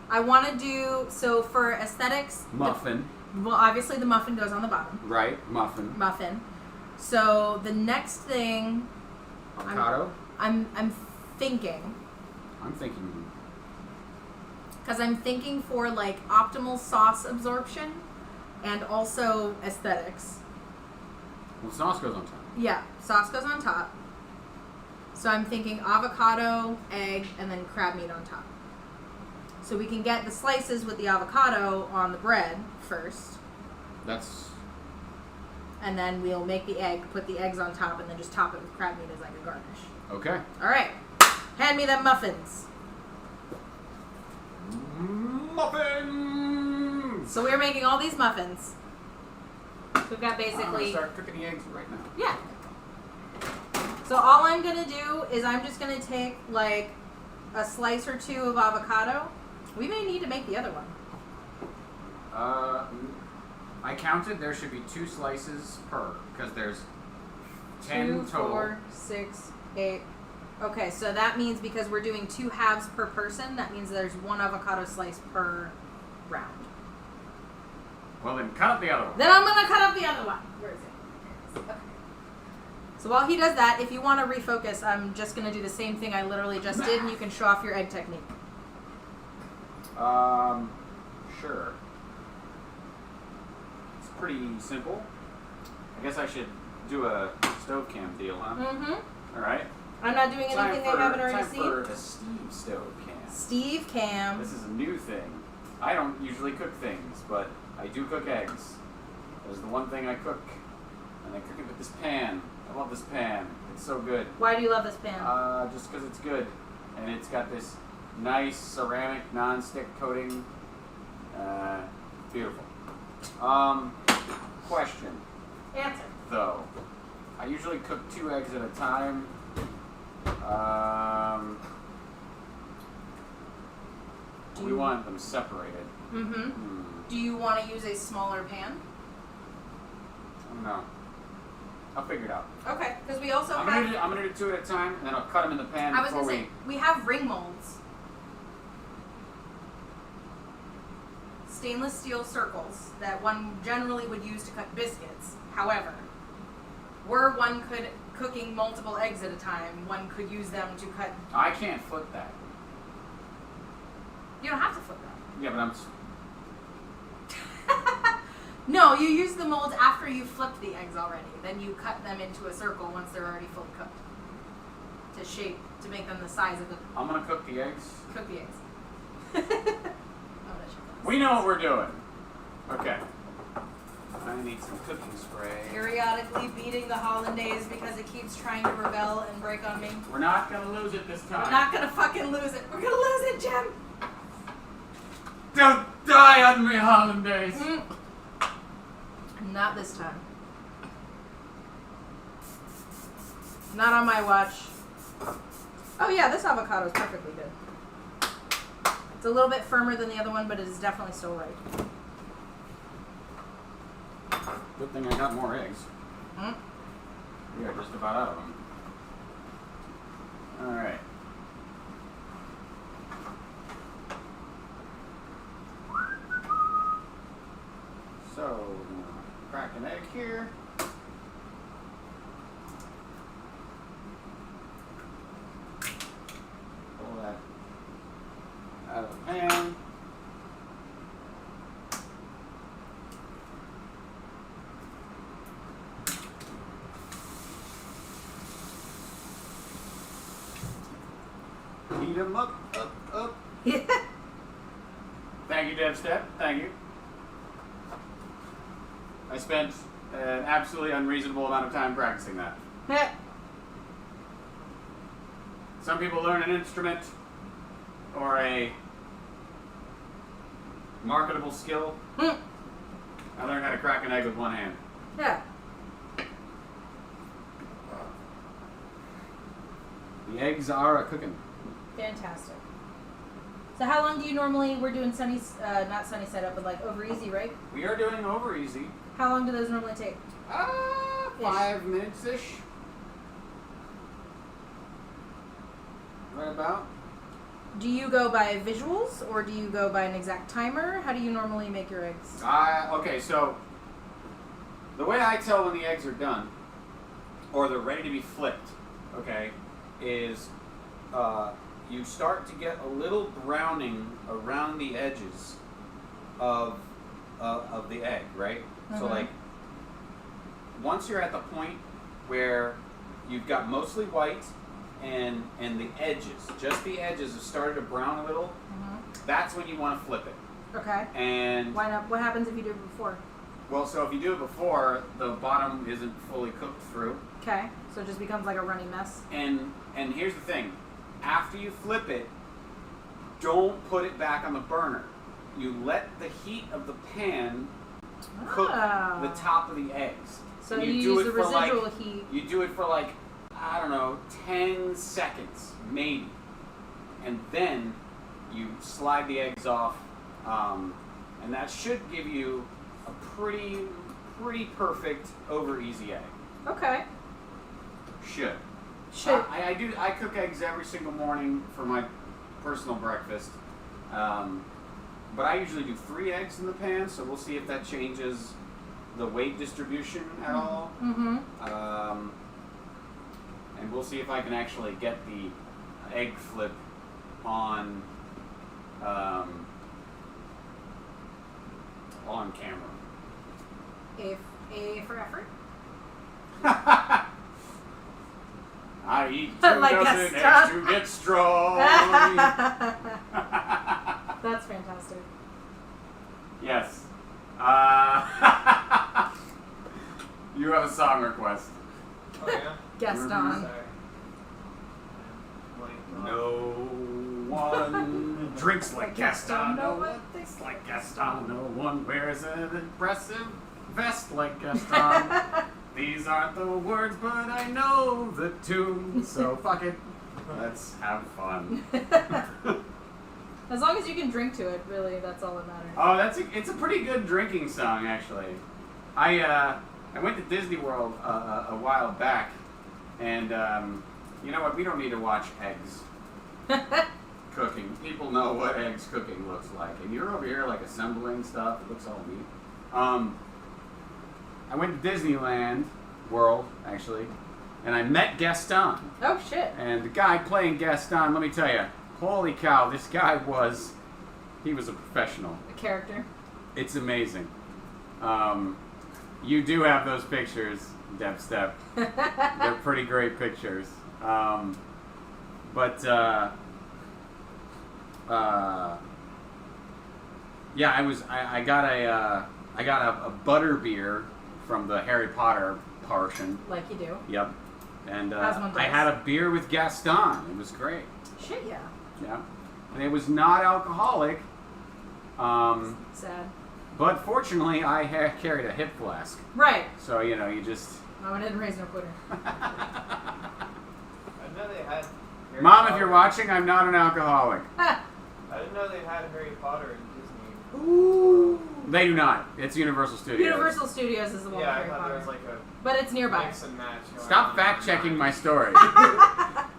I want to do, so for aesthetics. Muffin. Well, obviously the muffin goes on the bottom. Right, muffin. Muffin. So the next thing. Avocado? I'm thinking. I'm thinking. Because I'm thinking for like optimal sauce absorption and also aesthetics. Well, sauce goes on top. Yeah, sauce goes on top. So I'm thinking avocado, egg, and then crab meat on top. So we can get the slices with the avocado on the bread first. And then we'll make the egg, put the eggs on top, and then just top it with crab meat as like a garnish. Okay. All right. Hand me them muffins. Muffins! So we're making all these muffins. We've got I'm going to basically... start cooking the eggs right now. Yeah. So all I'm going to do is I'm just going to take like a slice or two of avocado. We may need to make the other one. I counted. There should be 2 slices per, because there's 10 2, total. 4, 6, 8. Okay, so that means because we're doing 2 halves per person, that means there's 1 avocado slice per round. Well, then cut up the other one. Then I'm going to cut up the other one. Where is it? Okay. So while he does that, if you want to refocus, I'm just going to do the same thing I literally just did, and you can show off your egg technique. Sure. It's pretty simple. I guess I should do a stove cam deal, huh? Mm-hmm. All right. I'm not doing anything they haven't already seen. Time for a Steve stove cam. Steve Cam. This is a new thing. I don't usually cook things, but I do cook eggs. That is the one thing I cook. And I cook it with this pan. I love this pan. It's so good. Why do you love this pan? Just because it's good. And it's got this nice ceramic non-stick coating. Beautiful. Question, Answer. though. I usually cook 2 eggs at a time. We want them separated. Mm-hmm. Do you want to use a smaller pan? No. I'll figure it out. Okay, because we also I'm have... gonna do 2 at a time, and then I'll cut them in the pan I was before going to say, we have ring molds. Stainless steel circles that one generally would use to cut biscuits. However, were one cooking multiple eggs at a time, one could use them to cut... I can't flip that. You don't have to flip that. Yeah, but I'm... No, you use the molds after you've flipped the eggs already. Then you cut them into a circle once they're already fully cooked. To shape, to make them the size of the... I'm gonna cook the eggs. Cook the eggs. We know what we're doing. Okay. I need some cooking spray. Periodically beating the hollandaise because it keeps trying to rebel and break on me. We're not gonna lose it this time. We're not gonna fucking lose it. We're gonna lose it, Jim! Don't die on me, hollandaise! Not this time. Not on my watch. Oh yeah, this avocado is perfectly good. It's a little bit firmer than the other one, but it is definitely still right. Good thing I got more eggs. Mm. We are just about out of them. Alright. So, we're gonna crack an egg here. Pull that out of the pan. Heat them up. Yeah. Thank you, Dev Step. Thank you. I spent an absolutely unreasonable amount of time practicing that. Some people learn an instrument or a marketable skill. I learned how to crack an egg with one hand. Yeah. The eggs are a cooking. Fantastic. So how long do you normally, we're doing sunny, not sunny side up, but like over easy, right? We are doing over easy. How long do those normally take? 5 minutes-ish. Right about. Do you go by visuals or do you go by an exact timer? How do you normally make your eggs? Okay, so the way I tell when the eggs are done, or they're ready to be flipped, okay, is you start to get a little browning around the edges of the egg, right? So like once you're at the point where you've got mostly white and the edges, just the edges have started to brown a little, that's when you want to flip it. Okay. And why not? What happens if you do it before? well, so if you do it before, the bottom isn't fully cooked through. Okay. So it just becomes like a runny mess. And here's the thing. After you flip it, don't put it back on the burner. You let the heat of the pan cook the top of the eggs. So and you do use it the for residual heat. You do it for like, I don't know, 10 seconds, maybe. And then you slide the eggs off, and that should give you a pretty perfect over easy egg. Okay. Should. I cook eggs every single morning for my personal breakfast. But I usually do 3 eggs in the pan, so we'll see if that changes the weight distribution at all. And we'll see if I can actually get the egg flip on camera. A for effort. I eat Like 2 a dozen eggs stuff. to get strong. That's fantastic. Yes. You have a song request. Oh yeah? Gaston. Sorry. No one drinks like Gaston. No one thinks like Gaston. No one wears an impressive vest like Gaston. These aren't the words, but I know the tune. So fuck it. Let's have fun. As long as you can drink to it, really, that's all that matters. Oh, it's a pretty good drinking song, actually. I went to Disney World a while back, and you know what? We don't need to watch eggs cooking. People know what eggs cooking looks like, and you're over here like assembling stuff. It looks all neat. I went to Disneyland World actually, and I met Gaston. Oh shit. And the guy playing Gaston, let me tell you, holy cow, this guy he was a professional. A character. It's amazing. You do have those pictures, Deb Step. They're pretty great pictures. Yeah, I got a butter beer from the Harry Potter portion. Like you do. Yep. And As one does. I had a beer with Gaston. It was great. Shit, yeah. Yeah. And it was not alcoholic. Sad. But fortunately, I carried a hip flask. Right. So, you know, you just... Mama didn't raise no quitter. I didn't know they had. Harry Mom, if Potter. you're watching, I'm not an alcoholic. I didn't know they had Harry Potter in Disney. Ooh. They do not. It's Universal Studios. Universal Studios is the one Yeah, with I Harry thought Potter. there was like a But it's nearby. mix and match. Going Stop on. fact-checking my story.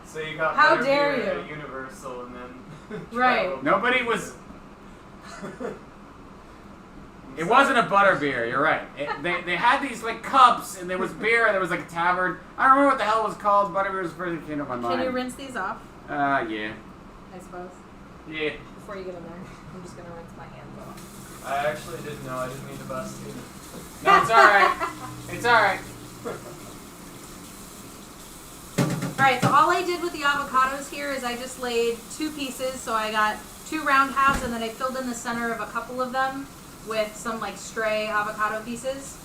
So you got How Butterbeer dare at you. Universal and then Right. traveled. Nobody was... It wasn't a butter beer, you're right. They had these, like, cups, and there was beer, and there was, like, a tavern. I don't remember what the hell it was called. Butterbeer was the first thing that came to my mind. Can you rinse these off? Yeah. I suppose. Yeah. Before you get in there. I'm just gonna rinse my hands off. I actually didn't know. I didn't mean to bust you. No, it's alright. It's alright. Alright, so all I did with the avocados here is I just laid 2 pieces. So I got 2 round halves, and then I filled in the center of a couple of them with some like stray avocado pieces.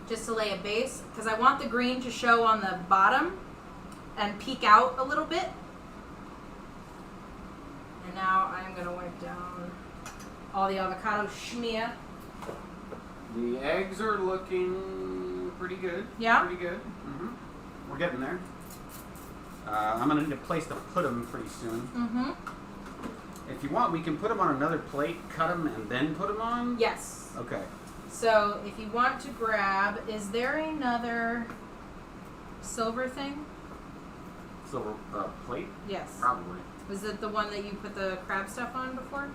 Just to lay a base. Because I want the green to show on the bottom and peek out a little bit. And now I'm going to wipe down all the avocado schmear. The eggs are looking pretty good. Yeah? Pretty good. Mm-hmm. We're getting there. I'm going to need a place to put them pretty soon. Mm-hmm. If you want, we can put them on another plate, cut them, and then put them on? Yes. Okay. So if you want to grab, is there another silver thing? Silver plate? Yes. Probably. Was it the one that you put the crab stuff on before?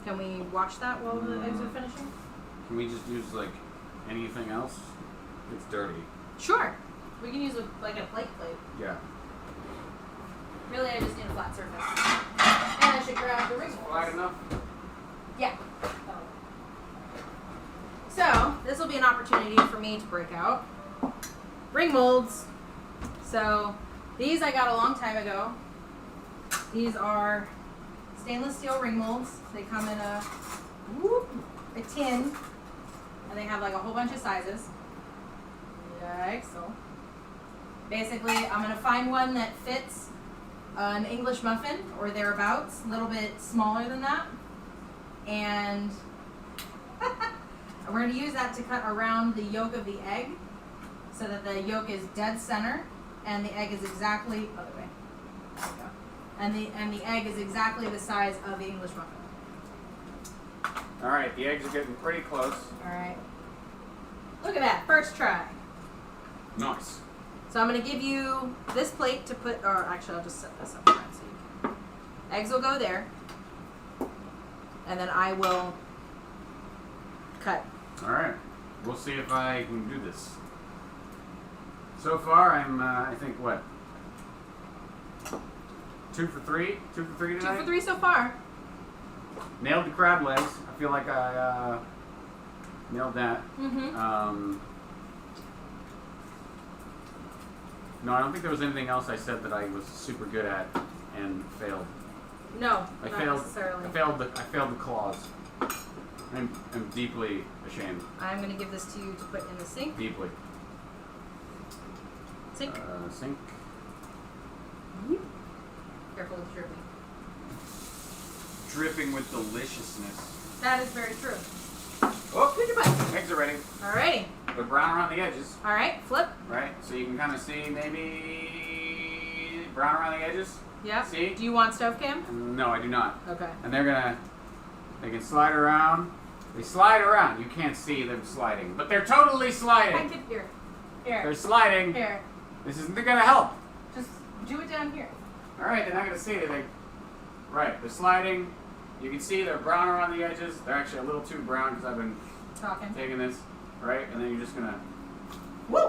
Can we watch that while the eggs are finishing? Can we just use, like, anything else? It's dirty. Sure. We can use like a plate. Yeah. Really, I just need a flat surface. And I should grab the ring Wide molds. enough? Yeah. So, this will be an opportunity for me to break out ring molds. So, these I got a long time ago. These are stainless steel ring molds. They come in a tin, and they have like a whole bunch of sizes. Like so. Basically, I'm going to find one that fits an English muffin or thereabouts, a little bit smaller than that. And we're going to use that to cut around the yolk of the egg so that the yolk is dead center and the egg is exactly, other way, there we go. And the egg is exactly the size of the English muffin. Alright, the eggs are getting pretty close. Alright. Look at that, first try. Nice. So I'm going to give you this plate to put, or actually I'll just set this up front so you can. Eggs will go there. And then I will cut. Alright. We'll see if I can do this. So far, I'm, I think, what? 2 for 3? 2 for 3 tonight? 2 for 3 so far. Nailed the crab legs. I feel like I nailed that. Mm-hmm. No, I don't think there was anything else I said that I was super good at and failed. No, I not failed. necessarily. I failed the claws. I'm deeply ashamed. I'm going to give this to you to put in the sink. Deeply. Sink. Sink. Careful with dripping. Dripping with deliciousness. That is very true. Oh, Good your butt. eggs are ready. Alrighty. They're brown around the edges, Alright, flip. right? So you can kind of see maybe brown around the edges. Yeah. See? Do you want stove cam? No, I do not. Okay. And they can slide around. They slide around. You can't see them sliding, but they're totally I sliding. can here. They're Here. sliding. Here. This isn't gonna help. Just do it down here. All right, they're not gonna see anything. Right, they're sliding. You can see they're brown around the edges. They're actually a little too brown because I've been Talking. taking this. Right, and then you're just gonna. Woo!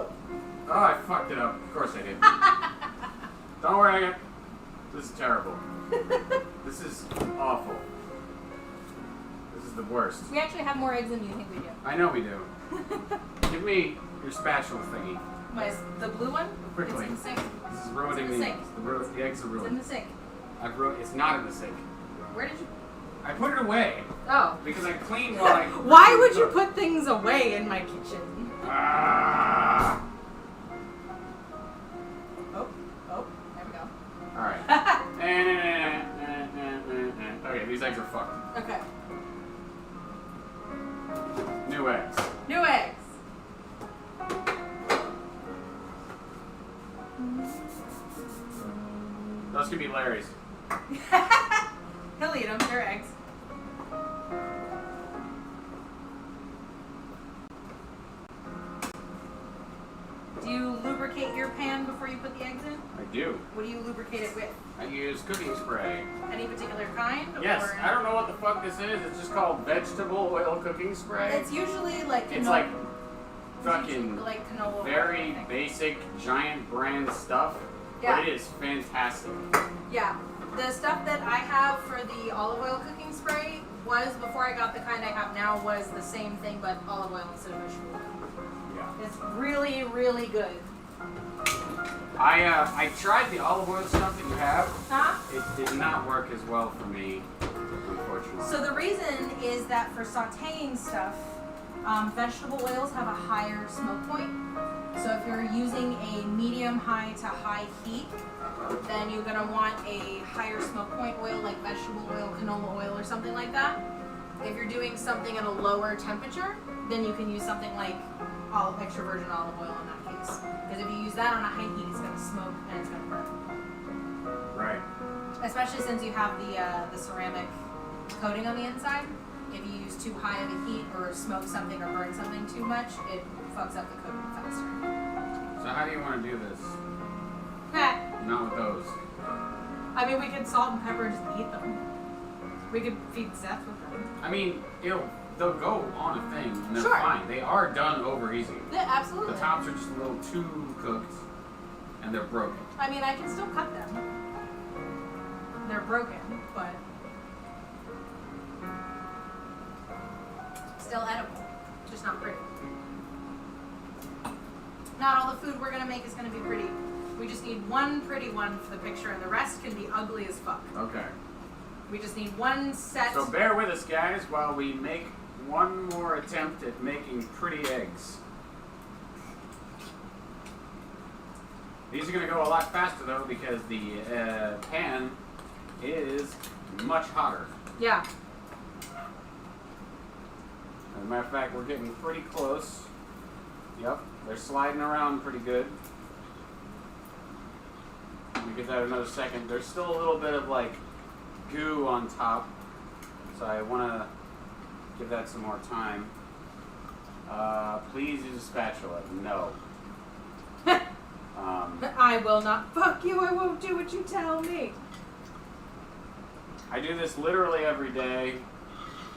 Oh, I fucked it up. Of course I did. Don't worry, I got. This is terrible. This is awful. This is the worst. We actually have more eggs than you think we do. I know we do. Give me your spatula thingy. The blue one? Quickly. It's in the sink. This is ruining It's in the sink. the eggs are It's in ruined. the sink. It's not in the sink. Where did you? I put it away Oh. because I cleaned while I. Why would you put things away in my kitchen? Ah! Oh, there we go. All right. Okay, these eggs are fucked. Okay. New eggs. New eggs. Those could be Larry's. He'll eat them. They're eggs. Do you lubricate your pan before you put the eggs in? I do. What do you lubricate it with? I use cooking spray. Any particular kind? Yes, Or... I don't know what the fuck this is. It's just called vegetable oil cooking spray. It's usually like It's canola- like it's fucking usually like canola oil, very I think. basic giant brand stuff. Yeah. But it is fantastic. Yeah. The stuff that I have for the olive oil cooking spray was, before I got the kind I have now, was the same thing but olive oil instead of vegetable oil. Yeah. It's really, really good. I tried the olive oil stuff that you have. Huh? It did not work as well for me, unfortunately. So the reason is that for sauteing stuff, vegetable oils have a higher smoke point. So if you're using a medium high to high heat, then you're gonna want a higher smoke point oil like vegetable oil, canola oil, or something like that. If you're doing something at a lower temperature, then you can use something like extra virgin olive oil in that case. Because if you use that on a high heat, it's gonna smoke and it's gonna burn. Right. Especially since you have the ceramic coating on the inside. If you use too high of a heat or smoke something or burn something too much, it fucks up the coating faster. So how do you want to do this? Heh. Not with those. I mean, we could salt and pepper and just eat them. We could feed Seth with them. I mean, they'll go on a thing and they're Sure. fine. They are done over easy. Yeah, absolutely. The tops are just a little too cooked and they're broken. I mean, I can still cut them. They're broken, but still edible. Just not pretty. Not all the food we're gonna make is gonna be pretty. We just need one pretty one for the picture, and the rest can be ugly as fuck. Okay. We just need one set. So bear with us, guys, while we make one more attempt at making pretty eggs. These are going to go a lot faster, though, because the pan is much hotter. Yeah. As a matter of fact, we're getting pretty close. Yep, they're sliding around pretty good. Let me give that another second. There's still a little bit of, like, goo on top, so I want to give that some more time. Please use a spatula. No. I will not. Fuck you, I won't do what you tell me. I do this literally every day.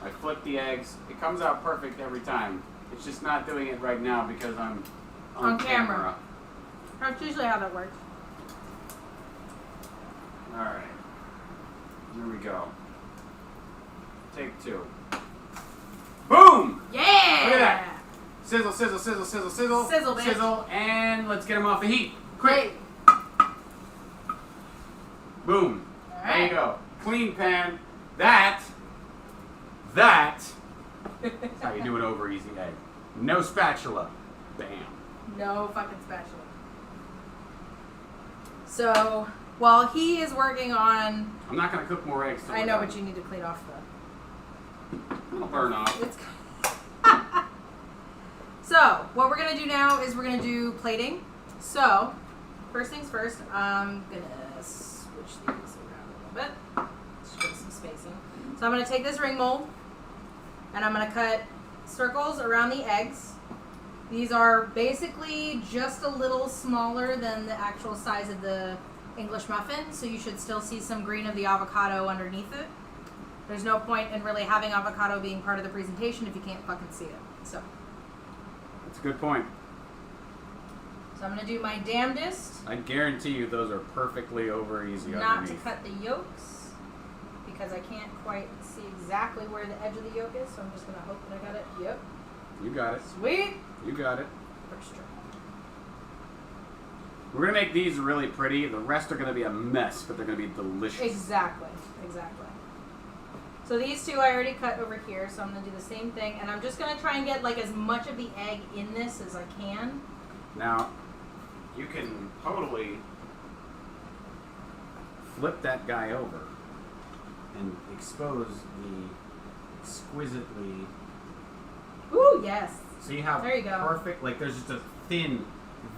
I flip the eggs. It comes out perfect every time. It's just not doing it right now because I'm on camera. That's usually how that works. Alright. Here we go. Take two. Boom! Yeah! Look at that. Sizzle, sizzle, sizzle, sizzle, sizzle. Sizzle, bitch. Sizzle, and let's get them off the heat. Quick. Great. Boom. All There you right. go. Clean pan. That's how you do an over easy egg. No spatula. Bam. No fucking spatula. So, while he is working on... I'm not going to cook more eggs. till I we're know, done. but you need to clean off the... It'll burn off. It's... So, what we're going to do now is we're going to do plating. So, first things first, I'm going to switch these around a little bit. Just get some spacing. So I'm going to take this ring mold, And I'm going to cut circles around the eggs. These are basically just a little smaller than the actual size of the English muffin, so you should still see some green of the avocado underneath it. There's no point in really having avocado being part of the presentation if you can't fucking see it. So That's a good point. I'm going to do my damnedest I guarantee you those are perfectly over easy not underneath. to cut the yolks because I can't quite see exactly where the edge of the yolk is, so I'm just going to hope that I got it. Yep. You got it. Sweet. You got it. Extra. We're going to make these really pretty. The rest are going to be a mess, but they're going to be delicious. Exactly. So these two I already cut over here, so I'm going to do the same thing. And I'm just going to try and get like as much of the egg in this as I can. Now, you can totally flip that guy over and expose the exquisitely... Ooh, yes. See how There you go. perfect? Like there's just a thin,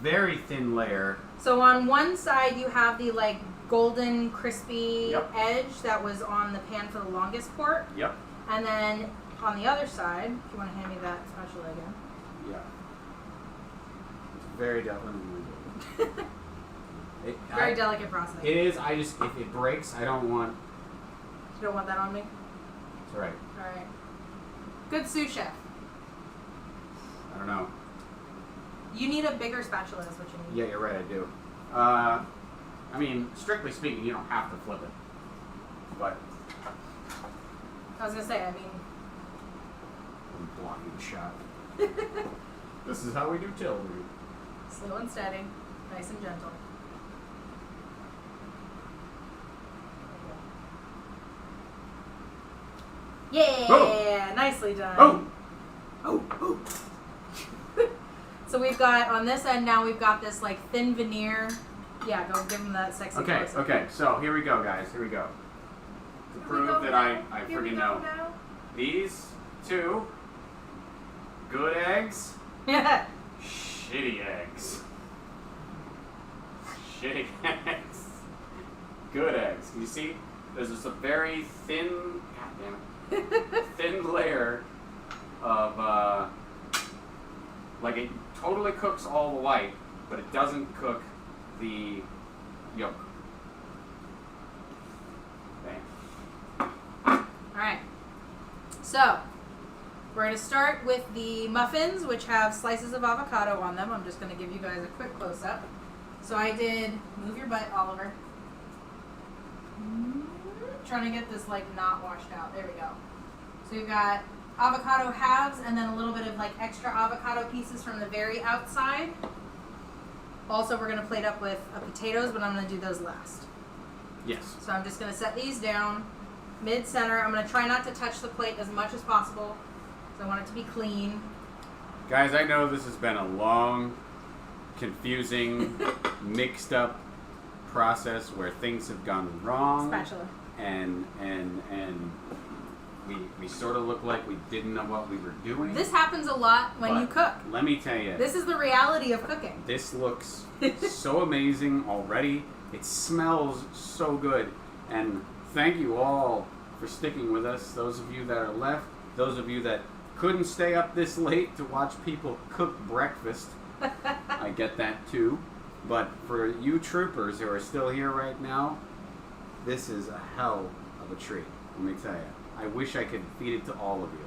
very thin layer. So on one side you have the like golden crispy Yep. edge that was on the pan for the longest part. Yep. And then on the other side, if you want to hand me that spatula again. Yeah. It's very delicate. Very delicate process. It is. I just, if it breaks, I don't want... You don't want that on me? It's alright. Alright. Good sous chef. I don't know. You need a bigger spatula is what you need. Yeah, you're right, I do. I mean, strictly speaking, you don't have to flip it. But... I was going to say, I mean... I'm blocking the shot. This is how we do tildery. Slow and steady. Nice and gentle. Yeah! Oh. Nicely done. Oh! Oh! So we've got, on this end now, we've got this like thin veneer. Yeah, go give him that sexy Okay, close-up. okay, so here we go, guys. Here we go. To prove that I Here we freaking go know. now. These two good eggs, Yeah. shitty eggs. Shitty eggs. Good eggs. You see, there's just a very thin, thin layer of, like it totally cooks all the white, but it doesn't cook the yolk. Bam. Alright. So, we're going to start with the muffins, which have slices of avocado on them. I'm just going to give you guys a quick close-up. So I did, move your butt, Oliver. Trying to get this like not washed out. There we go. So you've got avocado halves and then a little bit of like extra avocado pieces from the very outside. Also, we're going to plate up with potatoes, but I'm going to do those last. Yes. So I'm just going to set these down mid-center. I'm going to try not to touch the plate as much as possible because I want it to be clean. Guys, I know this has been a long, confusing, mixed up process where things have gone wrong. Spatula. And we sort of look like we didn't know what we were doing. This happens a lot when you cook. Let me tell you. This is the reality of cooking. This looks so amazing already. It smells so good. And thank you all for sticking with us. Those of you that are left, those of you that couldn't stay up this late to watch people cook breakfast. I get that too. But for you troopers who are still here right now, this is a hell of a treat. Let me tell you. I wish I could feed it to all of you.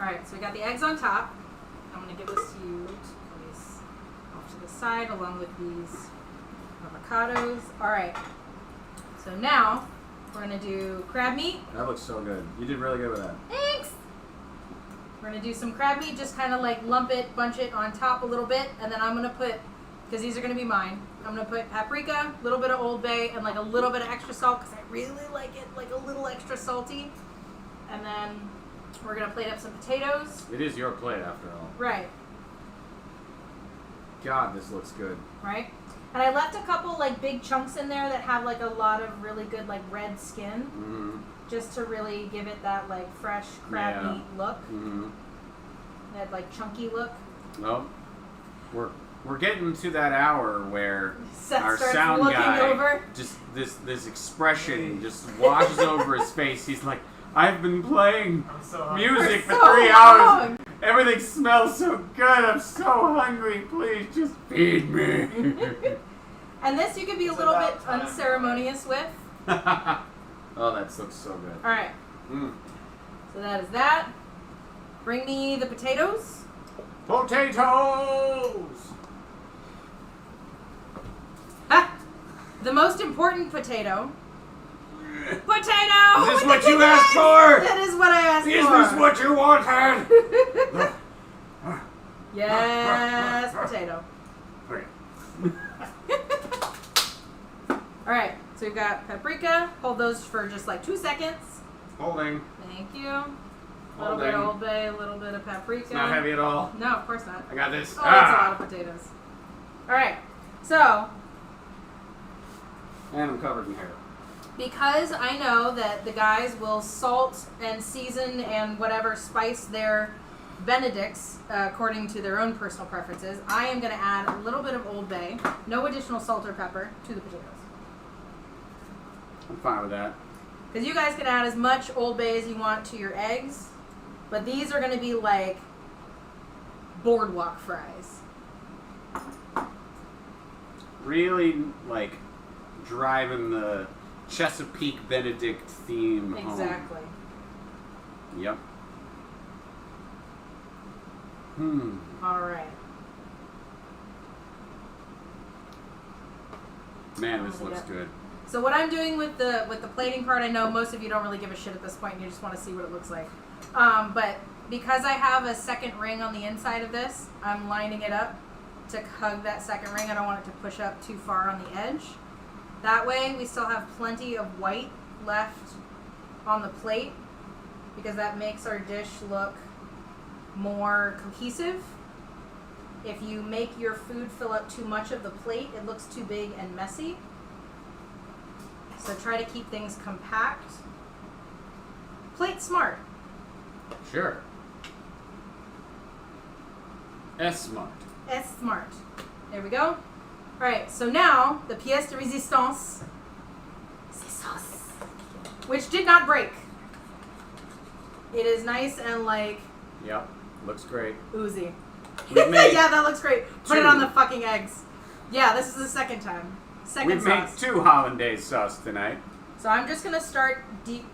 Alright, so we got the eggs on top. I'm going to give this to you to place off to the side along with these avocados. Alright, so now we're going to do crab meat. That looks so good. You did really good with that. Thanks! We're going to do some crab meat, just kind of like lump it, bunch it on top a little bit, and then I'm going to put, because these are going to be mine, I'm going to put paprika, a little bit of Old Bay, and like a little bit of extra salt, because I really like it like a little extra salty. And then we're going to plate up some potatoes. It is your plate after all. Right. God, this looks good. Right? And I left a couple like big chunks in there that have like a lot of really good like red skin, Mm-hmm. just to really give it that like fresh crab meat look, Mm-hmm. that like chunky look. Well, we're getting to that hour where Seth our starts sound looking guy over. just this expression just washes over his face. He's like, I've been playing I'm so hungry. music for so 3 long. hours. Everything smells so good. I'm so hungry. Please just feed me. And this you can be a It's little bit about time. unceremonious with. Oh, that looks so good. All right. Mm. So that is that. Bring me the potatoes. Potatoes! Ha! The most important potato. Potato! Is this what you asked for? That is what I asked Is for. this what you wanted? Yes, potato. Okay. Alright, so we've got paprika. Hold those for just like 2 seconds. Holding. Thank you. A little bit of Old Bay, a little bit of paprika. It's not heavy at all. No, of course not. I got this. Oh, that's a lot of potatoes. Alright, so And I'm covered in hair. because I know that the guys will salt and season and whatever spice their Benedicts according to their own personal preferences, I am going to add a little bit of Old Bay, no additional salt or pepper, to the potatoes. I'm fine with that. Because you guys can add as much Old Bay as you want to your eggs, but these are going to be like boardwalk fries. Really, like, driving the Chesapeake Benedict theme home. Exactly. Yep. All right. Man, this looks good. So what I'm doing with the plating part, I know most of you don't really give a shit at this point, and you just want to see what it looks like. But because I have a second ring on the inside of this, I'm lining it up to hug that second ring. I don't want it to push up too far on the edge. That way, we still have plenty of white left on the plate, because that makes our dish look more cohesive. If you make your food fill up too much of the plate, it looks too big and messy. So try to keep things compact. Plate smart. Sure. S-smart. S smart. There we go. Alright, so now the pièce de résistance, c'est sauce, which did not break. It is nice and like Yep. Looks great. oozy. We've made, Yeah, that looks great. Put it two. on the fucking eggs. Yeah, this is the second time. Second we've made sauce. 2 hollandaise sauce tonight. So I'm just gonna start deep,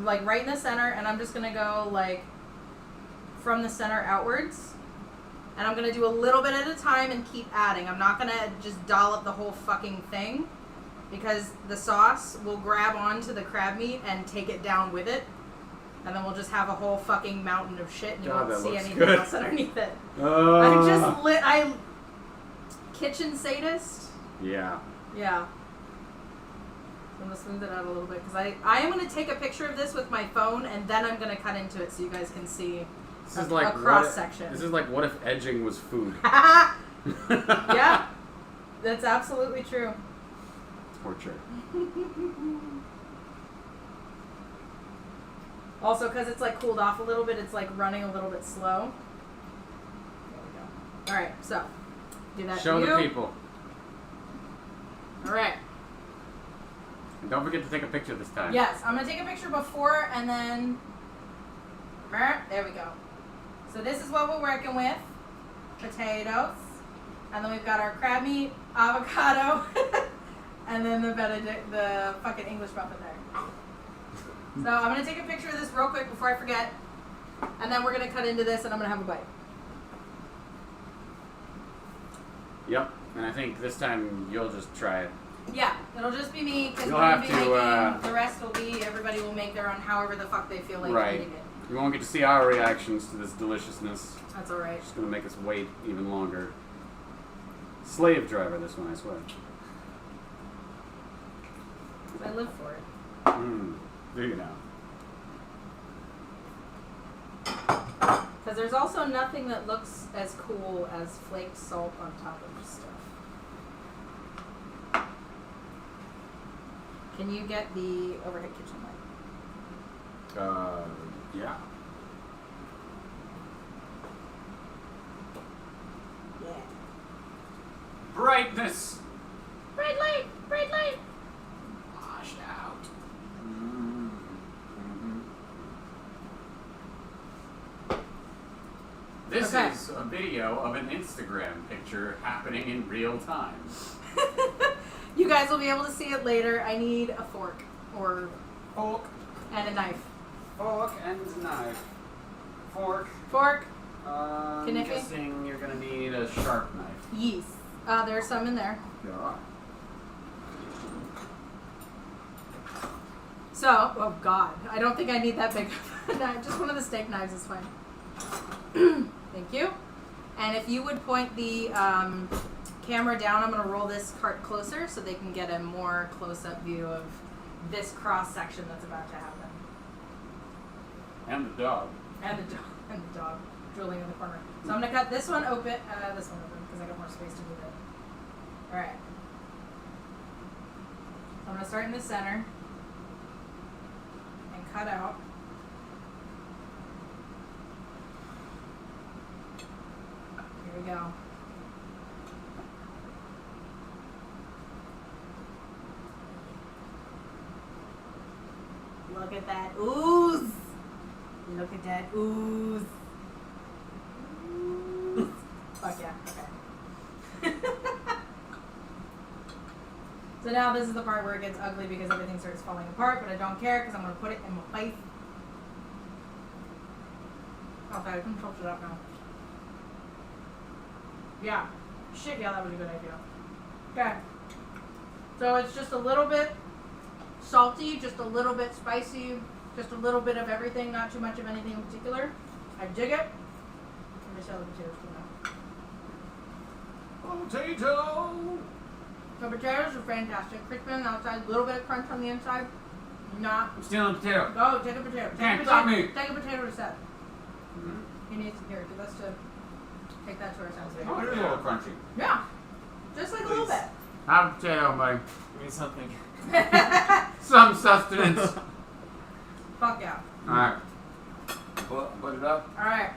like right in the center, and I'm just gonna go like from the center outwards. And I'm gonna do a little bit at a time and keep adding. I'm not gonna just dollop the whole fucking thing, because the sauce will grab onto the crab meat and take it down with it. And then we'll just have a whole fucking mountain of shit, and you God, won't that see looks anything good. else underneath it. I Kitchen sadist. Yeah. Yeah. I'm gonna smooth it out a little bit, because I am gonna take a picture of this with my phone, and then I'm gonna cut into it so you guys can see This is like a cross section. This is like what if edging was food? Yeah, that's absolutely true. Torture. Also, because it's like cooled off a little bit, it's like running a little bit slow. There we go. All right, so do that. Show for the you. people. All right. And don't forget to take a picture this time. Yes, I'm gonna take a picture before and then. There we go. So this is what we're working with: potatoes, and then we've got our crab meat, avocado, and then the Benedict, the fucking English muffin there. So I'm gonna take a picture of this real quick before I forget, and then we're gonna cut into this, and I'm gonna have a bite. Yep. And I think this time you'll just try it. Yeah, it'll just be me, because You'll we'll have be to, making. The rest will be everybody will make their own, however the fuck they feel like Right. eating it. You won't get to see our reactions to this deliciousness. That's all right. It's gonna make us wait even longer. Slave driver, this one, I swear. I live for it. Do you now? Because there's also nothing that looks as cool as flaked salt on top of this stuff. Can you get the overhead kitchen light? Yeah. Yeah. Brightness! Bright light! Bright light! Washed out. video of an Instagram picture happening in real time. You guys will be able to see it later. I need a fork Fork and a knife. and knife. Fork. Kniffy? I'm guessing you're gonna need a sharp knife. Yes. There's some in there. Yeah. So, oh god, I don't think I need that big of a knife. Just one of the steak knives is fine. Thank you. And if you would point the camera down, I'm going to roll this cart closer so they can get a more close-up view of this cross-section that's about to happen. And the dog. And the dog drooling in the corner. So I'm going to cut this one open, because I got more space to move it. Alright. So I'm going to start in the center. Cut out. Here we go. Look at that ooze. Look at that ooze. Ooze. Fuck yeah. Okay. So now this is the part where it gets ugly because everything starts falling apart, but I don't care because I'm going to put it in my face. Okay, I can tilt it up now. Yeah. Shit, yeah, that was a good idea. Okay. So it's just a little bit salty, just a little bit spicy, just a little bit of everything, not too much of anything in particular. I dig it. Let me sell the potatoes for now. Potato! The potatoes are fantastic. Crispy on the outside, a little bit of crunch on the inside. Not. I'm stealing a potato. Oh, take a potato. Can't stop me. Take a potato to set. Mm-hmm. He needs to hear it. Give us to take that to ourselves. Oh, it is a little crunchy. Yeah. Just like a little bit. Have a potato, buddy. Give me something. Some sustenance. Fuck yeah. Alright. Put it up. Alright.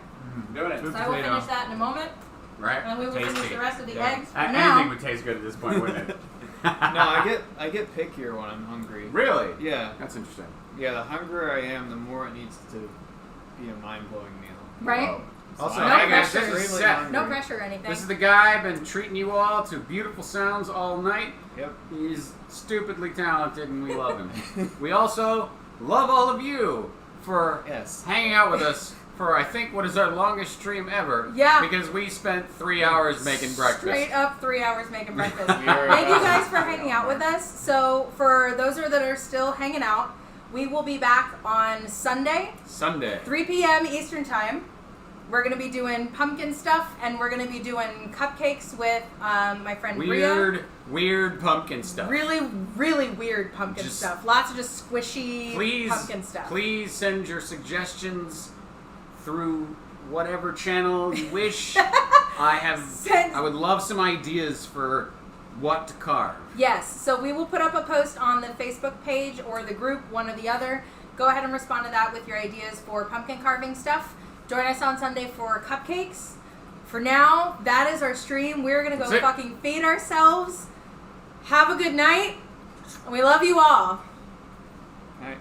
Doing it. So I will finish that in a moment. Right? And we will finish the rest of the eggs. For Anything now. would taste good at this point, wouldn't it? No, I get pickier when I'm hungry. Really? Yeah. That's interesting. Yeah, the hungrier I am, the more it needs to be a mind-blowing meal. Right? Whoa. So Also, No hey guys, pressure. this is Extremely Seth. hungry. No pressure or anything. This is the guy been treating you all to beautiful sounds all night. Yep. He's stupidly talented and we love him. We also love all of you for Yes. hanging out with us for I think what is our longest stream ever. Yeah. Because we spent 3 hours making breakfast. Straight up 3 hours making breakfast. We are- Thank you guys for hanging out with us. So for those that are still hanging out, we will be back on Sunday, Sunday. 3 p.m. Eastern Time. We're going to be doing pumpkin stuff, and we're going to be doing cupcakes with my friend Bria. Weird pumpkin stuff. Really, really weird pumpkin Just- stuff. Lots of just squishy pumpkin stuff. Please send your suggestions through whatever channel you wish. I would love some ideas for what to carve. Yes, so we will put up a post on the Facebook page or the group, one or the other. Go ahead and respond to that with your ideas for pumpkin carving stuff. Join us on Sunday for cupcakes. For now, that is our stream. We're going to go fucking feed ourselves. Have a good night. And we love you all. All right.